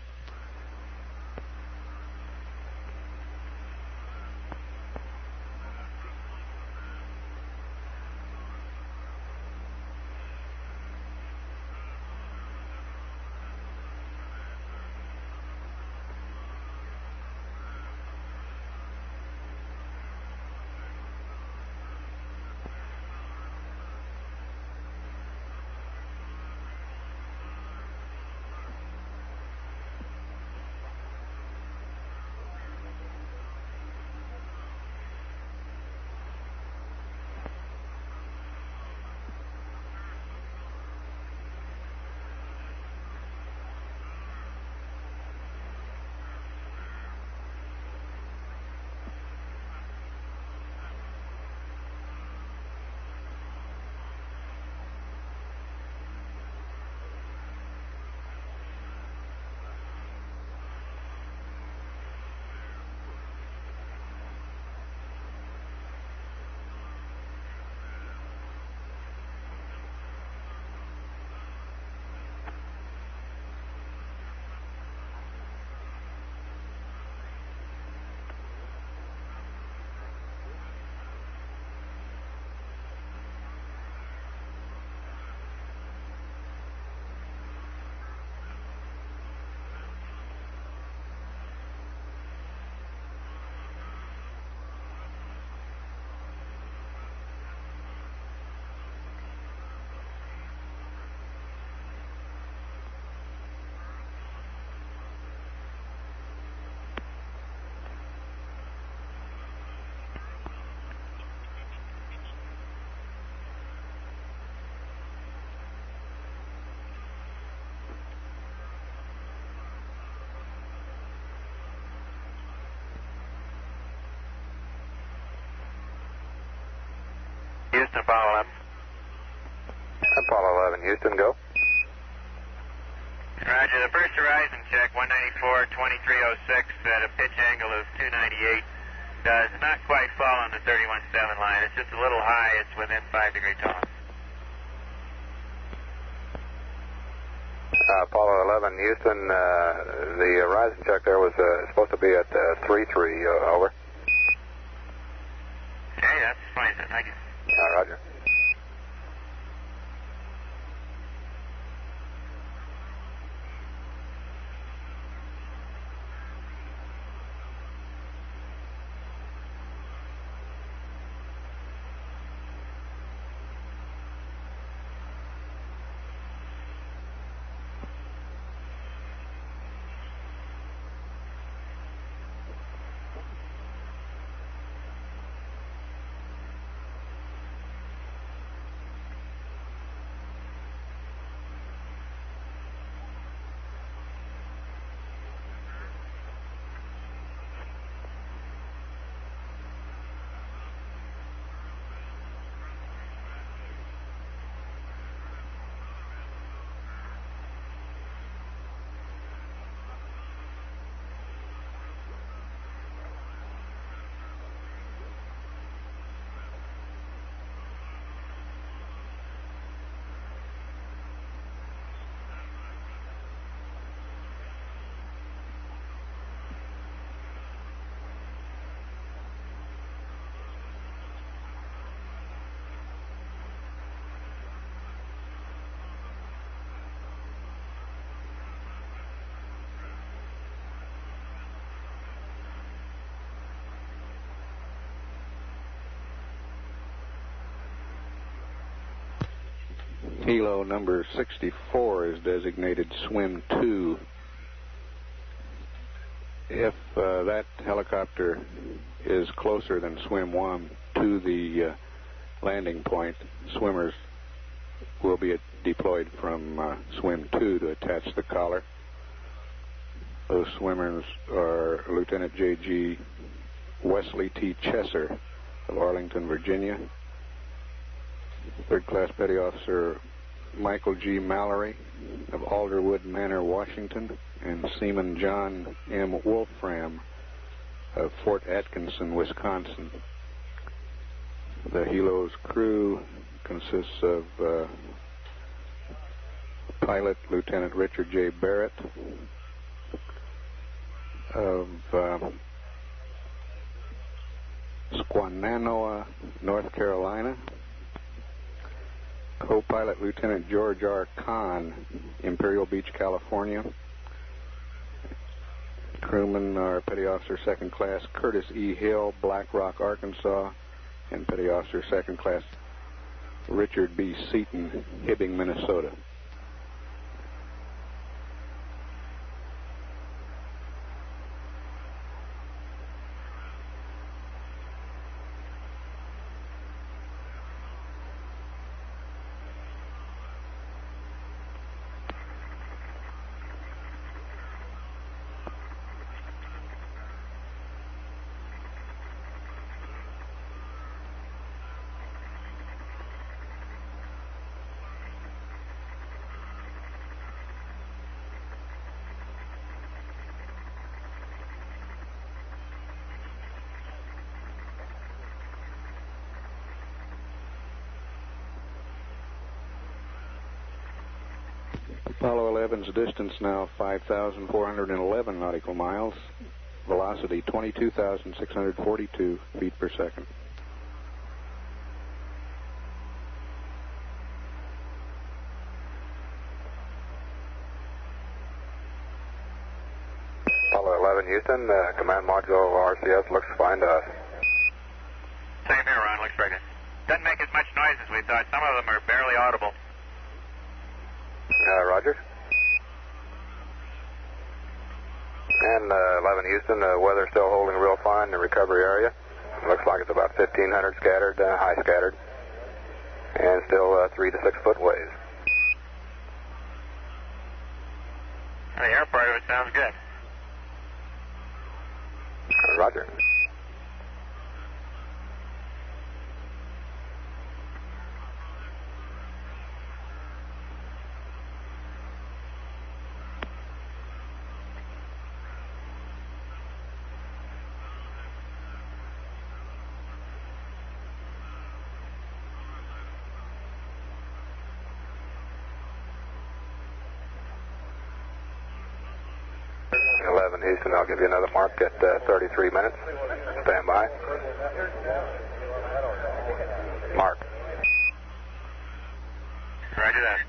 Houston, Apollo 11. Apollo 11, Houston, go. Roger, the first horizon check, 194.2306 at a pitch angle of 298. Does not quite fall on the 31.7 line. It's just a little high. It's within 5-degree tolerance. Apollo 11, Houston, the horizon check there was supposed to be at 3-3, over. Okay, that's fine, sir. Thank you. Roger. Helo number 64 is designated Swim 2. If that helicopter is closer than Swim 1 to the landing point, swimmers will be deployed from Swim 2 to attach the collar. Those swimmers are Lieutenant J.G. Wesley T. Chesser of Arlington, Virginia, Third Class Petty Officer Michael G. Mallory of Alderwood Manor, Washington, and Seaman John M. Wolfram of Fort Atkinson, Wisconsin. The helo's crew consists of pilot Lieutenant Richard J. Barrett of Squananoa, North Carolina, co-pilot Lieutenant George R. Kahn, Imperial Beach, California. Crewmen are Petty Officer Second Class Curtis E. Hill, Black Rock, Arkansas, and Petty Officer Second Class Richard B. Seaton, Hibbing, Minnesota. Apollo 11's distance now 5,411 nautical miles, velocity 22,642 feet per second. Apollo 11, Houston, command module RCS looks fine to us. Same here, Ron, looks very good. Doesn't make as much noise as we thought. Some of them are barely audible. Roger. And 11 Houston, weather still holding real fine in the recovery area. Looks like it's about 1,500 scattered, high scattered, and still 3 to 6 foot waves. The air part of it sounds good. Roger. Houston, I'll give you another mark at 33 minutes. Stand by. Mark. Roger that.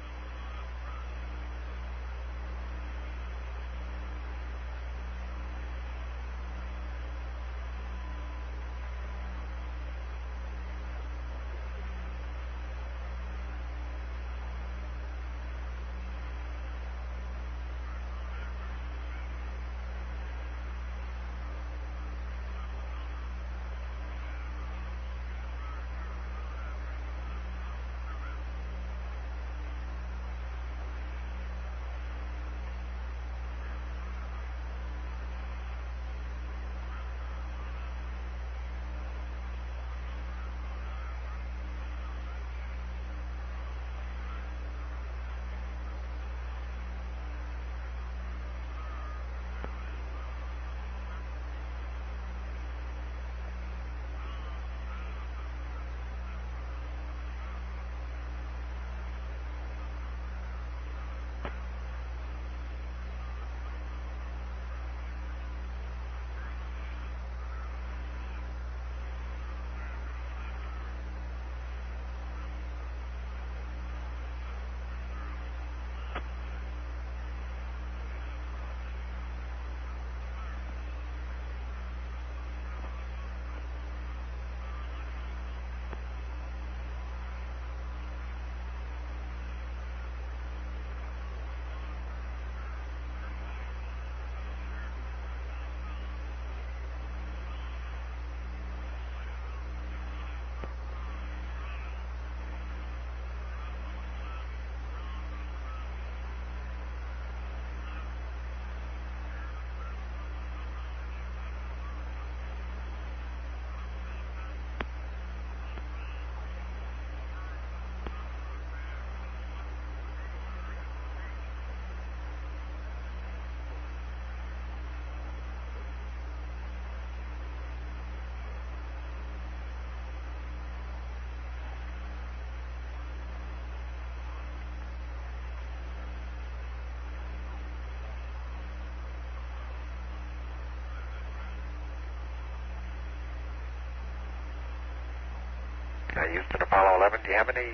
Houston, Apollo 11, do you have any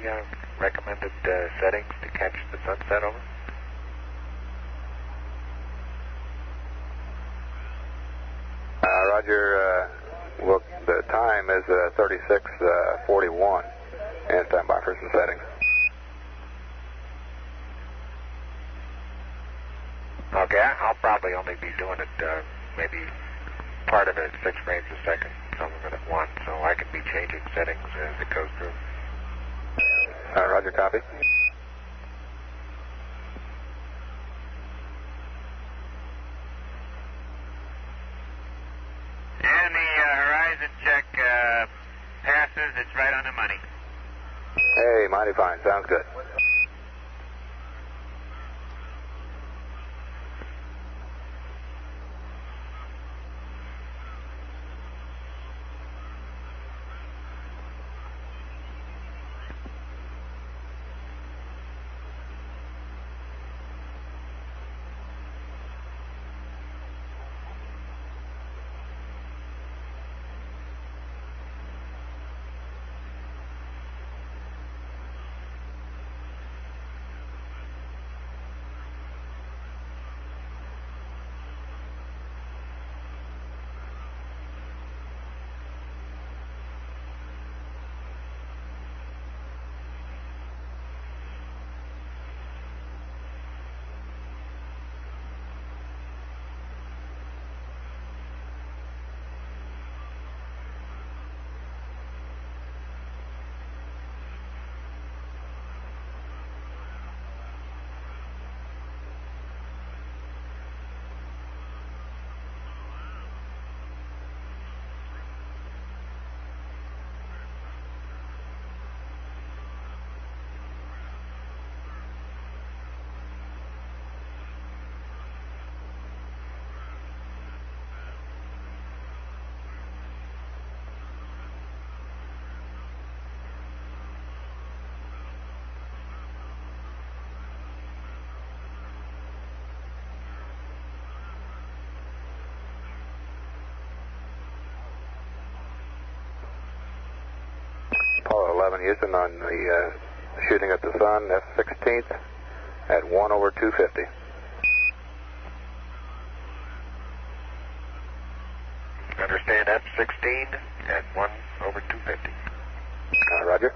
recommended settings to catch the sunset over? Roger, well, the time is 36:41, and stand by for some settings. Okay, I'll probably only be doing it maybe part of it at 6 frames a second, some of it at 1, so I can be changing settings as it goes through. Roger, copy. And the horizon check passes. It's right on the money. Hey, mighty fine. Sounds good. Apollo 11, Houston, on the shooting at the sun, F-16th, at 1/250. Understand F-16 at 1/250. Roger.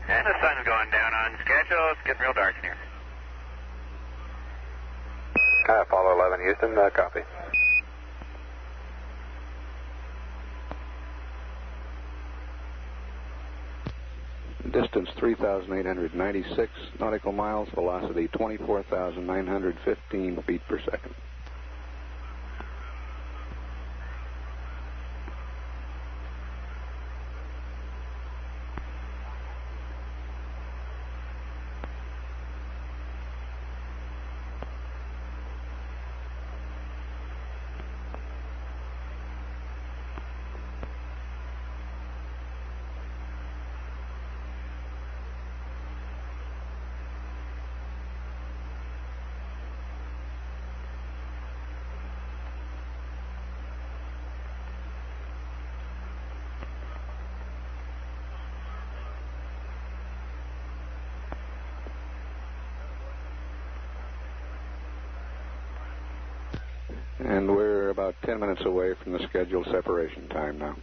And the sun's going down on schedule. It's getting real dark in here. Apollo 11, Houston, copy. Distance 3,896 nautical miles, velocity 24,915 feet per second. And we're about 10 minutes away from the scheduled separation time now.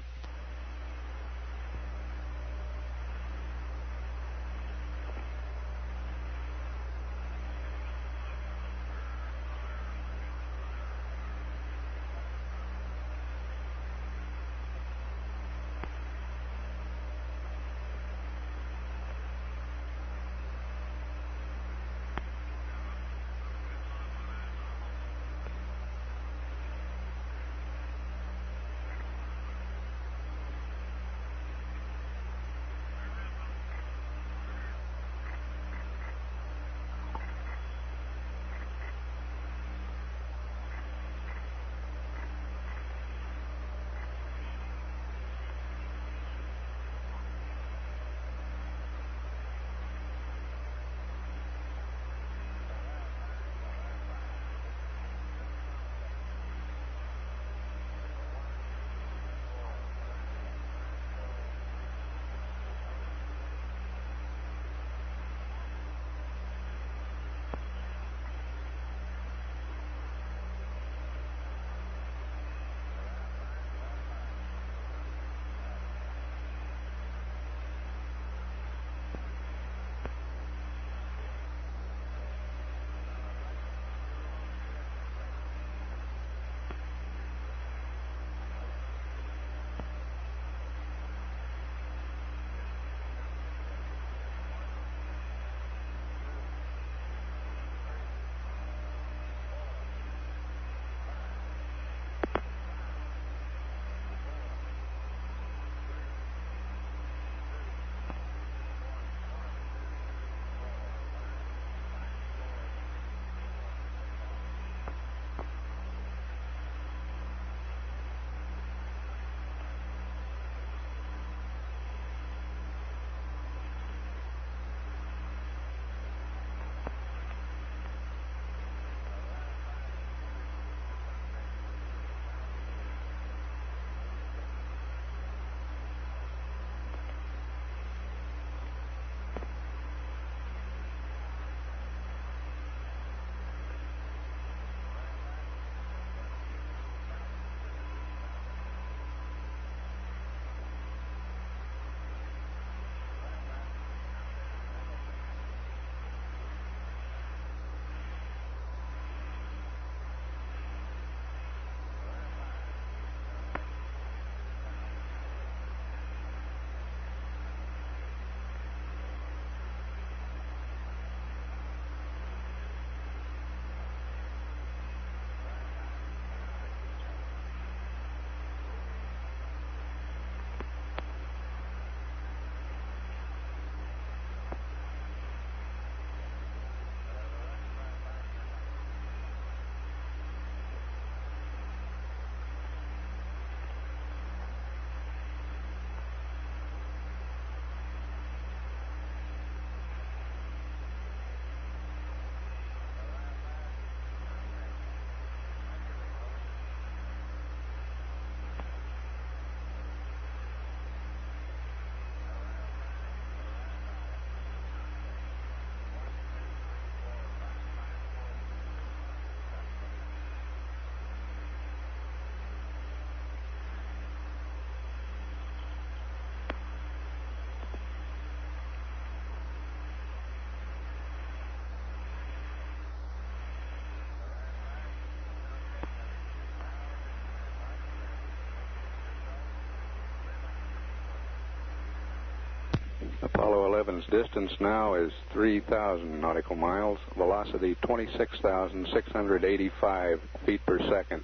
Apollo 11's distance now is 3,000 nautical miles, velocity 26,685 feet per second.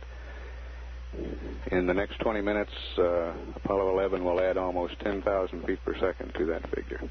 In the next 20 minutes, Apollo 11 will add almost 10,000 feet per second to that figure.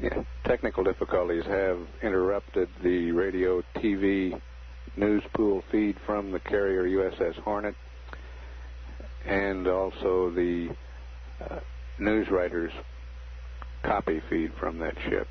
Yeah, technical difficulties have interrupted the radio TV news pool feed from the carrier USS Hornet and also the news writers' copy feed from that ship.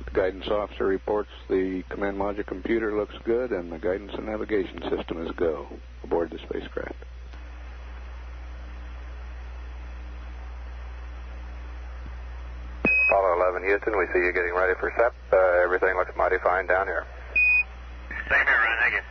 The guidance officer reports the command module computer looks good and the guidance and navigation system is go aboard the spacecraft. Apollo 11 Houston, we see you getting ready for SEP. Everything looks mighty fine down here. Same here, Ron. Thank you.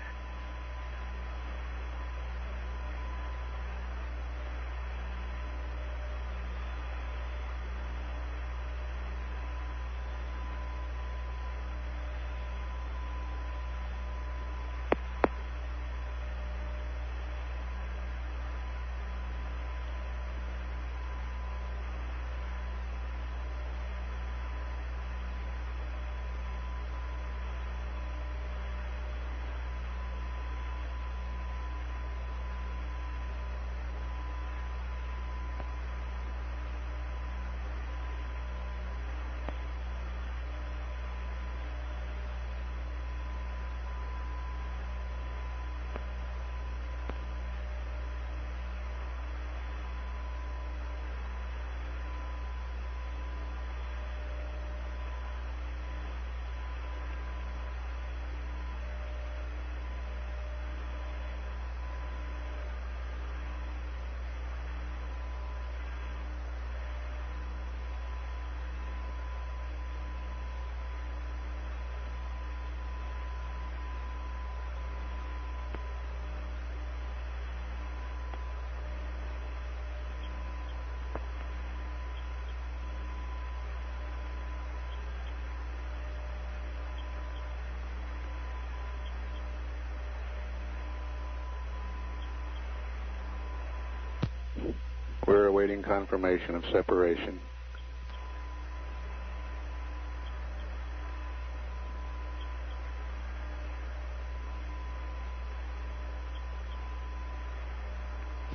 We're awaiting confirmation of separation.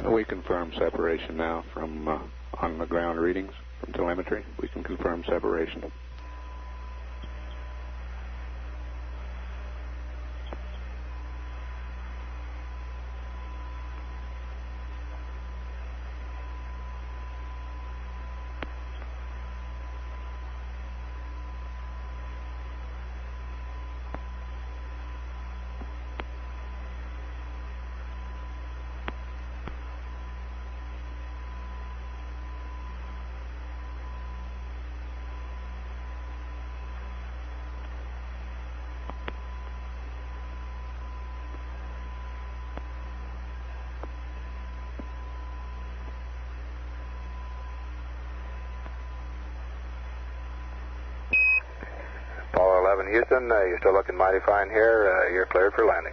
We confirm separation now from on the ground readings from telemetry. We can confirm separation. 11 Houston, you're still looking mighty fine here. You're cleared for landing.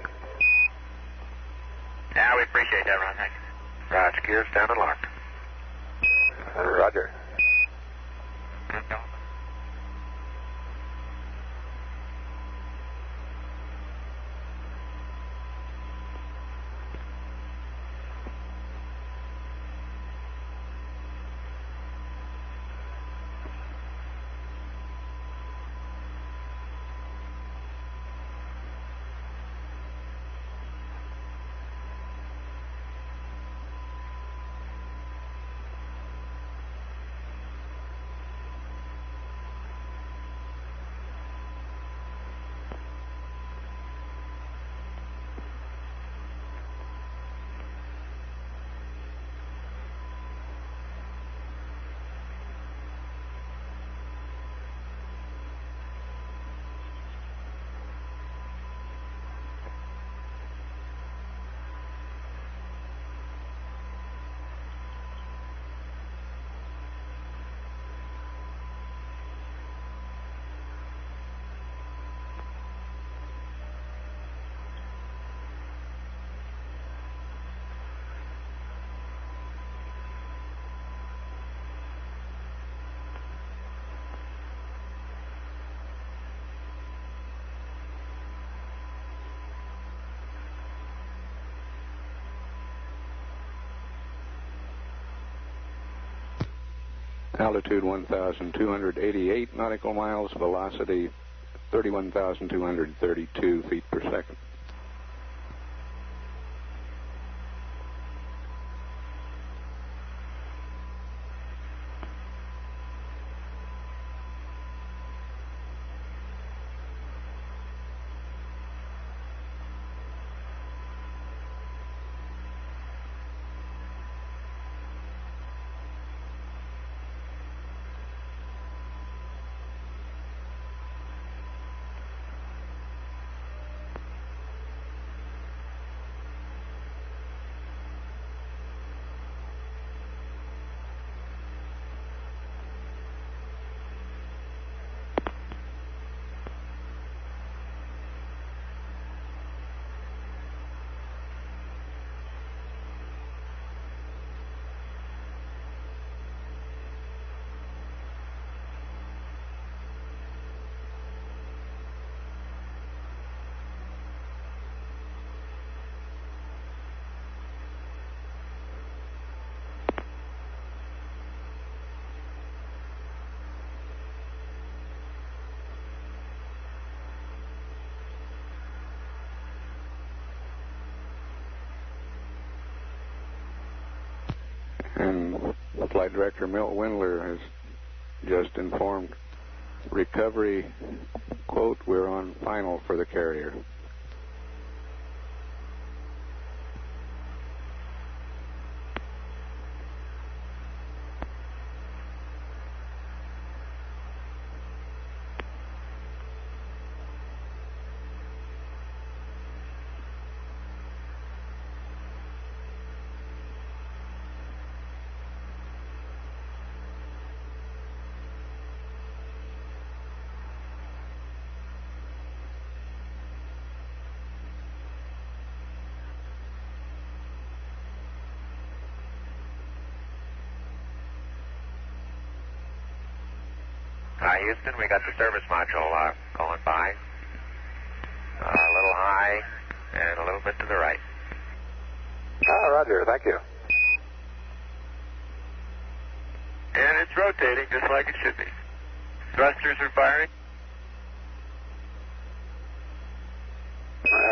Yeah, we appreciate that, Ron. Thank you. Roger, gear, stand and lock. Roger. Altitude 1,288 nautical miles, velocity 31,232 feet per second. And Flight Director Milt Windler has just informed recovery, quote, we're on final for the carrier. Hi, Houston. We got the service module going by. A little high and a little bit to the right. Roger. Thank you. And it's rotating just like it should be. Thrusters are firing.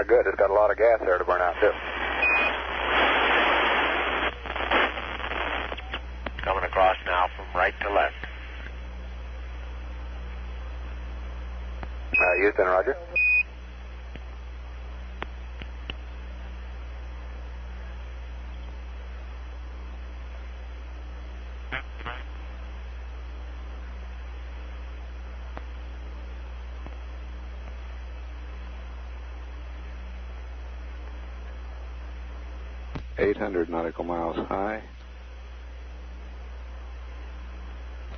Good. It's got a lot of gas there to burn out, too. Coming across now from right to left. Houston, roger. .800 nautical miles high.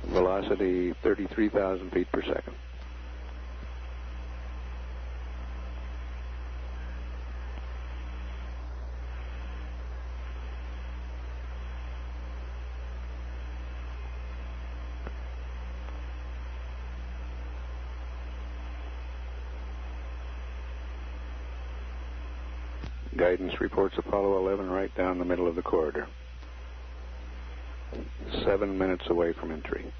Velocity 33,000 feet per second. Guidance reports Apollo 11 right down the middle of the corridor. 7 minutes away from entry.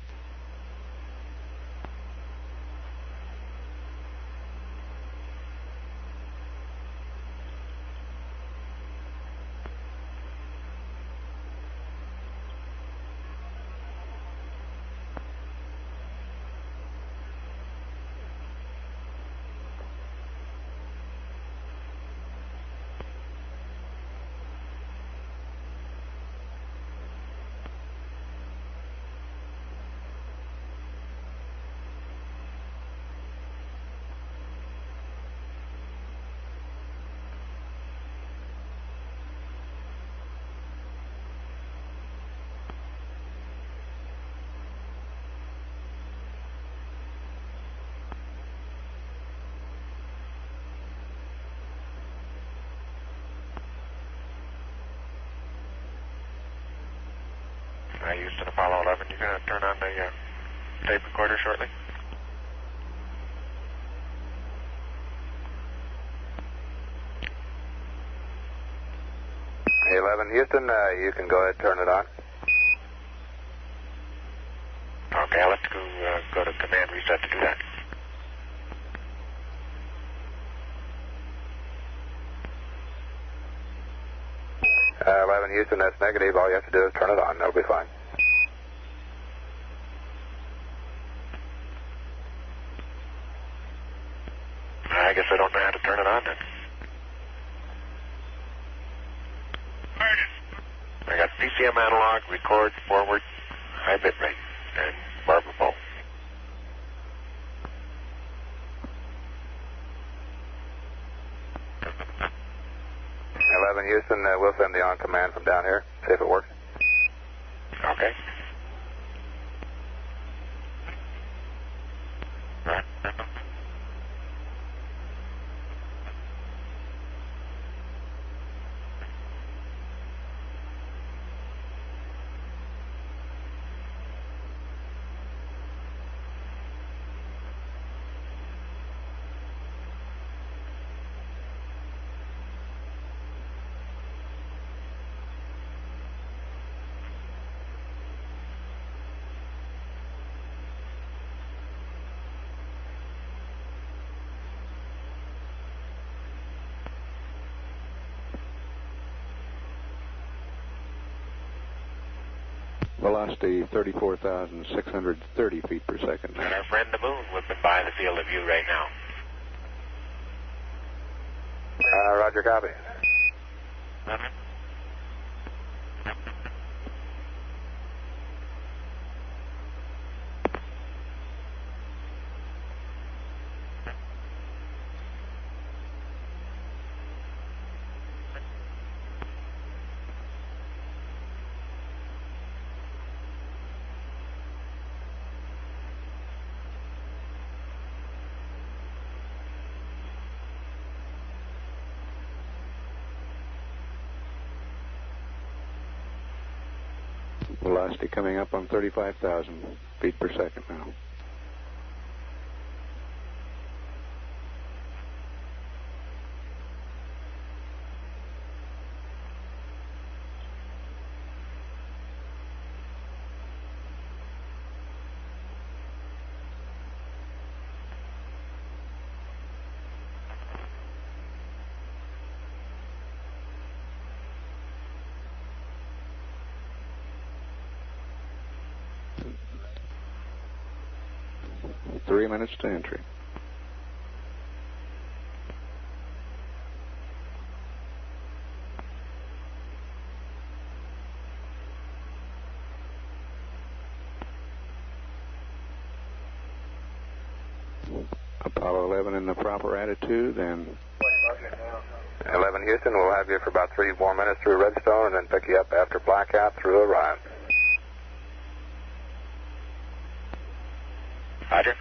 Houston, Apollo 11, you're going to turn on the tape recorder shortly? Hey, 11 Houston, you can go ahead and turn it on. Okay, I'll have to go to command reset to do that. Uh, 11 Houston, that's negative. All you have to do is turn it on. That'll be fine. I guess I don't know how to turn it on then. I got PCM analog, record, forward, high bit rate, and Barbara Bowl. Houston, we'll send the on command from down here. See if it works. Okay. Right. Velocity 34,630 feet per second. And our friend the moon whipping by the field of view right now. Roger, copy. Velocity coming up on 35,000 feet per second now. Three minutes to entry. Apollo 11 in the proper attitude, and 11 Houston, we'll have you for about 3 more minutes through Redstone and then pick you up after blackout through Orion. Roger.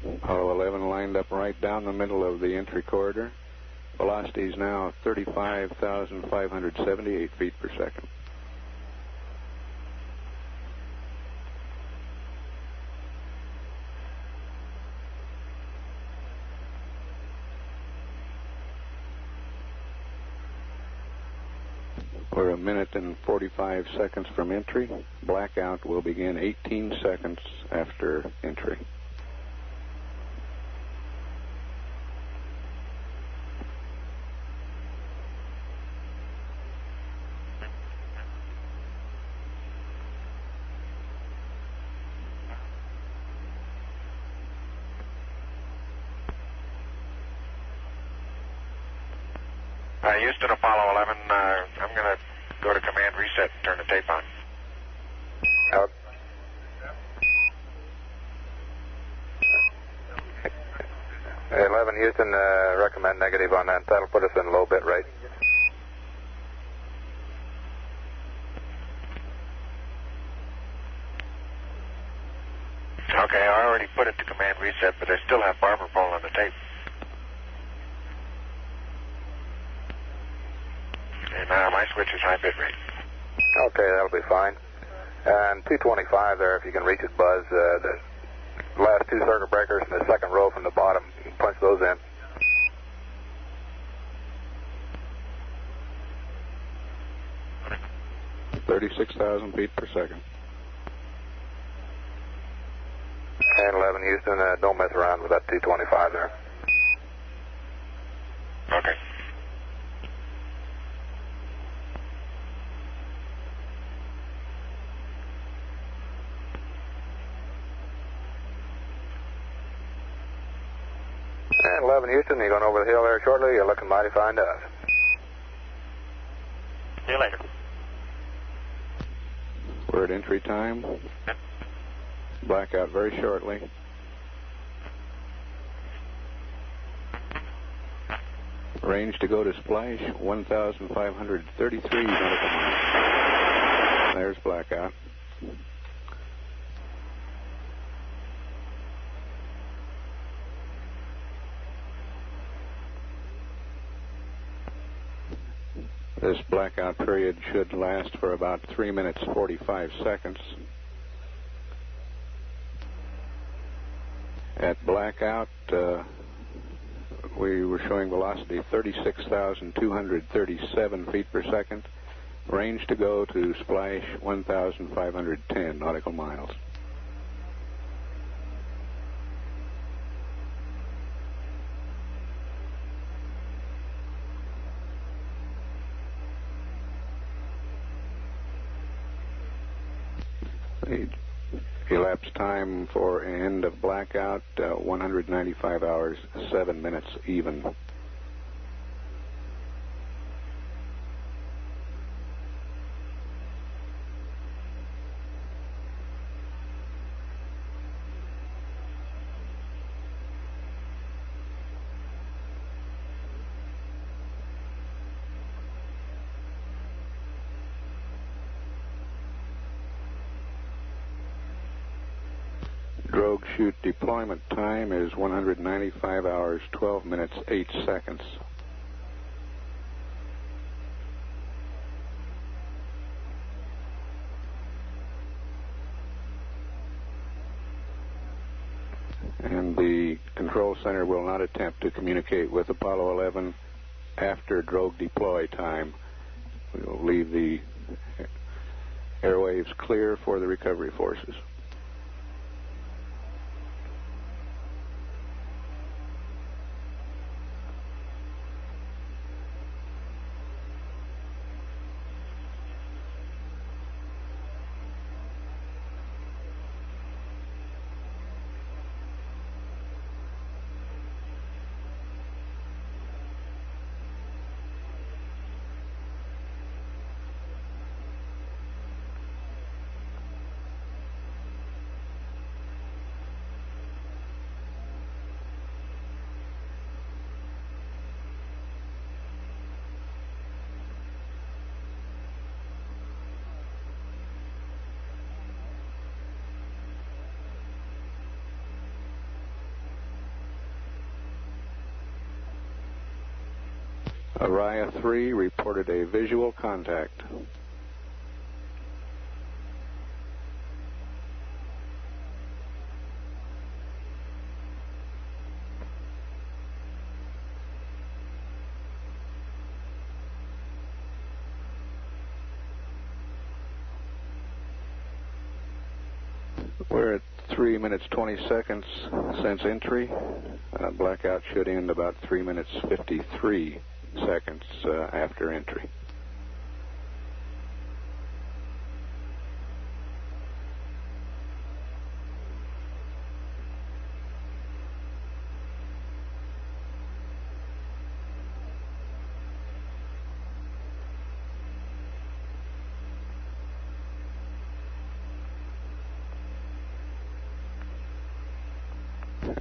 Apollo 11 lined up right down the middle of the entry corridor. Velocity is now 35,578 feet per second. We're a minute and 45 seconds from entry. Blackout will begin 18 seconds after entry. Houston, Apollo 11, I'm going to go to command reset and turn the tape on. Out. Hey, 11, Houston, recommend negative on that. That'll put us in low bit rate. Okay, I already put it to command reset, but I still have barber pole on the tape. And my switch is high bit rate. Okay, that'll be fine. And 225 there, if you can reach it, Buzz. The last two circuit breakers and the second row from the bottom, you can punch those in. – 36,000 feet per second. And 11, Houston, don't mess around with that 225 there. Okay. And 11, Houston, you're going over the hill there shortly. You're looking mighty fine to us. See you later. We're at entry time. Blackout very shortly. Range to go to splash, 1,533 nautical miles. There's blackout. This blackout period should last for about 3 minutes 45 seconds. At blackout, we were showing velocity 36,237 feet per second. Range to go to splash 1,510 nautical miles. The elapsed time for end of blackout, 195 hours, 7 minutes even. Drogue chute deployment time is 195 hours, 12 minutes, 8 seconds. And the control center will not attempt to communicate with Apollo 11 after drogue deploy time. We will leave the airwaves clear for the recovery forces. Araya 3 reported a visual contact. We're at 3 minutes 20 seconds since entry. Blackout should end about 3 minutes 53 seconds after entry.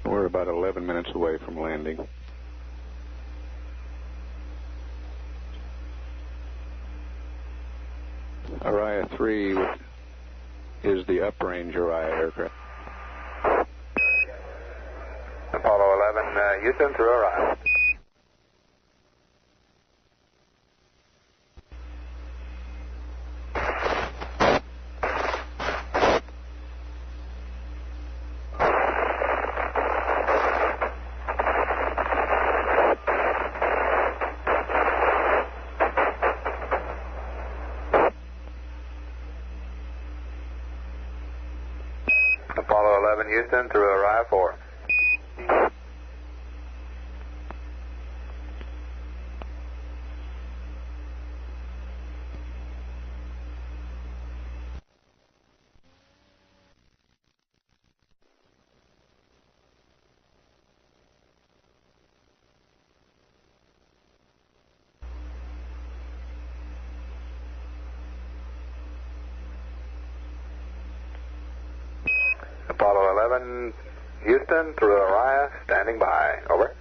We're about 11 minutes away from landing. Araya 3 is the uprange Araya aircraft. Apollo 11, Houston through Araya. Apollo 11, Houston through Araya 4. Apollo 11, Houston through Araya, standing by. Over.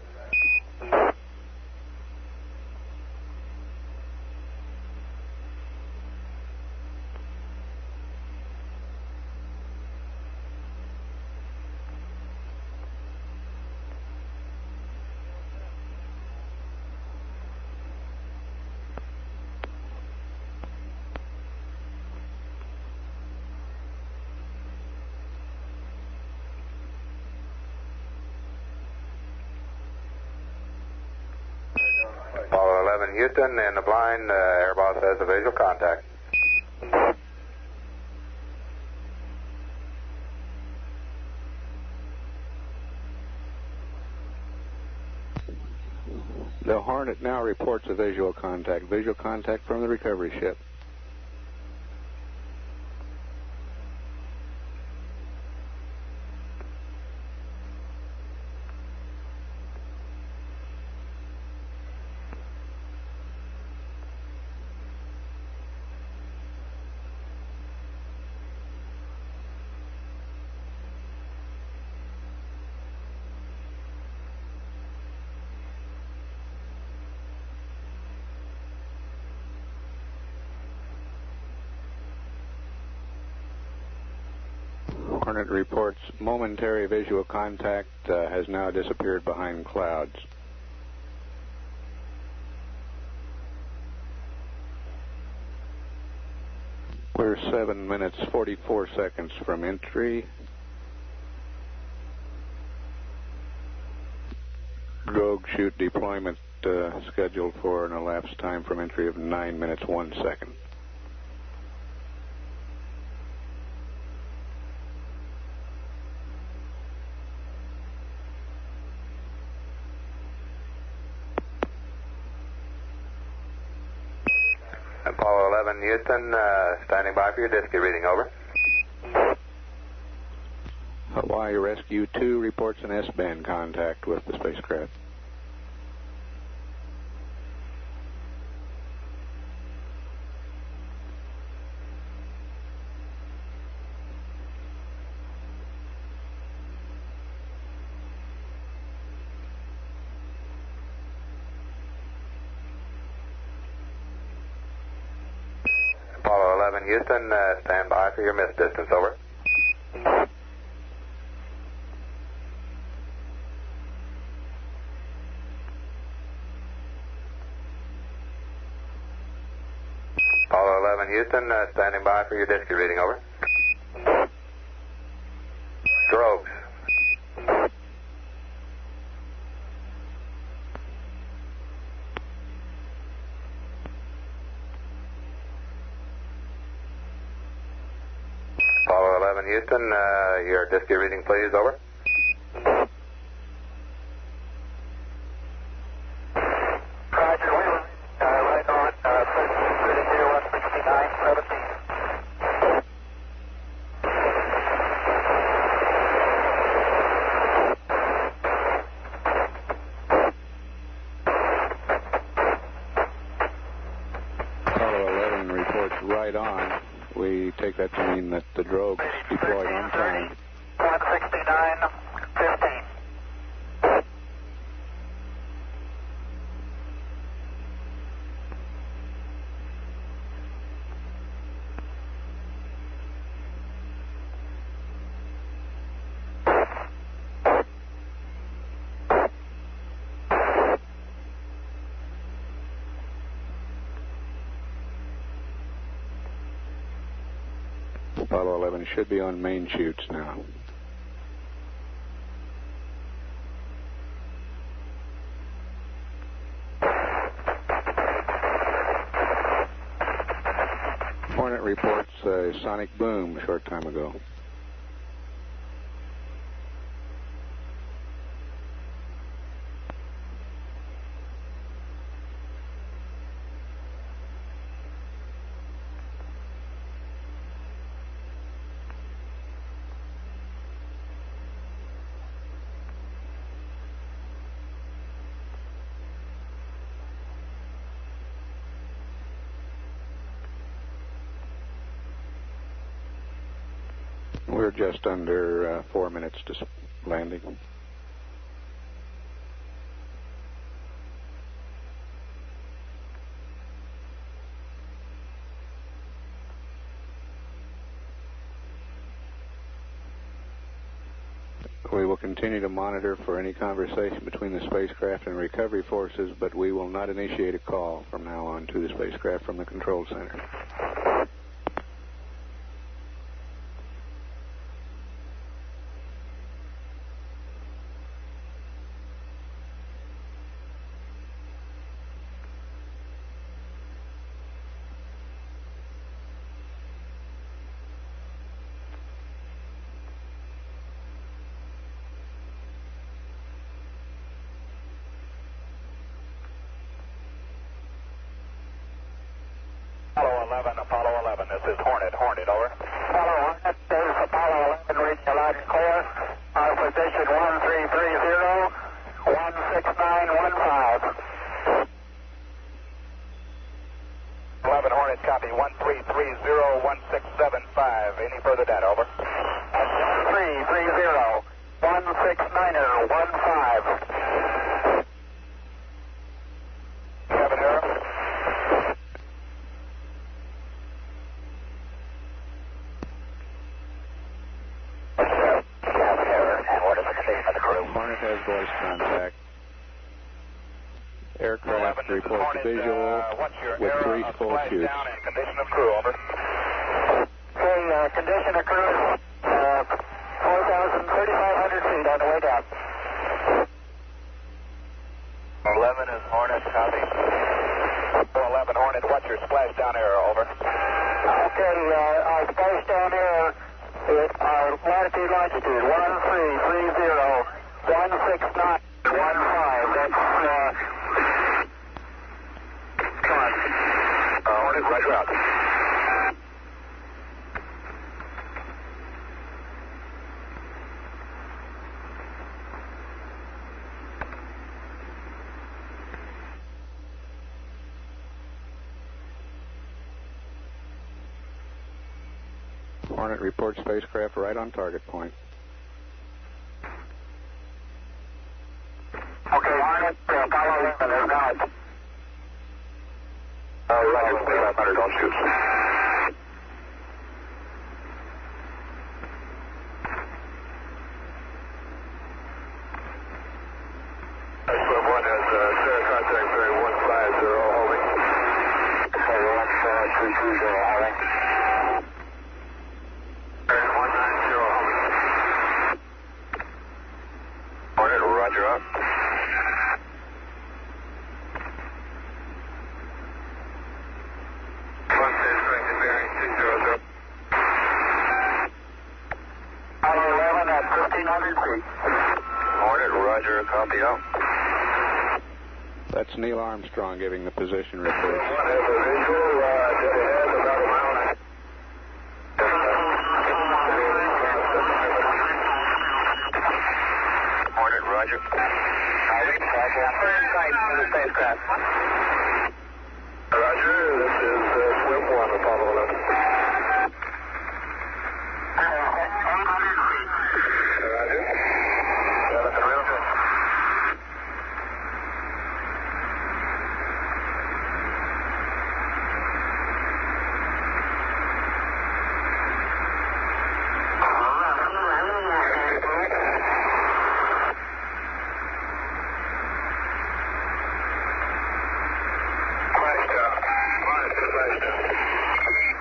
Apollo 11, Houston, in the blind, Airboss has a visual contact. The Hornet now reports a visual contact. Visual contact from the recovery ship. Hornet reports momentary visual contact has now disappeared behind clouds. We're 7 minutes 44 seconds from entry. Drogue chute deployment scheduled for an elapsed time from entry of 9 minutes 1 second. Apollo 11, Houston, standing by for your DSKY reading. Over. Hawaii Rescue 2 reports an S-band contact with the spacecraft. Apollo 11, Houston, stand by for your missed distance. Over. Apollo 11 Houston, standing by for your Disky reading, over. Strokes. Apollo 11 Houston, your Disky reading, please, over. Right on. We take that to mean that the drogue deployed on time. 169.15. Apollo 11 should be on main chutes now. Hornet reports a sonic boom a short time ago. We're just under 4 minutes to landing. We will continue to monitor for any conversation between the spacecraft and recovery forces, but we will not initiate a call from now on to the spacecraft from the control center. Apollo 11, this is Hornet, over. Apollo Hornet, this is Apollo 11, reading you loud and clear. Our position 1330, 16915. 11 Hornet, copy, 1330, 1675. Any further data, over? 1330, 169015. 7 error. Hornet has voice contact. Aircraft reports visual with 3 full chutes. Condition of crew, over. Okay, condition of crew is 3,500 feet on the way down. 11 is Hornet, copy. 11 Hornet, what's your splashdown error, over? Okay, our splashdown error is our latitude longitude 1330, 16915. That's come on. Hornet, right route. Hornet reports spacecraft right on target point. Okay, Hornet, Apollo 11, there's not. Roger, 500, don't shoot. Slip 1 has Sarah contact bearing 150, holding. 1, 2, 3. Roger, up. Hornet, Roger, copy out. That's Neil Armstrong giving the position report. One has a visual, dead ahead, about a mile and a half. Hornet, Roger. Spacecraft. Roger, this is Swim 1, Apollo 11. Roger. Yeah, looking real good.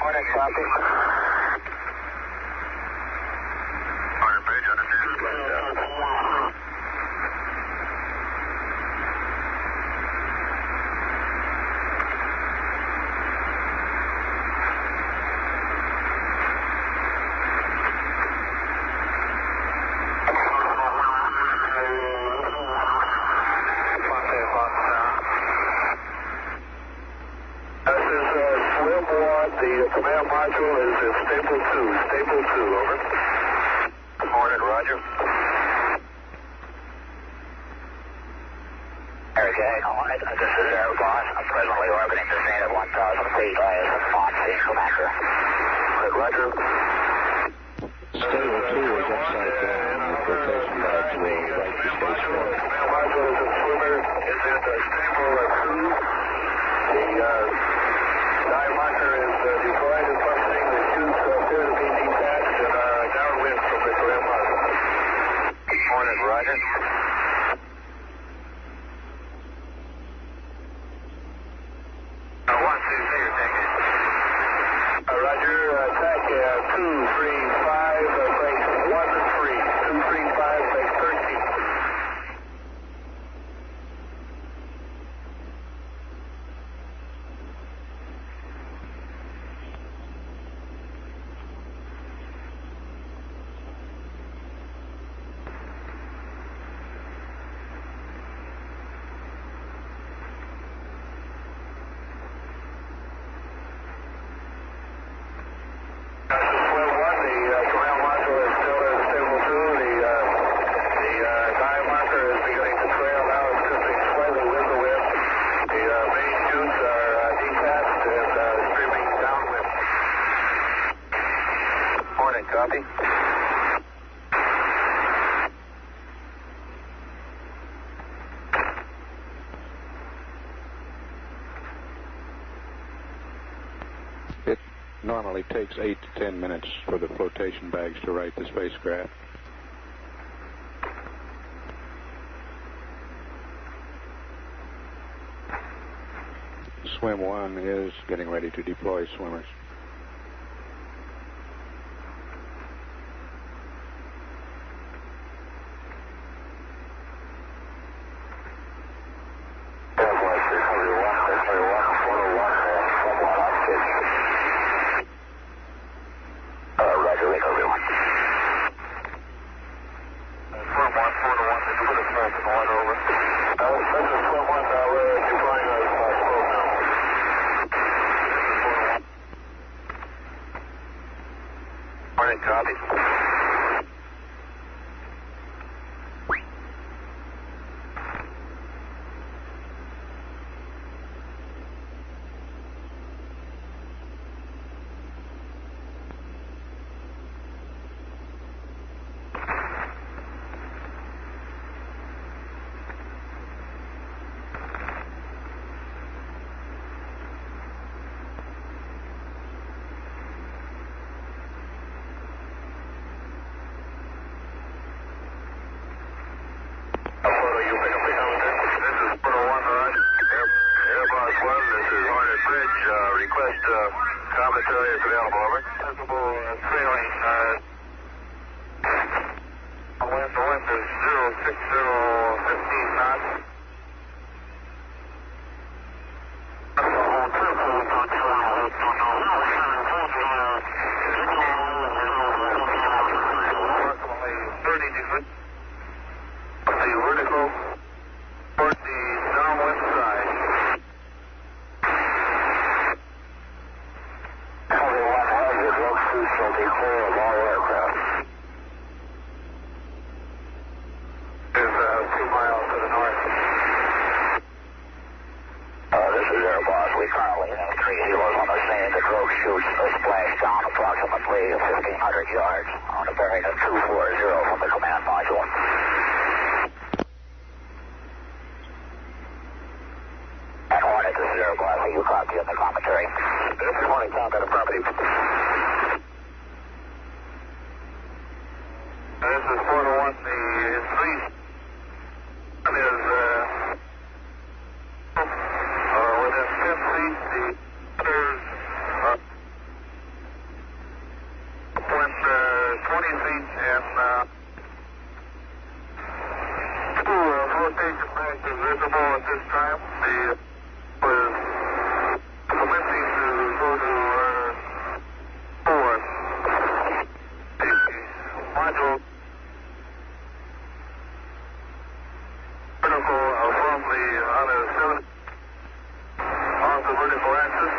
Hornet, copy. Hornet, page, understand. The command module is in Staple 2. Staple 2, over. Hornet, Roger. Eric A. Hornet, this is Airbus. I'm presently orbiting the scene at 1,000 feet. I have a launch commander. Hornet, Roger. Stable 2 is upside down. The flotation bags will right to spacecraft. The command module is in swimmer, is in Stable 2. The dive marker is deployed and functioning. The chutes appear to be detached and are downwind from the command module. Hornet, Roger. Roger, attack 235, place 13. 235, place 13. Copy. It normally takes 8 to 10 minutes for the flotation bags to right the spacecraft. Swim 1 is getting ready to deploy swimmers. Copy. Request commentary is available, over. Visible trailing. The wind is 060 flotation back is visible at this time. The was commencing to go to forward. The module vertical from the on the vertical axis.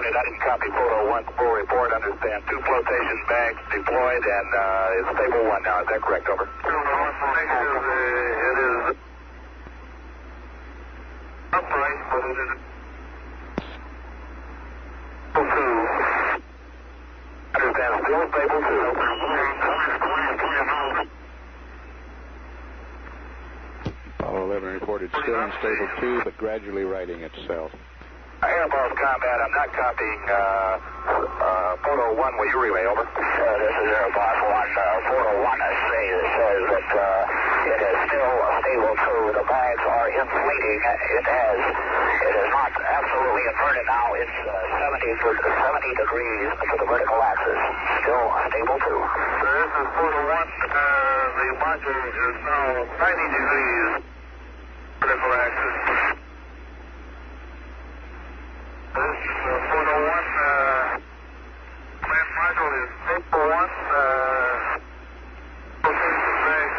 I didn't copy photo 1, full report, understand. 2 flotation bags deployed and it's stable 1 now. Is that correct? Over. It is upright, but it is 2. Understand, still stable 2. Apollo 11 reported still in stable 2, but gradually righting itself. Airboss combat, I'm not copying photo 1. Will you relay? Over. This is Airboss 1. Photo 1 says that it is still stable 2. The bags are inflating. It is not absolutely inverted now. It's 70 degrees to the vertical axis. Still stable 2. This is photo 1. The module is now 90 degrees vertical axis. This photo 1, command module is stable 1, flotation bag,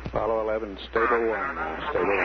Apollo 11, stable 1, stable 1.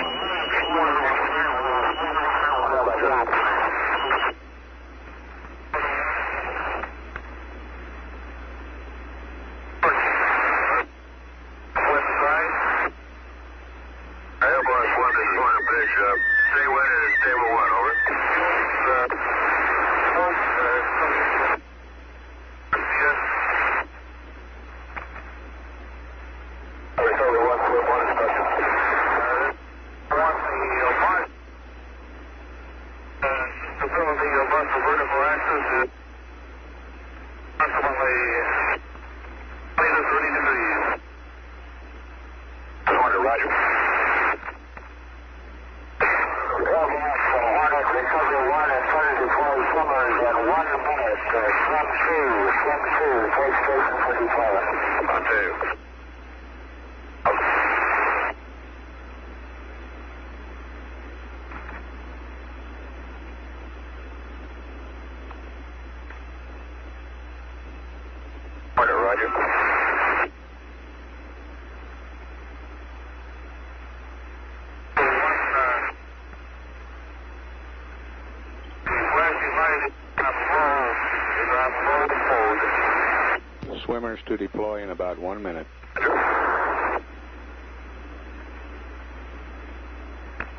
Swimmers to deploy in about 1 minute.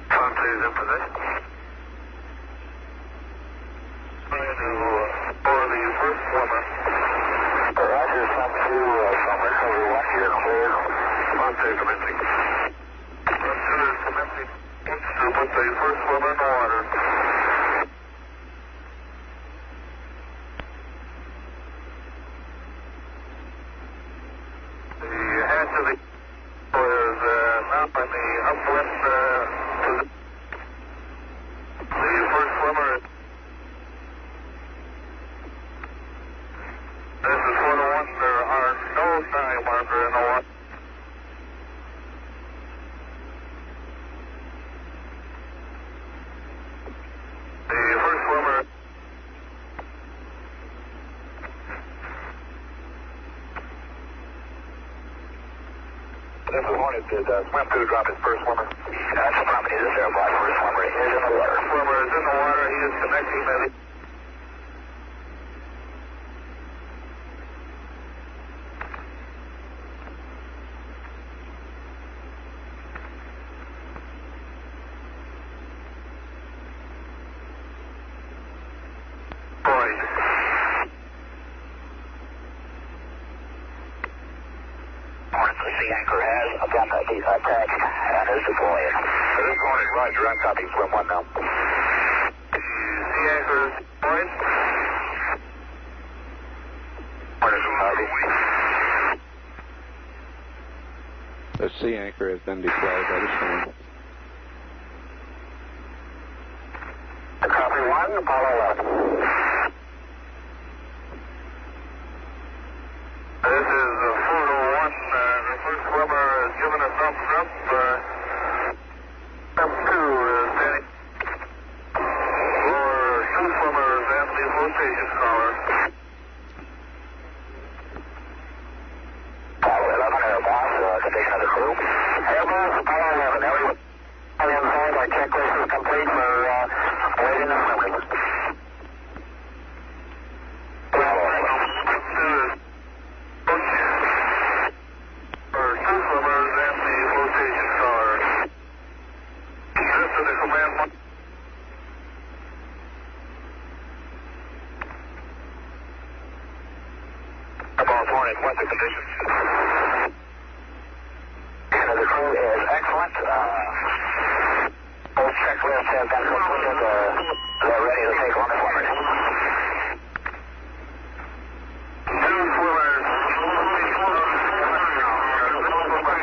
Contact in position. For the first swimmer. Roger, some 2, from recovery 1, you're clear. Contact commencing. 2 is commencing. To put the first swimmer in the water. This is Hornet. Did Swim 2 drop his first swimmer? That's a property. This Airboss. First swimmer is in the water. Swimmer is in the water. He is connecting the... Anchor has again attached and is deployed. This Hornet, Roger. I'm copying Swim 1 now. Sea Anchor is deployed. Hornet, copy. The Sea Anchor has been deployed by the swimmer. Apollo 11. This is Photo 1. The first swimmer has given a thumbs up. Step 2 is standing for two swimmers and the flotation collar. Apollo 11, Air Boss, condition of the crew. Air Boss, Apollo 11. Everyone inside, our checklist is complete for awaiting the swimmers. What's the conditions? The crew is excellent. Both checklists have been completed. They're ready to take on the swimmers. Two swimmers.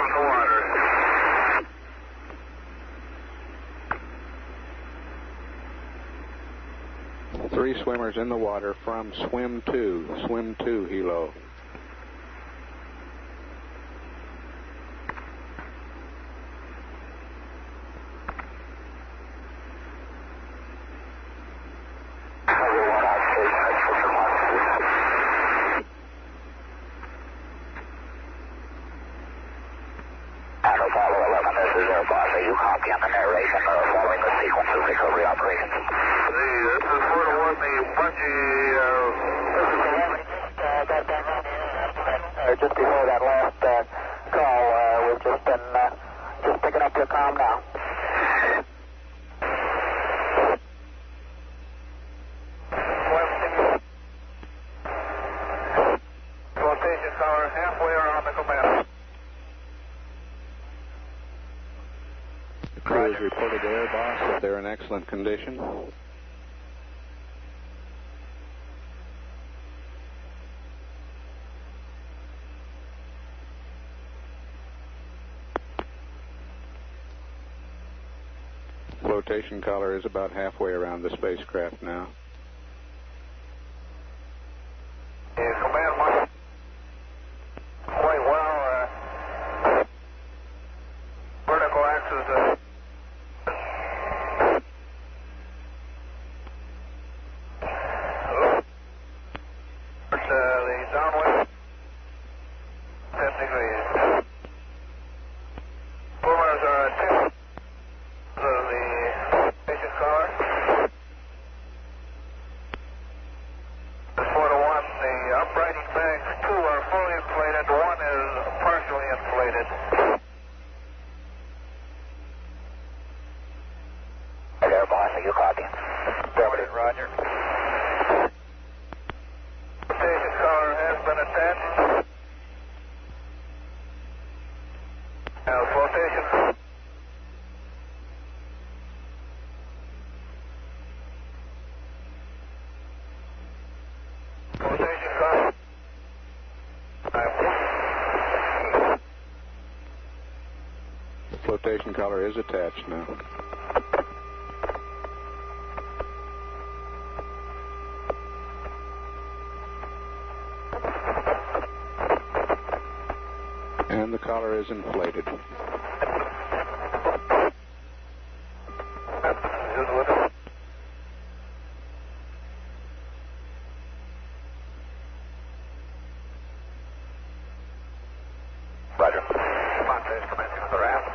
The water. Three swimmers in the water from Swim 2. Swim 2, Hilo. Just before that last call, we've just been just picking up your comm now. Flotation tower halfway around the command. The crew has reported to Air Boss that they're in excellent condition. Flotation collar is about halfway around the spacecraft now. Command one. Quite well. Vertical axis. The downwind 10 degrees. Swimmers are at 10. Roger. Station collar has been attached. Now, flotation. Flotation collar. The flotation collar is attached now. And the collar is inflated. Roger. Montes commencing on the raft.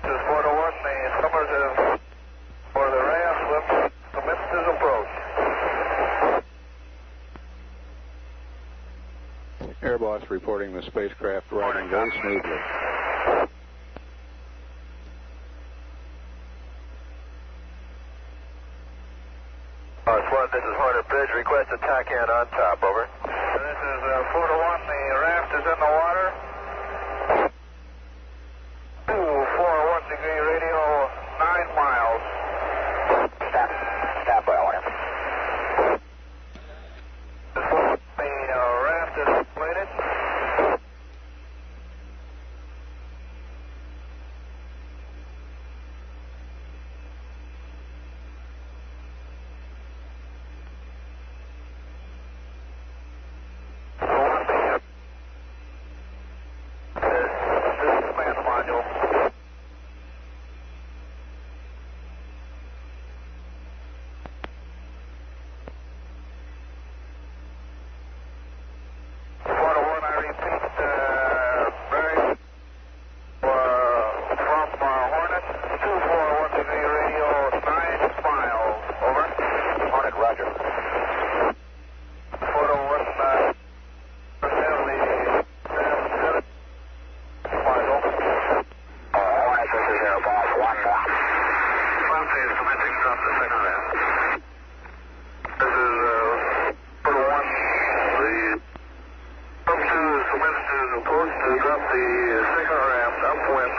This is 4 to 1. The swimmers have, for the raft, commenced his approach. Air Boss reporting the spacecraft riding very smoothly. Swan, this is Horner Bridge. Request attack hand on top, over. This is 4 to 1. The raft is in the water. 241 degree radio, 9 miles. Stop by order. The raft is inflated. boss 1. One phase commencing drop to second ramp. This is Photo 1. The Pump 2 is commenced to approach to drop the second ramp upwind.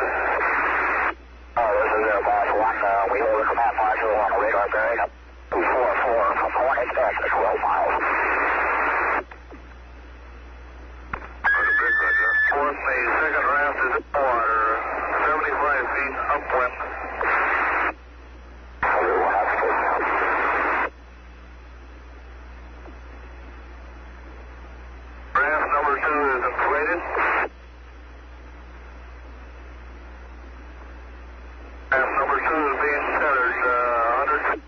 This is boss 1. We hold the command module on the radar bearing up 244 from Hornet back to 12 miles. Fourth, the second raft is in the water, 75 feet upwind. Raft number 2 is inflated. Raft number 2 is being tethered 100.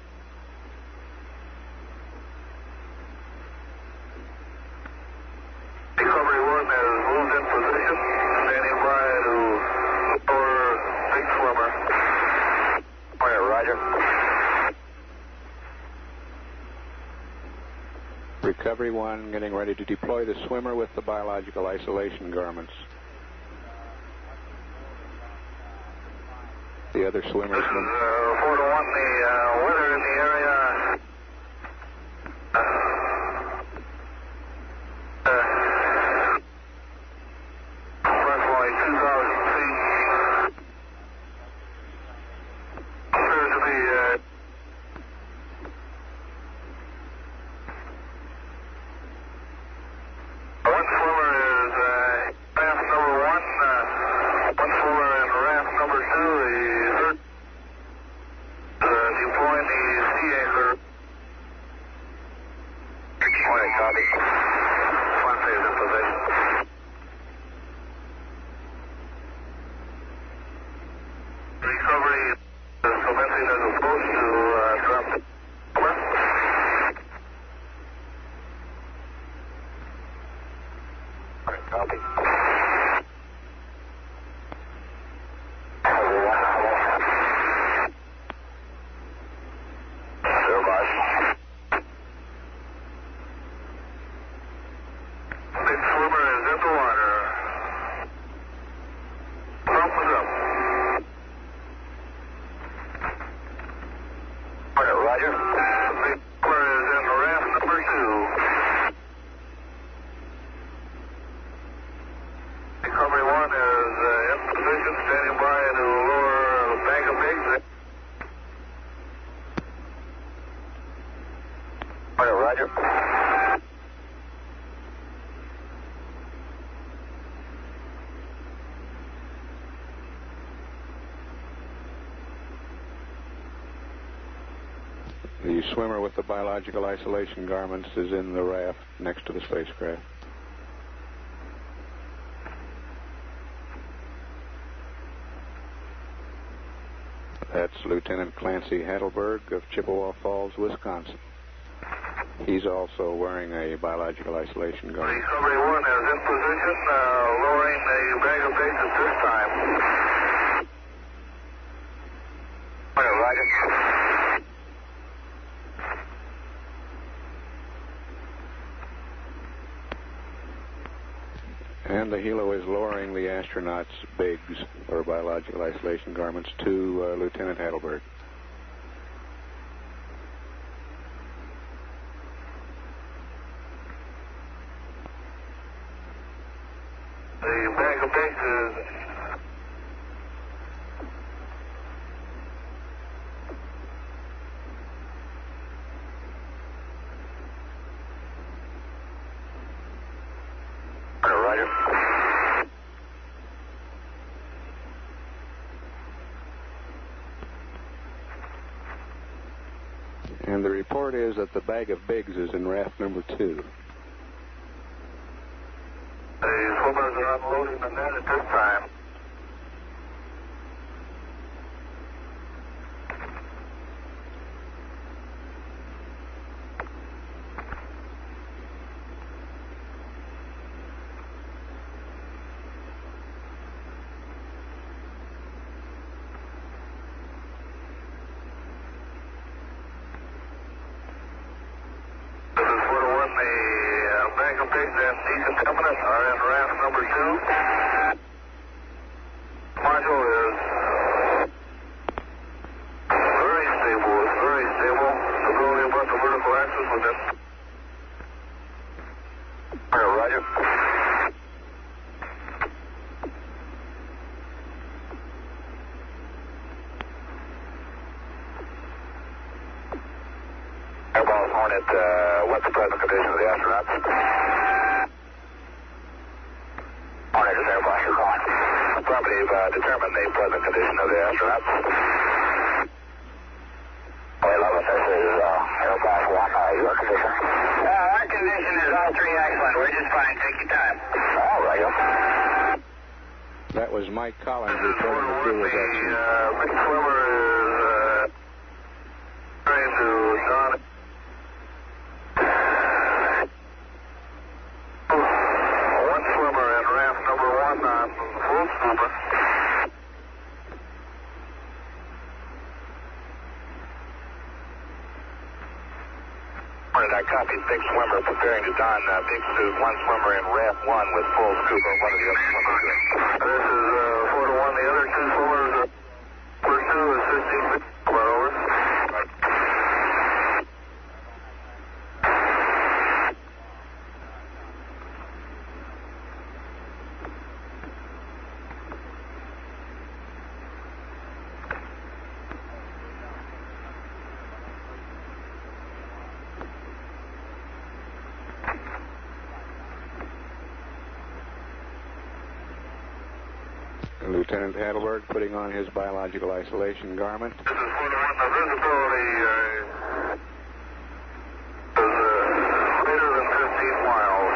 Recovery 1 has moved in position, standing by to lower big swimmer. All right, Roger. Recovery 1 getting ready to deploy the swimmer with the biological isolation garments. The other swimmers. This is 4 to 1. The weather in the area. Approximately 2,000 feet. Appears to be. One swimmer is raft number 1. One swimmer in raft number 2. The third deploying the sea anchor. Morning, copy. One phase in position. Recovery is commencing as opposed to drop the swimmer. Copy. Big swimmer is in the water. Pump is up. All right, Roger. Big swimmer is in raft number 2. Recovery 1 is in position, standing by to lower bank of pigs. All right, Roger. The swimmer with the biological isolation garments is in the raft next to the spacecraft. That's Lieutenant Clancy Heidelberg of Chippewa Falls, Wisconsin. He's also wearing a biological isolation garment. Recovery 1 is in position, lowering the bag of pigs at this time. All right, Roger. And the helo is lowering the astronauts' bigs, or biological isolation garments, to Lieutenant Heidelberg. The bag of pigs is Roger. And the report is that the bag of bigs is in raft number 2. the swimmers are unloading the net at this time. This is 4 to 1. The bag of pigs and decontaminant are in raft number 2. Module is Airboss Hornet, what's the present condition of the astronauts? Hornet is Airboss, you're calling. Property determine the present condition of the astronauts. 11, this is Airboss 1, your condition? Our condition is all three excellent. We're just fine. Take your time. All right. That was Mike Collins reporting the crew was excellent. Big swimmer is trying to Don. One swimmer in raft number 1 on full swimmer. I copied big swimmer preparing to don big suit. One swimmer in raft 1 with full scuba. What are the other swimmers doing? This is 4 to 1. The other two swimmers are first 2 is 15 over. Lieutenant Heidelberg putting on his biological isolation garment. This is 4 to 1. The visibility is greater than 15 miles.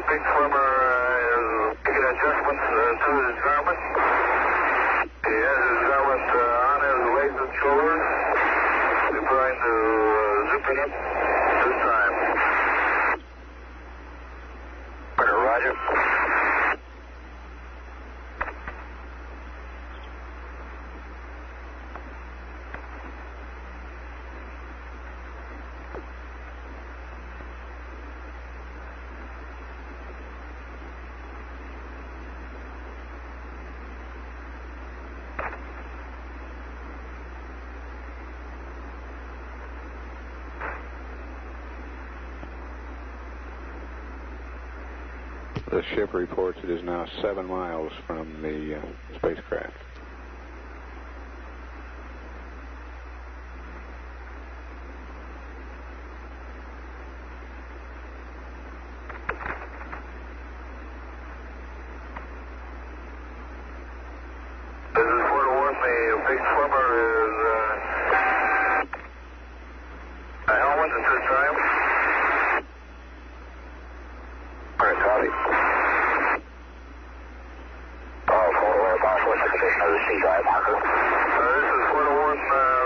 Big swimmer is making adjustments to his garment. He has his garment on his legs and shoulders. He's trying to zip it up this time. Roger. The ship reports it is now 7 miles from the spacecraft. This is 4 to 1. The big swimmer is helmet at this time. All right, copy. What's the condition of the sea drive marker? This is 4 to 1.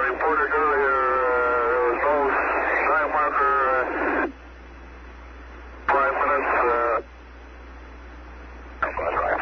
Reported earlier there was no dive marker. 5 minutes. That's right.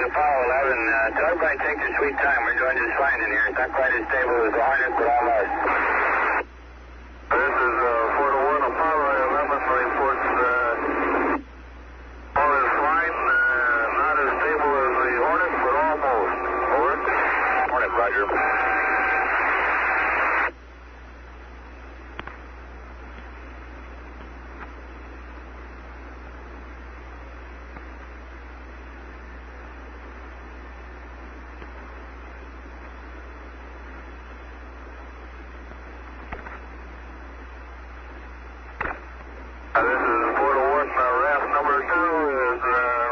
Apollo 11. Tell everybody take their sweet time. We're doing just fine in here. It's not quite as stable as the Hornet, but all right. This is 4-1 Apollo 11 reports all is fine. Not as stable as the Hornet, but almost. Over. Hornet, roger. This is 4-1. RAF number 2 is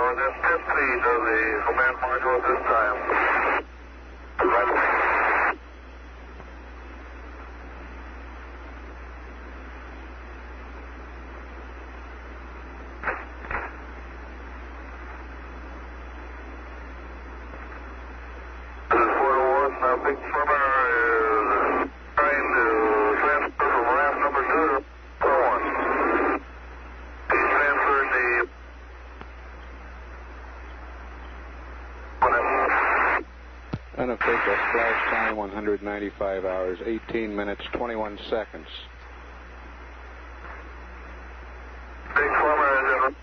within 10 feet of the command module at this time. This is 4-1. Big Swimmer is trying to transfer from RAF number 2 to 4-1. Unofficial splash time 195 hours, 18 minutes, 21 seconds. Big Swimmer is in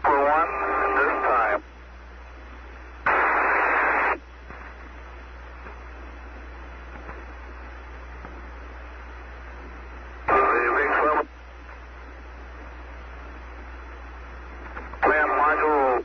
for 1 this time. The Big Swimmer command module.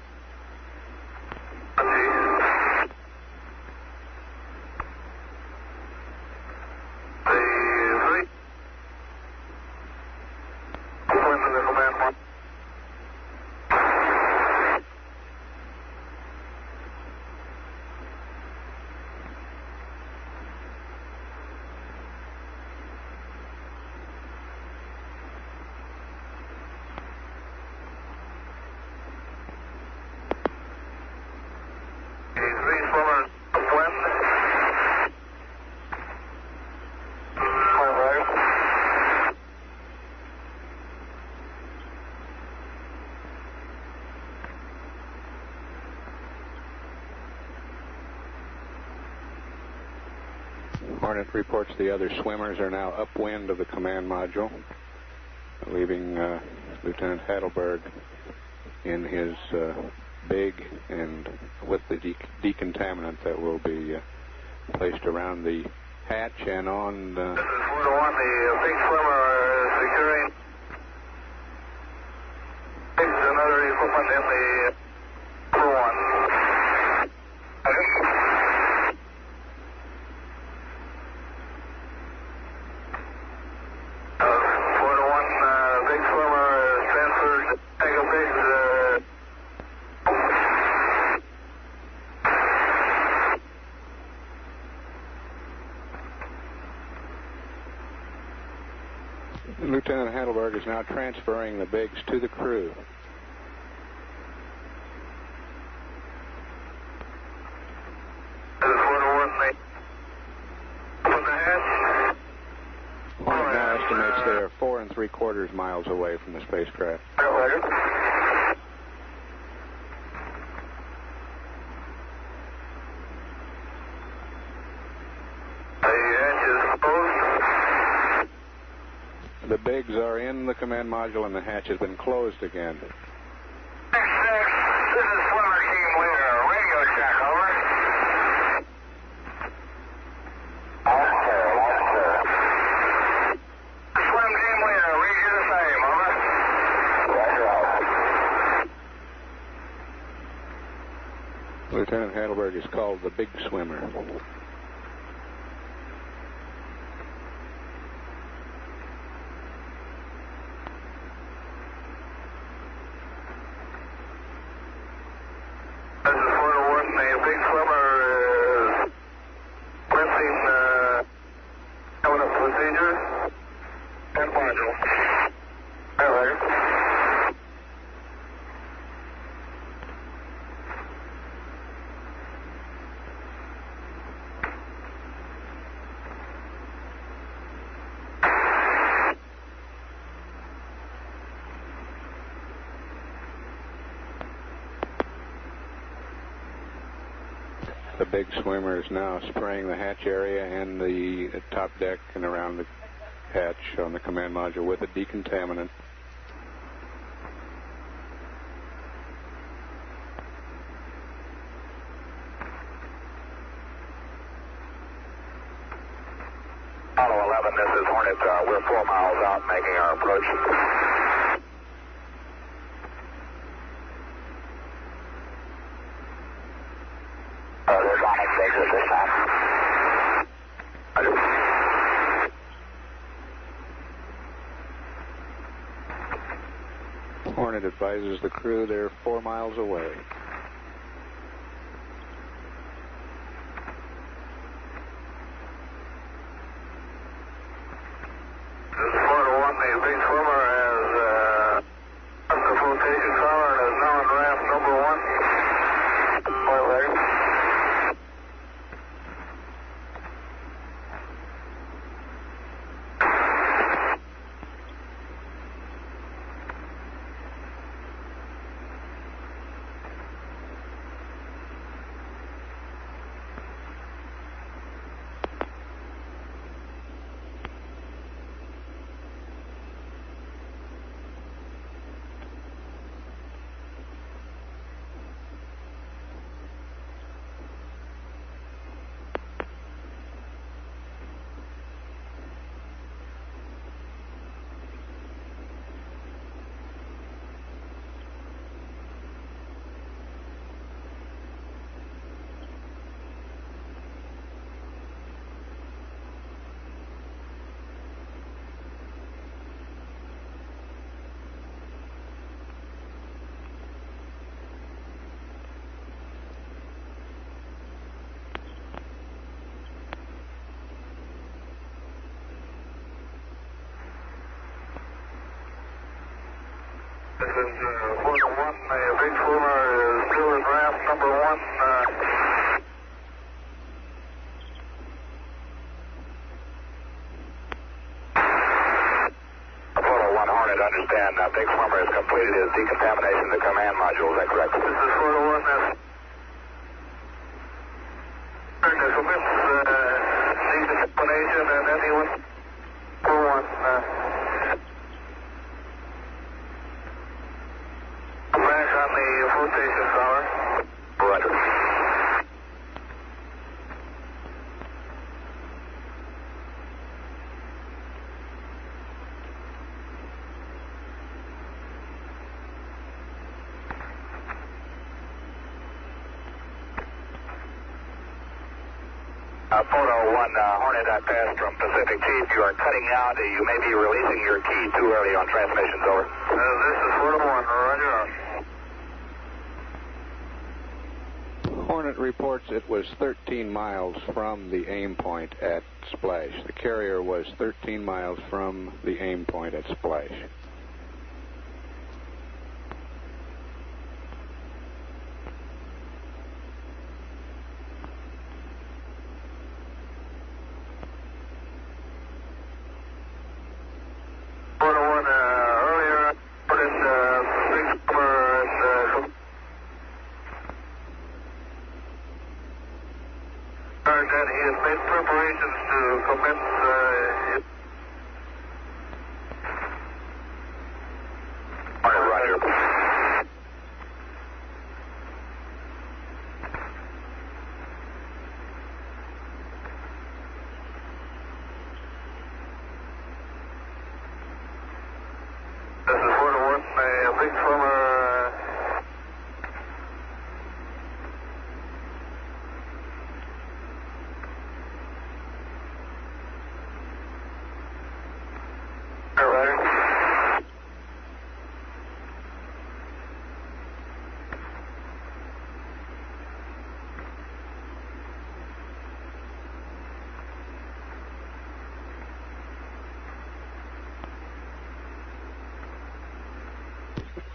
Hornet reports the other swimmers are now upwind of the command module, leaving Lieutenant Heidelberg in his big and with the decontaminant that will be placed around the hatch and on the... This is 4-1. The Big Swimmer is securing another equipment in the 4-1. 4-1, Big Swimmer is transferred to Tango Biggs. Lieutenant Heidelberg is now transferring the Biggs to the crew. Hornet now estimates they are 4 3/4 miles away from the spacecraft. The Biggs are in the command module and the hatch has been closed again. 6-6, this is Swimmer Team Leader. Radio check, over. Swim Team Leader, read you the same, over. Lieutenant Heidelberg is called the Big Swimmer. The big swimmer is now spraying the hatch area and the top deck and around the hatch on the command module with a decontaminant. Apollo 11, this is Hornet. We're 4 miles out making our approach. There's Onyx exit this time. Hornet advises the crew they're 4 miles away. This is 4 to 1. The big swimmer has left the flotation tower and is now in raft number 1. Point ready. This is 4 to 1. The big swimmer is still in raft number 1. Apollo 1 Hornet, understand. Big swimmer has completed his decontamination of the command module. Is that correct? This is 4 to 1. That's commits decontamination and then he went for 1. Back on the flotation tower. Roger. Photo 1 Hornet, I passed from Pacific Chief. You are cutting out. You may be releasing your key too early on transmissions. Over. This is 4 to 1. Roger. Hornet reports it was 13 miles from the aim point at Splash. The carrier was 13 miles from the aim point at Splash. That he has made preparations to commence Roger. This is 4 to 1. A big swimmer.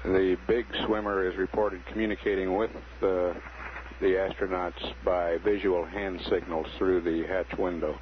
The big swimmer is reported communicating with the astronauts by visual hand signals through the hatch window.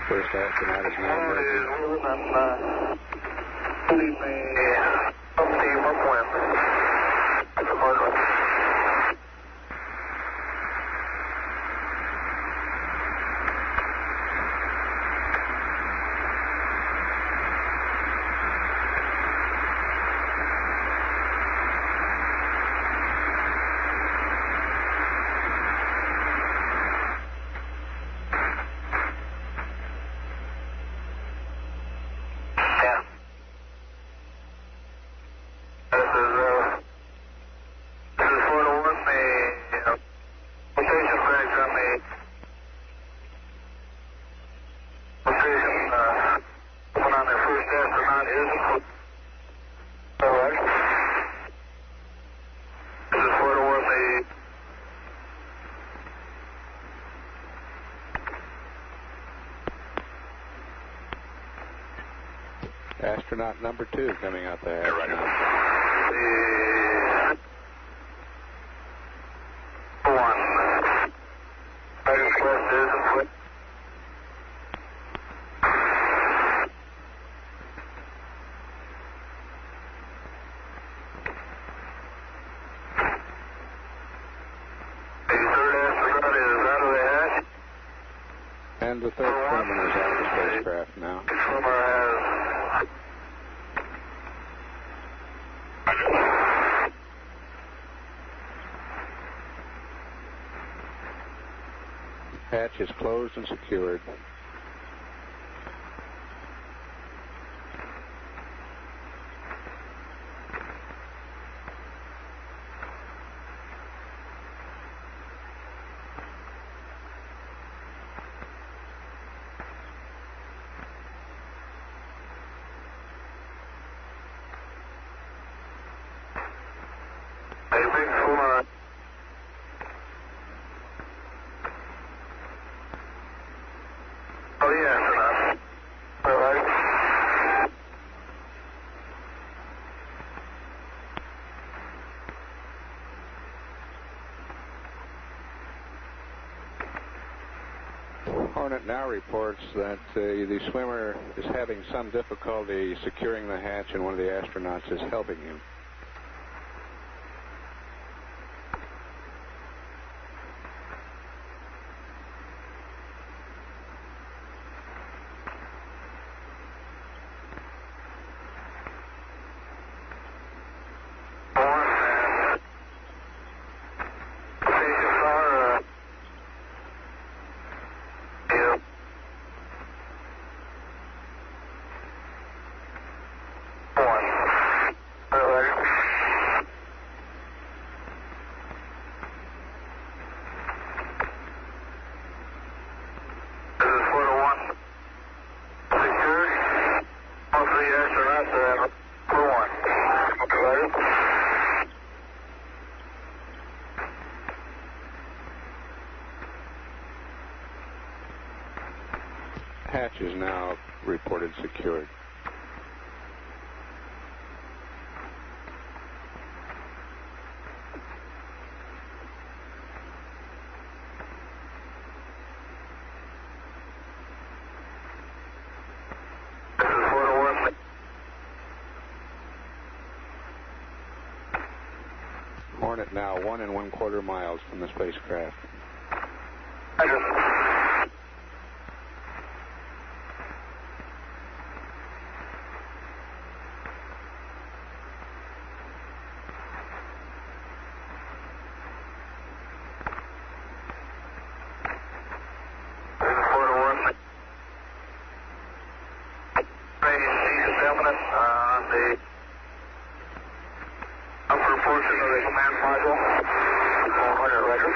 First astronaut is now emerging. Astronaut number 2 coming out the hatch now. And the third crewman is out of the spacecraft now. Hatch is closed and secured. Hornet now reports that the swimmer is having some difficulty securing the hatch, and one of the astronauts is helping him. hatch is now reported secured. Hornet now 1 1/4 miles from the spacecraft. On the upper portion of the command module. 400 Roger.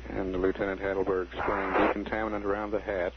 And Lieutenant Heidelberg spraying decontaminant around the hatch.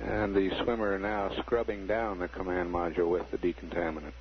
And the swimmer now scrubbing down the command module with the decontaminant.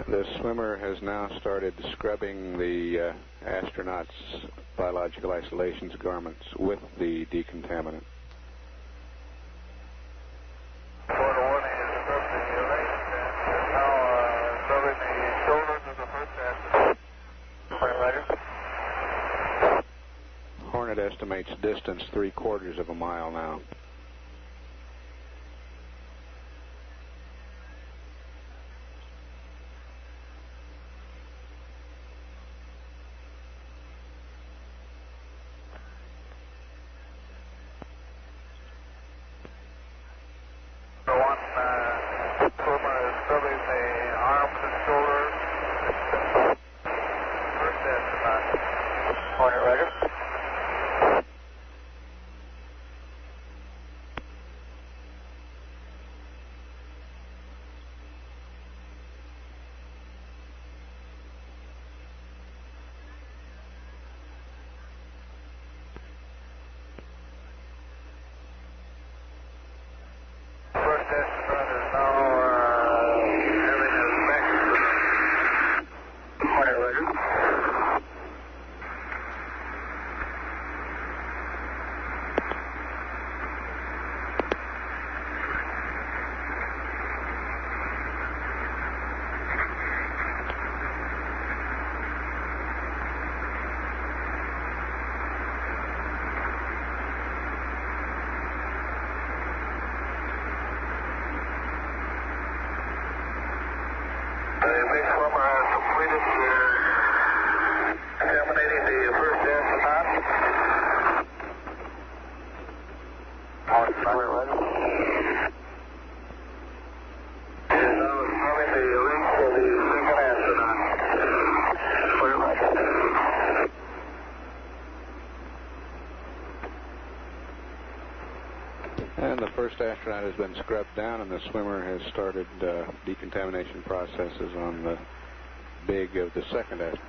The swimmer has now started scrubbing the astronaut's biological isolations garments with the decontaminant. Hornet estimates distance 3/4 of a mile now. the first astronaut has been scrubbed down, and the swimmer has started decontamination processes on the big of the second astronaut.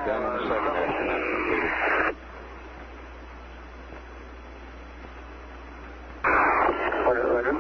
Down on the second astronaut completed.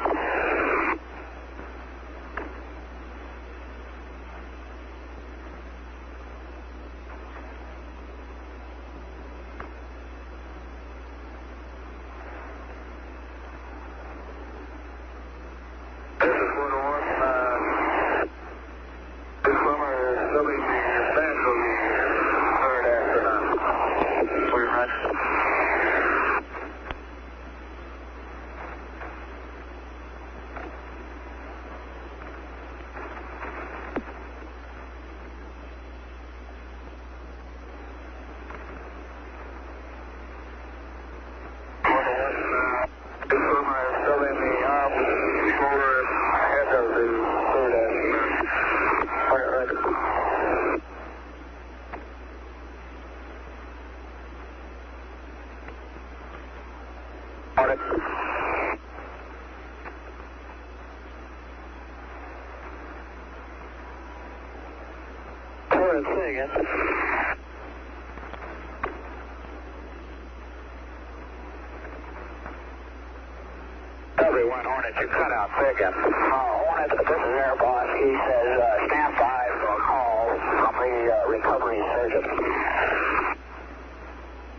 Everyone, Hornet, you cut out big. Hornet, this is Airbus. He says, stand by for a call from the recovery surgeon.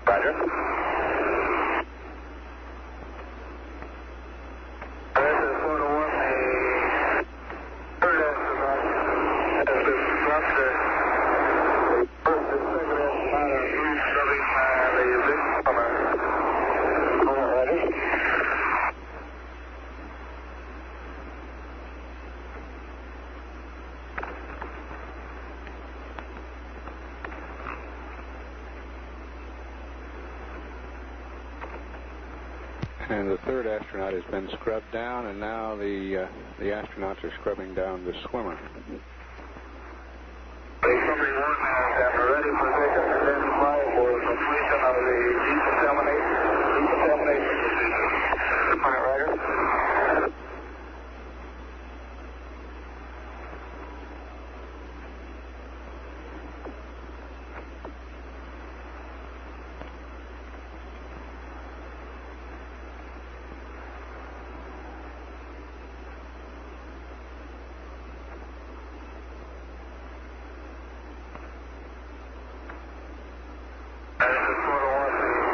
Roger. This is 4-1. The third astronaut has been structured. The first and second astronaut are restarting the big summer. Ready? And the third astronaut has been scrubbed down, and now the astronauts are scrubbing down the swimmer. Recovery 1 has a ready position to stand by for completion of the decontamination procedure. Point Ryder. This is 4-1.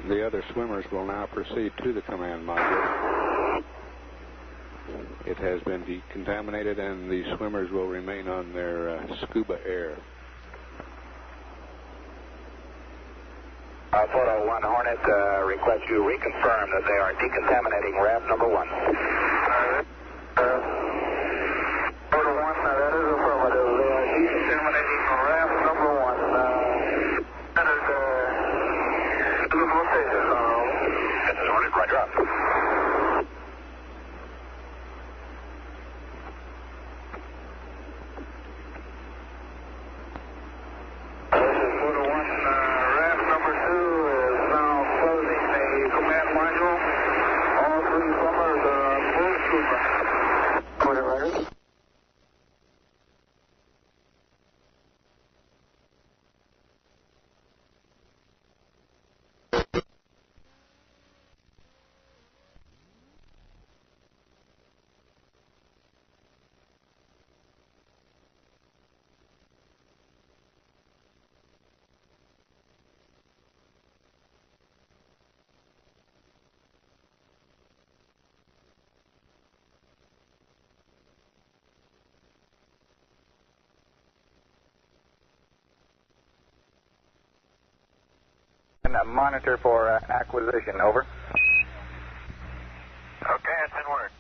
The other swimmers will now proceed to the command module. It has been decontaminated, and the swimmers will remain on their scuba air. Photo 1 Hornet requests you reconfirm that they are decontaminating raft number 1. Photo 1, that is affirmative. They are decontaminating raft number 1. That is to the full station. This is Hornet, right drop. Monitor for acquisition, over. Okay, it's in word.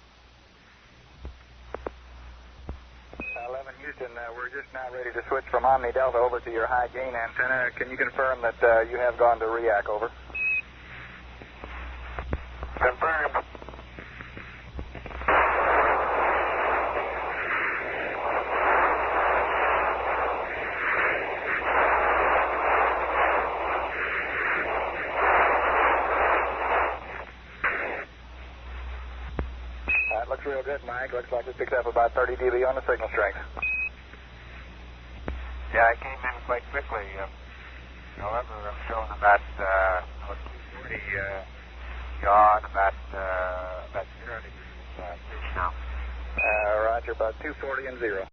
11 Houston, we're just now ready to switch from Omni Delta over to your high gain antenna. Can you confirm that you have gone to REAC, over? Confirmed. Looks real good, Mike. Looks like it picked up about 30 dB on the signal strength. Yeah, I came in quite quickly. However, I'm showing about 240 yaw and about 0 degrees pitch now. Roger, about 240 and 0.